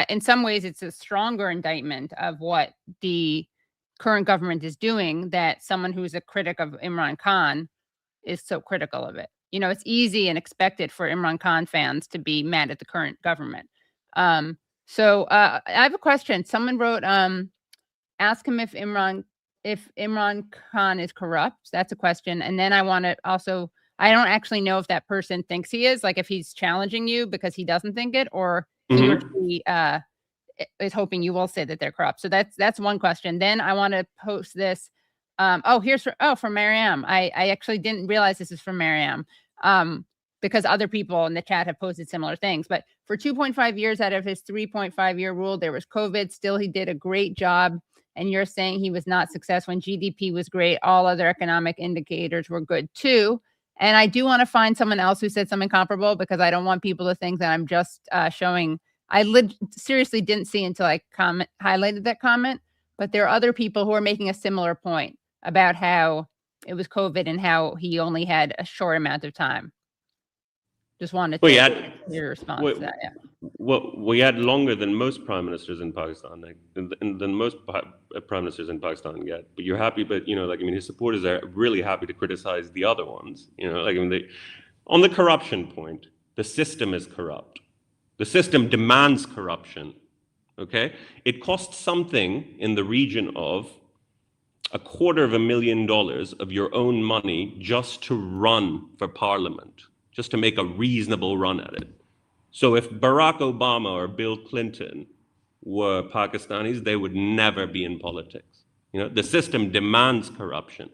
B: in some ways, it's a stronger indictment of what the current government is doing, that someone who's a critic of Imran Khan is so critical of it. It's easy and expected for Imran Khan fans to be mad at the current government. So I have a question. Someone wrote, ask him if Imran Khan is corrupt. That's a question. And then I want to also, I don't actually know if that person thinks he is, like if he's challenging you because he doesn't think it, or he or she is hoping you will say that they're corrupt. So that's one question. Then I want to post this. From Maryam. I actually didn't realize this is from Maryam, because other people in the chat have posted similar things. But for 2.5 years out of his 3.5-year rule, there was COVID. Still, he did a great job. And you're saying he was not successful when GDP was great. All other economic indicators were good too. And I do want to find someone else who said something comparable, because I don't want people to think that I'm just showing. I seriously didn't see until I highlighted that comment. But there are other people who are making a similar point about how it was COVID and how he only had a short amount of time. Just wanted to hear your response to that. Yeah.
F: Well, we had longer than most prime ministers in Pakistan, than most prime ministers in Pakistan get. But you're happy, his supporters are really happy to criticize the other ones. On the corruption point, the system is corrupt. The system demands corruption. Okay, it costs something in the region of $250,000 of your own money just to run for parliament, just to make a reasonable run at it. So if Barack Obama or Bill Clinton were Pakistanis, they would never be in politics. The system demands corruption.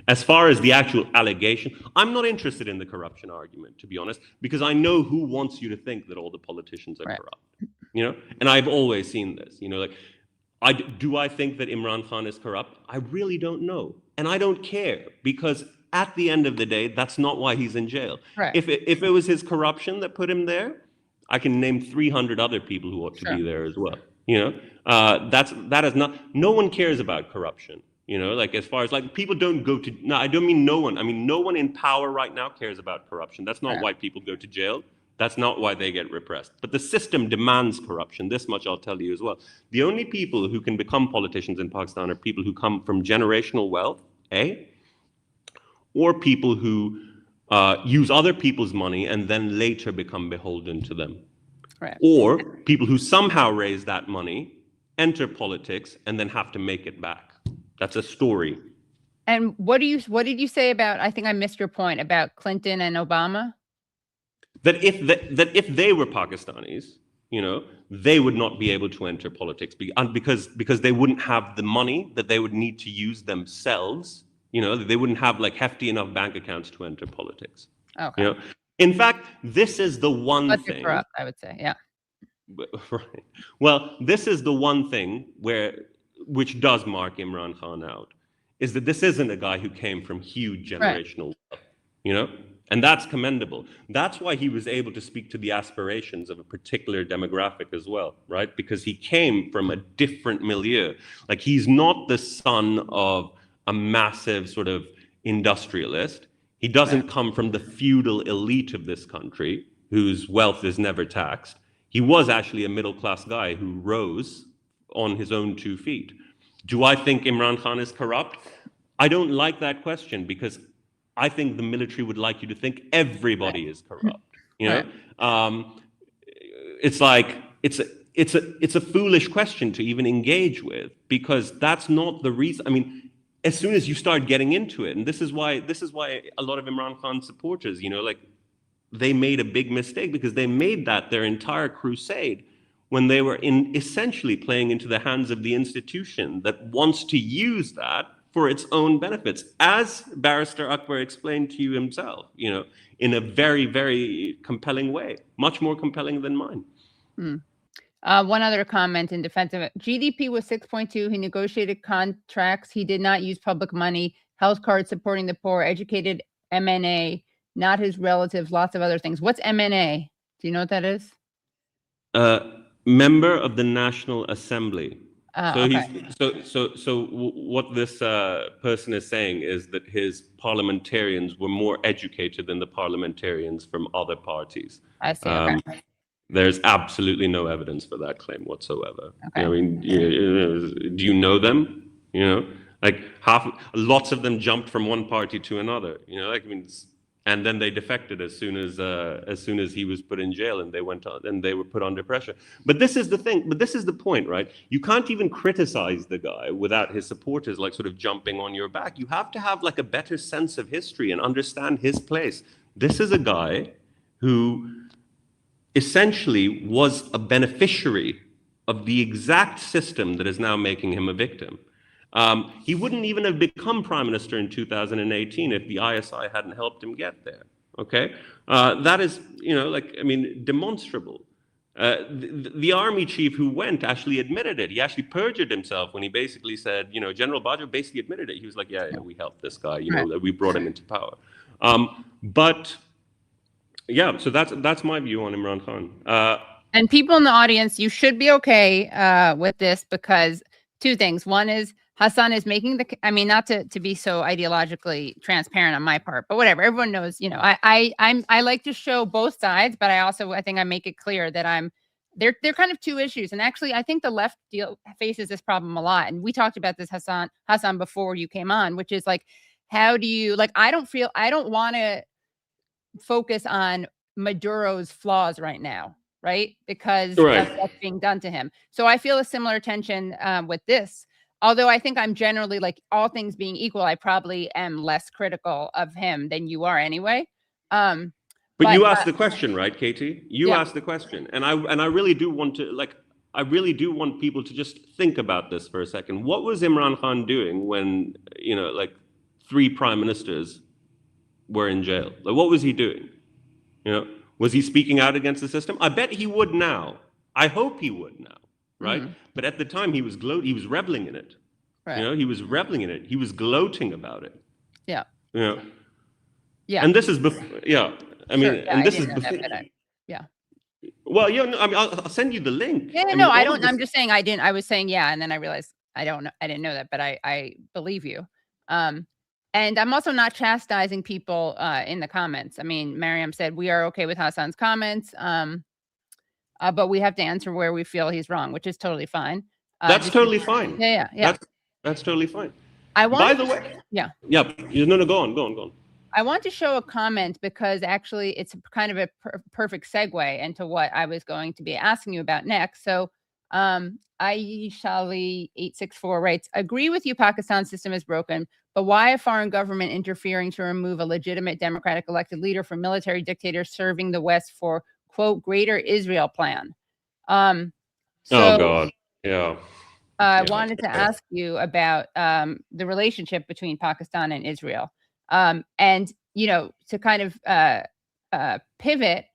F: As far as the actual allegation, I'm not interested in the corruption argument, to be honest, because I know who wants you to think that all the politicians are corrupt. And I've always seen this. Do I think that Imran Khan is corrupt? I really don't know, and I don't care, because at the end of the day, that's not why he's in jail.
B: Right.
F: If it was his corruption that put him there, I can name 300 other people who ought to be there as well. That is not. No one cares about corruption. As far as people don't go to. No, I don't mean no one. I mean no one in power right now cares about corruption. That's not why people go to jail. That's not why they get repressed. But the system demands corruption. This much I'll tell you as well. The only people who can become politicians in Pakistan are people who come from generational wealth, or people who use other people's money and then later become beholden to them.
B: Right.
F: Or people who somehow raise that money, enter politics, and then have to make it back. That's a story.
B: And what did you say about, I think I missed your point about Clinton and Obama?
F: That if they were Pakistanis, they would not be able to enter politics because they wouldn't have the money that they would need to use themselves. They wouldn't have hefty enough bank accounts to enter politics.
B: Okay.
F: In fact, this is the one thing.
B: Corrupt, I would say, yeah.
F: Right. Well, this is the one thing which does mark Imran Khan out, is that this isn't a guy who came from huge generational wealth, And that's commendable. That's why he was able to speak to the aspirations of a particular demographic as well, right? Because he came from a different milieu. He's not the son of a massive sort of industrialist. He doesn't come from the feudal elite of this country, whose wealth is never taxed. He was actually a middle-class guy who rose on his own 2 feet. Do I think Imran Khan is corrupt? I don't like that question, because I think the military would like you to think everybody is corrupt. It's a foolish question to even engage with, because that's not the reason. I mean, as soon as you start getting into it, and this is why a lot of Imran Khan supporters, they made a big mistake, because they made that their entire crusade when they were essentially playing into the hands of the institution that wants to use that for its own benefits, as Barrister Akbar explained to you himself, in a very, very compelling way, much more compelling than mine.
B: One other comment in defense of it. GDP was 6.2. He negotiated contracts. He did not use public money. Health cards supporting the poor. Educated MNA. Not his relatives. Lots of other things. What's MNA? Do you know what that is?
F: Member of the National Assembly.
B: Okay.
F: So what this person is saying is that his parliamentarians were more educated than the parliamentarians from other parties.
B: I see. Okay.
F: There's absolutely no evidence for that claim whatsoever.
B: Okay.
F: I mean, do you know them? Like lots of them jumped from one party to another. And then they defected as soon as he was put in jail, and they went on, and they were put under pressure. But this is the thing. But this is the point, right? You can't even criticize the guy without his supporters like sort of jumping on your back. You have to have like a better sense of history and understand his place. This is a guy who essentially was a beneficiary of the exact system that is now making him a victim. He wouldn't even have become prime minister in 2018 if the ISI hadn't helped him get there. Okay, that is, demonstrable. The army chief who went actually admitted it. He actually perjured himself when he basically said, General Bajo basically admitted it. He was like, yeah, we helped this guy. We brought him into power. But yeah, so that's my view on Imran Khan.
B: And people in the audience, you should be okay with this, because two things. One is Hasan is making not to be so ideologically transparent on my part, but whatever. Everyone knows, I like to show both sides, but I think I make it clear that they're kind of two issues. And actually, I think the left faces this problem a lot. And we talked about this, Hasan, before you came on, which is like, how do you, I don't want to focus on Maduro's flaws right now, right? Because that's being done to him. So I feel a similar tension with this. Although I think I'm generally, like, all things being equal, I probably am less critical of him than you are anyway.
F: But you asked the question, right, Katie? You asked the question, and I really do want to, I really do want people to just think about this for a second. What was Imran Khan doing when 3 prime ministers were in jail? What was he doing? Was he speaking out against the system? I bet he would now. I hope he would now. Right. Mm-hmm. But at the time he was reveling in it. Right. He was reveling in it. He was gloating about it.
B: Yeah.
F: Yeah. And this is before. Yeah. This is before. Well, I'll send you the link.
B: Yeah. I don't. I'm just saying I didn't. I was saying and then I realized I didn't know that, but I believe you. And I'm also not chastising people in the comments. Maryam said we are okay with Hasan's comments. But we have to answer where we feel he's wrong, which is totally fine.
F: That's totally fine.
B: Yeah.
F: That's totally fine.
B: By
F: the way.
B: Yeah.
F: Yeah. No, go on.
B: I want to show a comment because actually it's kind of a perfect segue into what I was going to be asking you about next. So Aishali 864 writes, agree with you, Pakistan's system is broken, but why a foreign government interfering to remove a legitimate democratic elected leader from military dictators serving the West for, quote, Greater Israel plan? Oh
F: God, yeah.
B: I wanted to ask you about the relationship between Pakistan and Israel, and to kind of pivot.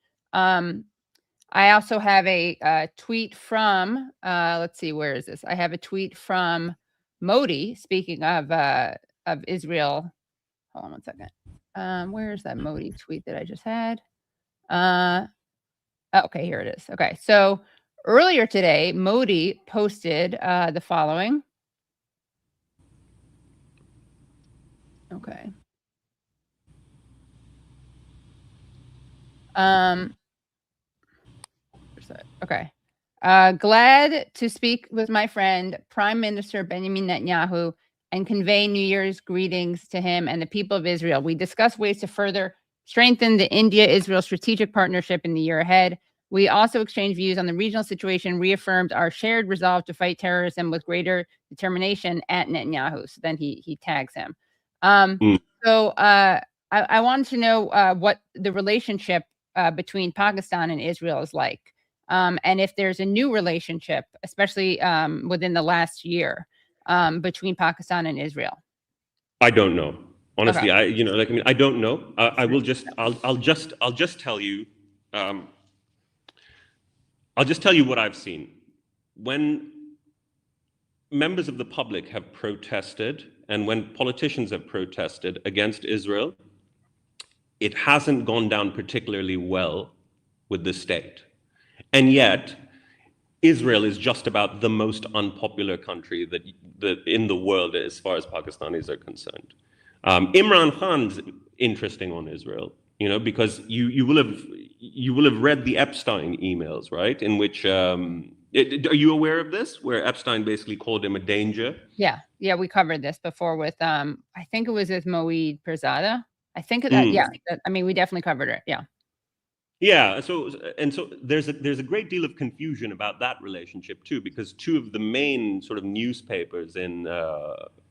B: I also have a tweet from let's see, where is this? I have a tweet from Modi, speaking of Israel. Hold on one second. Where is that Modi tweet that I just had? Okay, here it is. Okay, so earlier today, Modi posted the following. Okay. Okay. Glad to speak with my friend, Prime Minister Benjamin Netanyahu, and convey New Year's greetings to him and the people of Israel. We discussed ways to further strengthen the India-Israel strategic partnership in the year ahead. We also exchanged views on the regional situation, reaffirmed our shared resolve to fight terrorism with greater determination at Netanyahu. So then he tags him. So I wanted to know what the relationship between Pakistan and Israel is like. And if there's a new relationship, especially within the last year, between Pakistan and Israel.
F: I don't know. Honestly, okay. I don't know. I'll just tell you. I'll just tell you what I've seen. when members of the public have protested and when politicians have protested against Israel, it hasn't gone down particularly well with the state. And yet, Israel is just about the most unpopular country that in the world as far as Pakistanis are concerned. Imran Khan's interesting on Israel, because you will have read the Epstein emails, right? In which are you aware of this? Where Epstein basically called him a danger.
B: Yeah, we covered this before with I think it was with Moeed Pirzada. I think that we definitely covered it. Yeah.
F: Yeah, so there's a great deal of confusion about that relationship too, because two of the main sort of newspapers in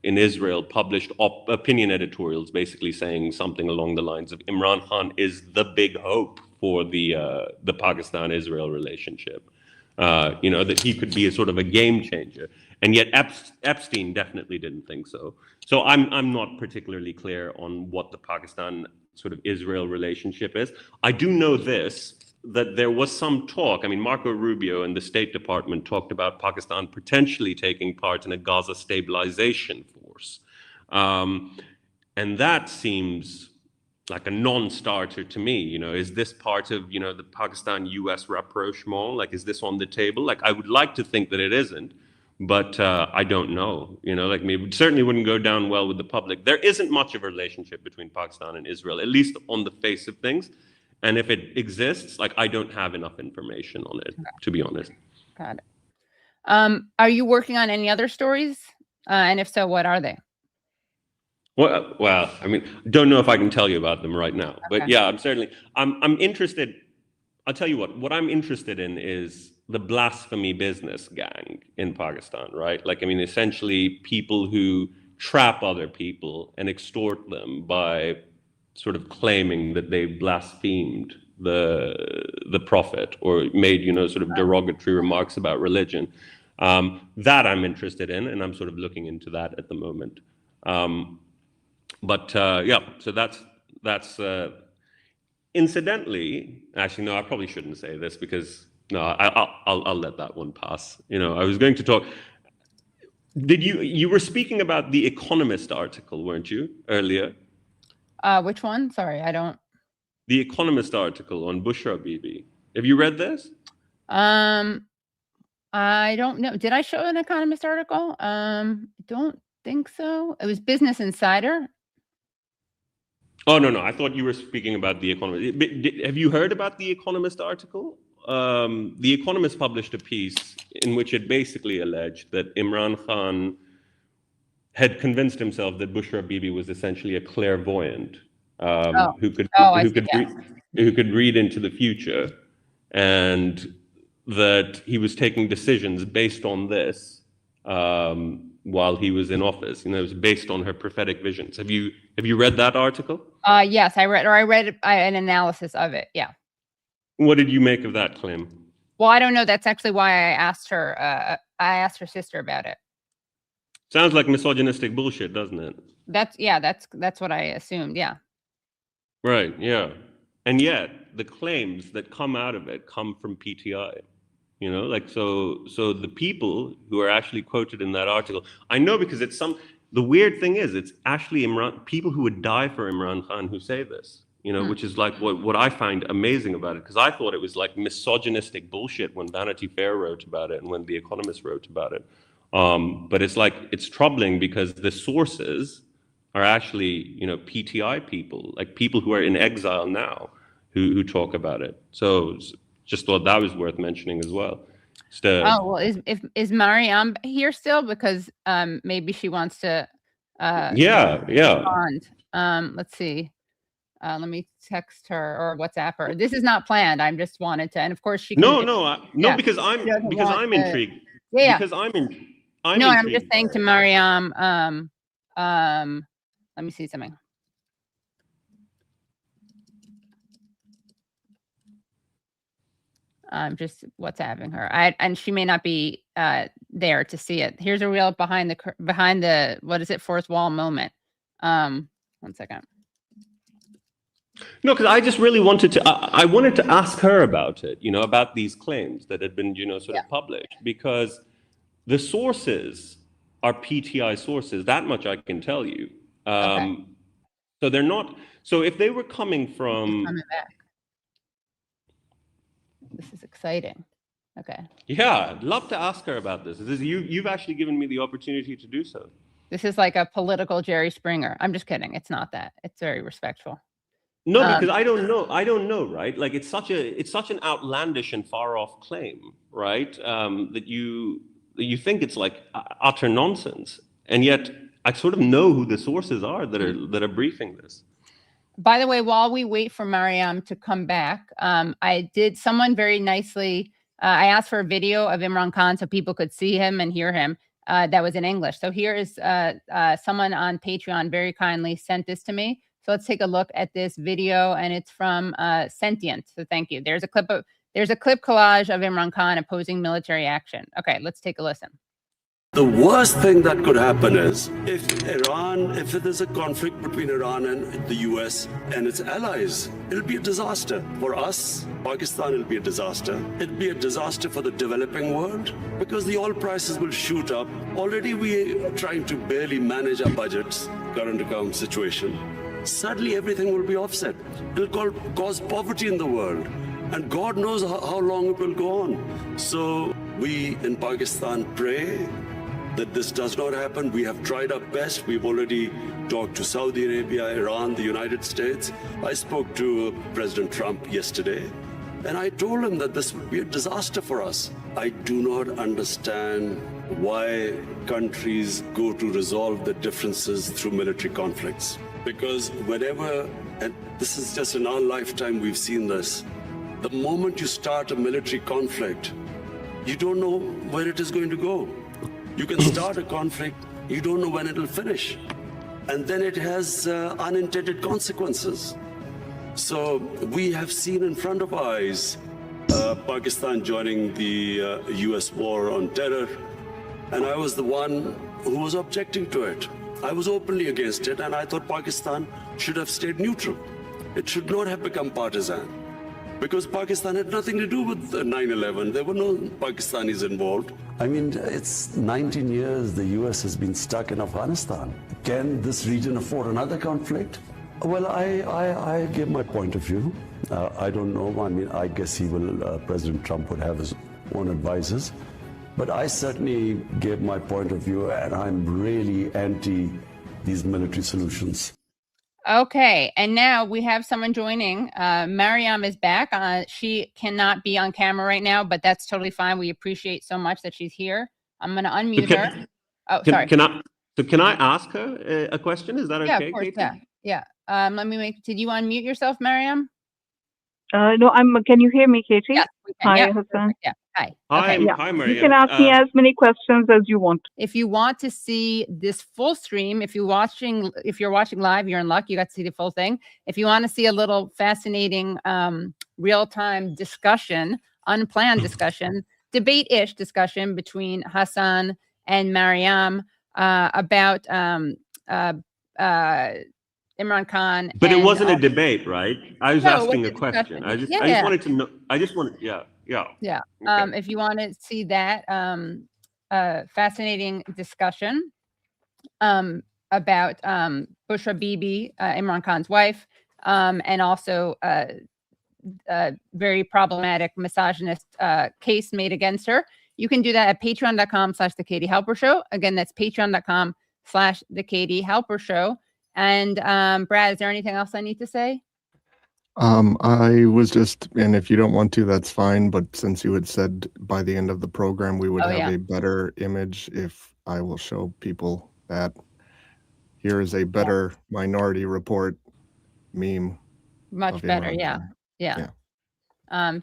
F: Israel published opinion editorials, basically saying something along the lines of Imran Khan is the big hope for the Pakistan-Israel relationship. That he could be a sort of a game changer, and yet Epstein definitely didn't think so. So I'm not particularly clear on what the Pakistan sort of Israel relationship is. I do know that there was some talk. I mean, Marco Rubio and the State Department talked about Pakistan potentially taking part in a Gaza stabilization force. And that seems like a non-starter to me. Is this part of, the Pakistan-US rapprochement? Like, is this on the table? Like, I would like to think that it isn't, but I don't know. Maybe it certainly wouldn't go down well with the public. There isn't much of a relationship between Pakistan and Israel, at least on the face of things. And if it exists, I don't have enough information on it, to be honest.
B: Got it. Are you working on any other stories? And if so, what are they?
F: Well, I mean, don't know if I can tell you about them right now, but yeah, I'm interested. I'll tell you what I'm interested in is the blasphemy business gang in Pakistan, right? Essentially people who trap other people and extort them by sort of claiming that they blasphemed the prophet or made, sort of derogatory remarks about religion. That I'm interested in, and I'm sort of looking into that at the moment. So that's incidentally, actually, no, I probably shouldn't say this because no, I'll let that one pass. I was going to talk. Did you were speaking about the Economist article, weren't you, earlier?
B: Which one? Sorry, I don't.
F: The Economist article on Bushra Bibi. Have you read this?
B: I don't know. Did I show an Economist article? Don't think so. It was Business Insider.
F: Oh, no. I thought you were speaking about The Economist. Have you heard about The Economist article? The Economist published a piece in which it basically alleged that Imran Khan had convinced himself that Bushra Bibi was essentially a clairvoyant who could read into the future, and that he was taking decisions based on this while he was in office. It was based on her prophetic visions. Have you read that article?
B: Yes, I read an analysis of it. Yeah.
F: What did you make of that claim?
B: Well, I don't know. That's actually why I asked her. I asked her sister about it.
F: Sounds like misogynistic bullshit, doesn't it? That's
B: what I assumed. Yeah.
F: Right. Yeah. And yet the claims that come out of it come from PTI. So the people who are actually quoted in that article, I know because the weird thing is it's actually people who would die for Imran Khan who say this, which is like what I find amazing about it, because I thought it was like misogynistic bullshit when Vanity Fair wrote about it and when The Economist wrote about it. But it's troubling because the sources are actually, PTI people, like people who are in exile now who talk about it. So just thought that was worth mentioning as well.
B: Is Maryam here still? Because maybe she wants to respond. Let's see. Let me text her or WhatsApp her. This is not planned. I just wanted to, and of course she can
F: because I'm intrigued.
B: Yeah.
F: Because I'm
B: just saying to Maryam, let me see something. I'm just WhatsApping her. And she may not be there to see it. Here's a real behind the what is it, fourth wall moment. 1 second.
F: No, because I just really wanted to, I wanted to ask her about it, you know, about these claims that had been, you know, sort of published, because the sources are PTI sources. That much I can tell you. So they're not, so if they were coming from...
B: Coming back. This is exciting. Okay.
F: Yeah, I'd love to ask her about this. You've actually given me the opportunity to do so.
B: This is like a political Jerry Springer. I'm just kidding. It's not that. It's very respectful.
F: No, because I don't know, right? Like it's such an outlandish and far off claim, right? That you think it's like utter nonsense, and yet I sort of know who the sources are that are briefing this.
B: By the way, while we wait for Maryam to come back, someone very nicely, I asked for a video of Imran Khan so people could see him and hear him. That was in English. So here is someone on Patreon very kindly sent this to me. So let's take a look at this video, and it's from Sentient. So thank you. There's a clip collage of Imran Khan opposing military action. Okay, let's take a listen.
G: The worst thing that could happen is if there's a conflict between Iran and the US and its allies, it'll be a disaster. For us, Pakistan, it'll be a disaster. It'll be a disaster for the developing world because the oil prices will shoot up. Already we're trying to barely manage our budgets, current account situation. Suddenly everything will be offset. It'll cause poverty in the world. And God knows how long it will go on. So we in Pakistan pray that this does not happen. We have tried our best. We've already talked to Saudi Arabia, Iran, the United States. I spoke to President Trump yesterday, and I told him that this would be a disaster for us. I do not understand why countries go to resolve their differences through military conflicts. Because whenever, and this is just in our lifetime we've seen this, the moment you start a military conflict, you don't know where it is going to go. You can start a conflict, you don't know when it'll finish. And then it has unintended consequences. So we have seen in front of our eyes Pakistan joining the US war on terror. And I was the one who was objecting to it. I was openly against it, and I thought Pakistan should have stayed neutral. It should not have become partisan. Because Pakistan had nothing to do with 9/11. There were no Pakistanis involved. I mean, it's 19 years the US has been stuck in Afghanistan. Can this region afford another conflict? Well, I give my point of view. I don't know. I mean, I guess President Trump would have his own advisors. But I certainly gave my point of view, and I'm really anti these military solutions.
B: Okay, and now we have someone joining. Maryam is back. She cannot be on camera right now, but that's totally fine. We appreciate so much that she's here. I'm going to unmute her. Oh, sorry. Can
F: I ask her a question? Is that okay?
B: Yeah, of course.
F: Katie?
B: Yeah. Did you unmute yourself, Maryam?
H: No, can you hear me, Katie?
B: Yes, we can.
H: Hi,
B: yeah,
H: Hasan.
B: yeah. Hi.
F: Hi,
B: Okay.
F: Hi, Maryam.
H: You can ask me as many questions as you want.
B: If you want to see this full stream, if you're watching live, you're in luck. You got to see the full thing. If you want to see a little fascinating real-time discussion, unplanned discussion, debate-ish discussion between Hasan and Maryam about Imran Khan.
F: But it wasn't a debate, right? I was asking a question.
B: Discussion.
F: I just wanted to know. Yeah.
B: Okay. If you want to see that fascinating discussion about Bushra Bibi, Imran Khan's wife, and also very problematic misogynist case made against her, you can do that at patreon.com/The Katie Halper Show. Again, that's patreon.com/The Katie Halper Show. And Brad, is there anything else I need to say?
E: I was just, and if you don't want to, that's fine. But since you had said by the end of the program, we would have a better image if I will show people that here is a better Minority Report meme.
B: Much better. Yeah.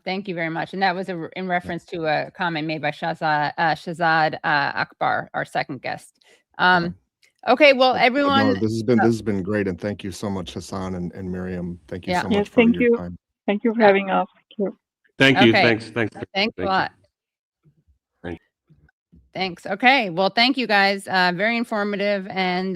B: Thank you very much. And that was in reference to a comment made by Shahzad Akbar, our second guest. Okay, well, everyone.
E: No, this has been great, and thank you so much, Hasan and Miriam. Thank you so much for your time.
H: Thank you for having us.
F: Thank you.
B: Okay.
F: Thanks
B: a lot. Thanks. Okay, well, thank you guys. Very informative, and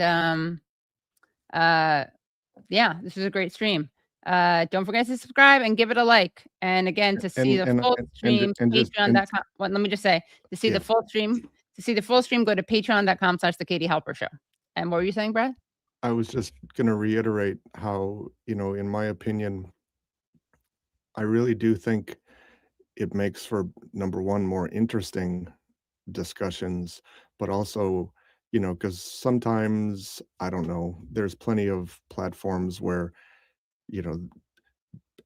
B: this was a great stream. Don't forget to subscribe and give it a like. And again, to see the full stream, patreon.com. Well, let me just say, to see the full stream, go to patreon.com/The Katie Halper Show. And what were you saying, Brad?
E: I was just going to reiterate how, in my opinion, I really do think it makes for, number one, more interesting discussions, but also, because sometimes, I don't know, there's plenty of platforms where,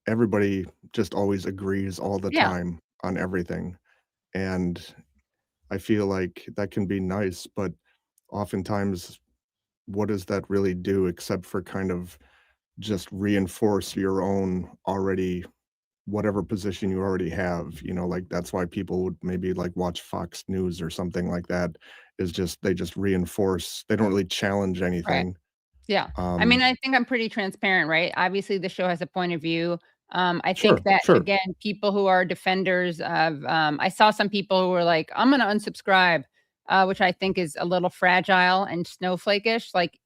E: everybody just always agrees all the time on everything. And I feel like that can be nice, but oftentimes, what does that really do except for kind of just reinforce your own already, whatever position you already have, like that's why people would maybe like watch Fox News or something like that, is just, they just reinforce, they don't really challenge anything.
B: Right. Yeah. I mean, I think I'm pretty transparent, right? Obviously the show has a point of view. I think that again, people who are defenders of, I saw some people who were like, I'm going to unsubscribe, which I think is a little fragile and snowflake-ish. Like,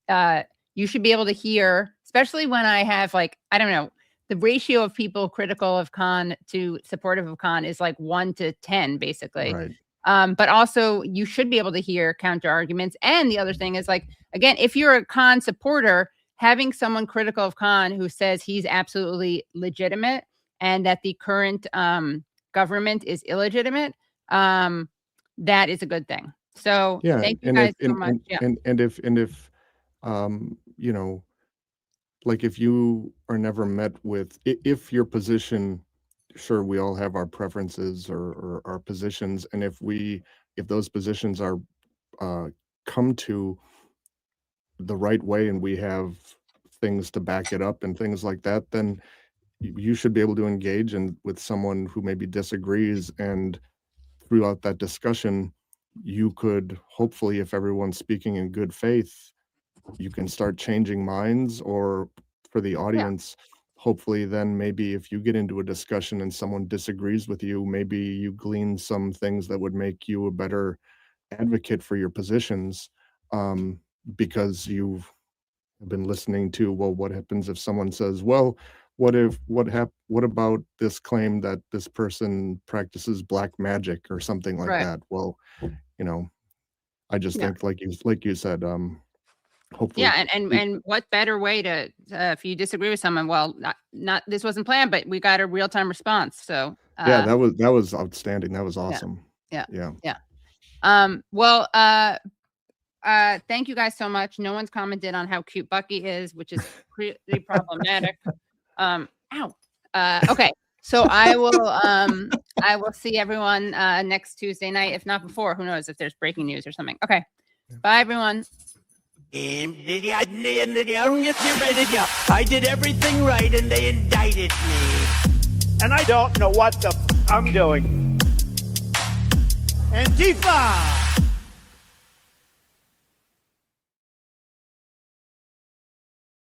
B: you should be able to hear, especially when I have like, I don't know, the ratio of people critical of Khan to supportive of Khan is like 1 to 10, basically.
E: Right.
B: But also you should be able to hear counter arguments. And the other thing is like, again, if you're a Khan supporter, having someone critical of Khan who says he's absolutely legitimate and that the current government is illegitimate, that is a good thing. So thank you guys so much.
E: And if like if you are never met with, if your position, sure, we all have our preferences or our positions, and if those positions are come to the right way and we have things to back it up and things like that, then you should be able to engage with someone who maybe disagrees, and throughout that discussion you could hopefully, if everyone's speaking in good faith, you can start changing minds. Or for the audience, hopefully then maybe if you get into a discussion and someone disagrees with you, maybe you glean some things that would make you a better advocate for your positions, because you've been listening to, well, what happens if someone says, well, what about this claim that this person practices black magic or something like that? Well, I just think like you said, hopefully.
B: And what better way to if you disagree with someone, well, not this wasn't planned, but we got a real-time response. So
E: that was outstanding. That was awesome.
B: Yeah. Well, thank you guys so much. No one's commented on how cute Bucky is, which is pretty problematic. Okay. So I will see everyone next Tuesday night, if not before. Who knows if there's breaking news or something. Okay. Bye, everyone.
A: I did everything right and they indicted me. And I don't know what the I'm doing. Antifa!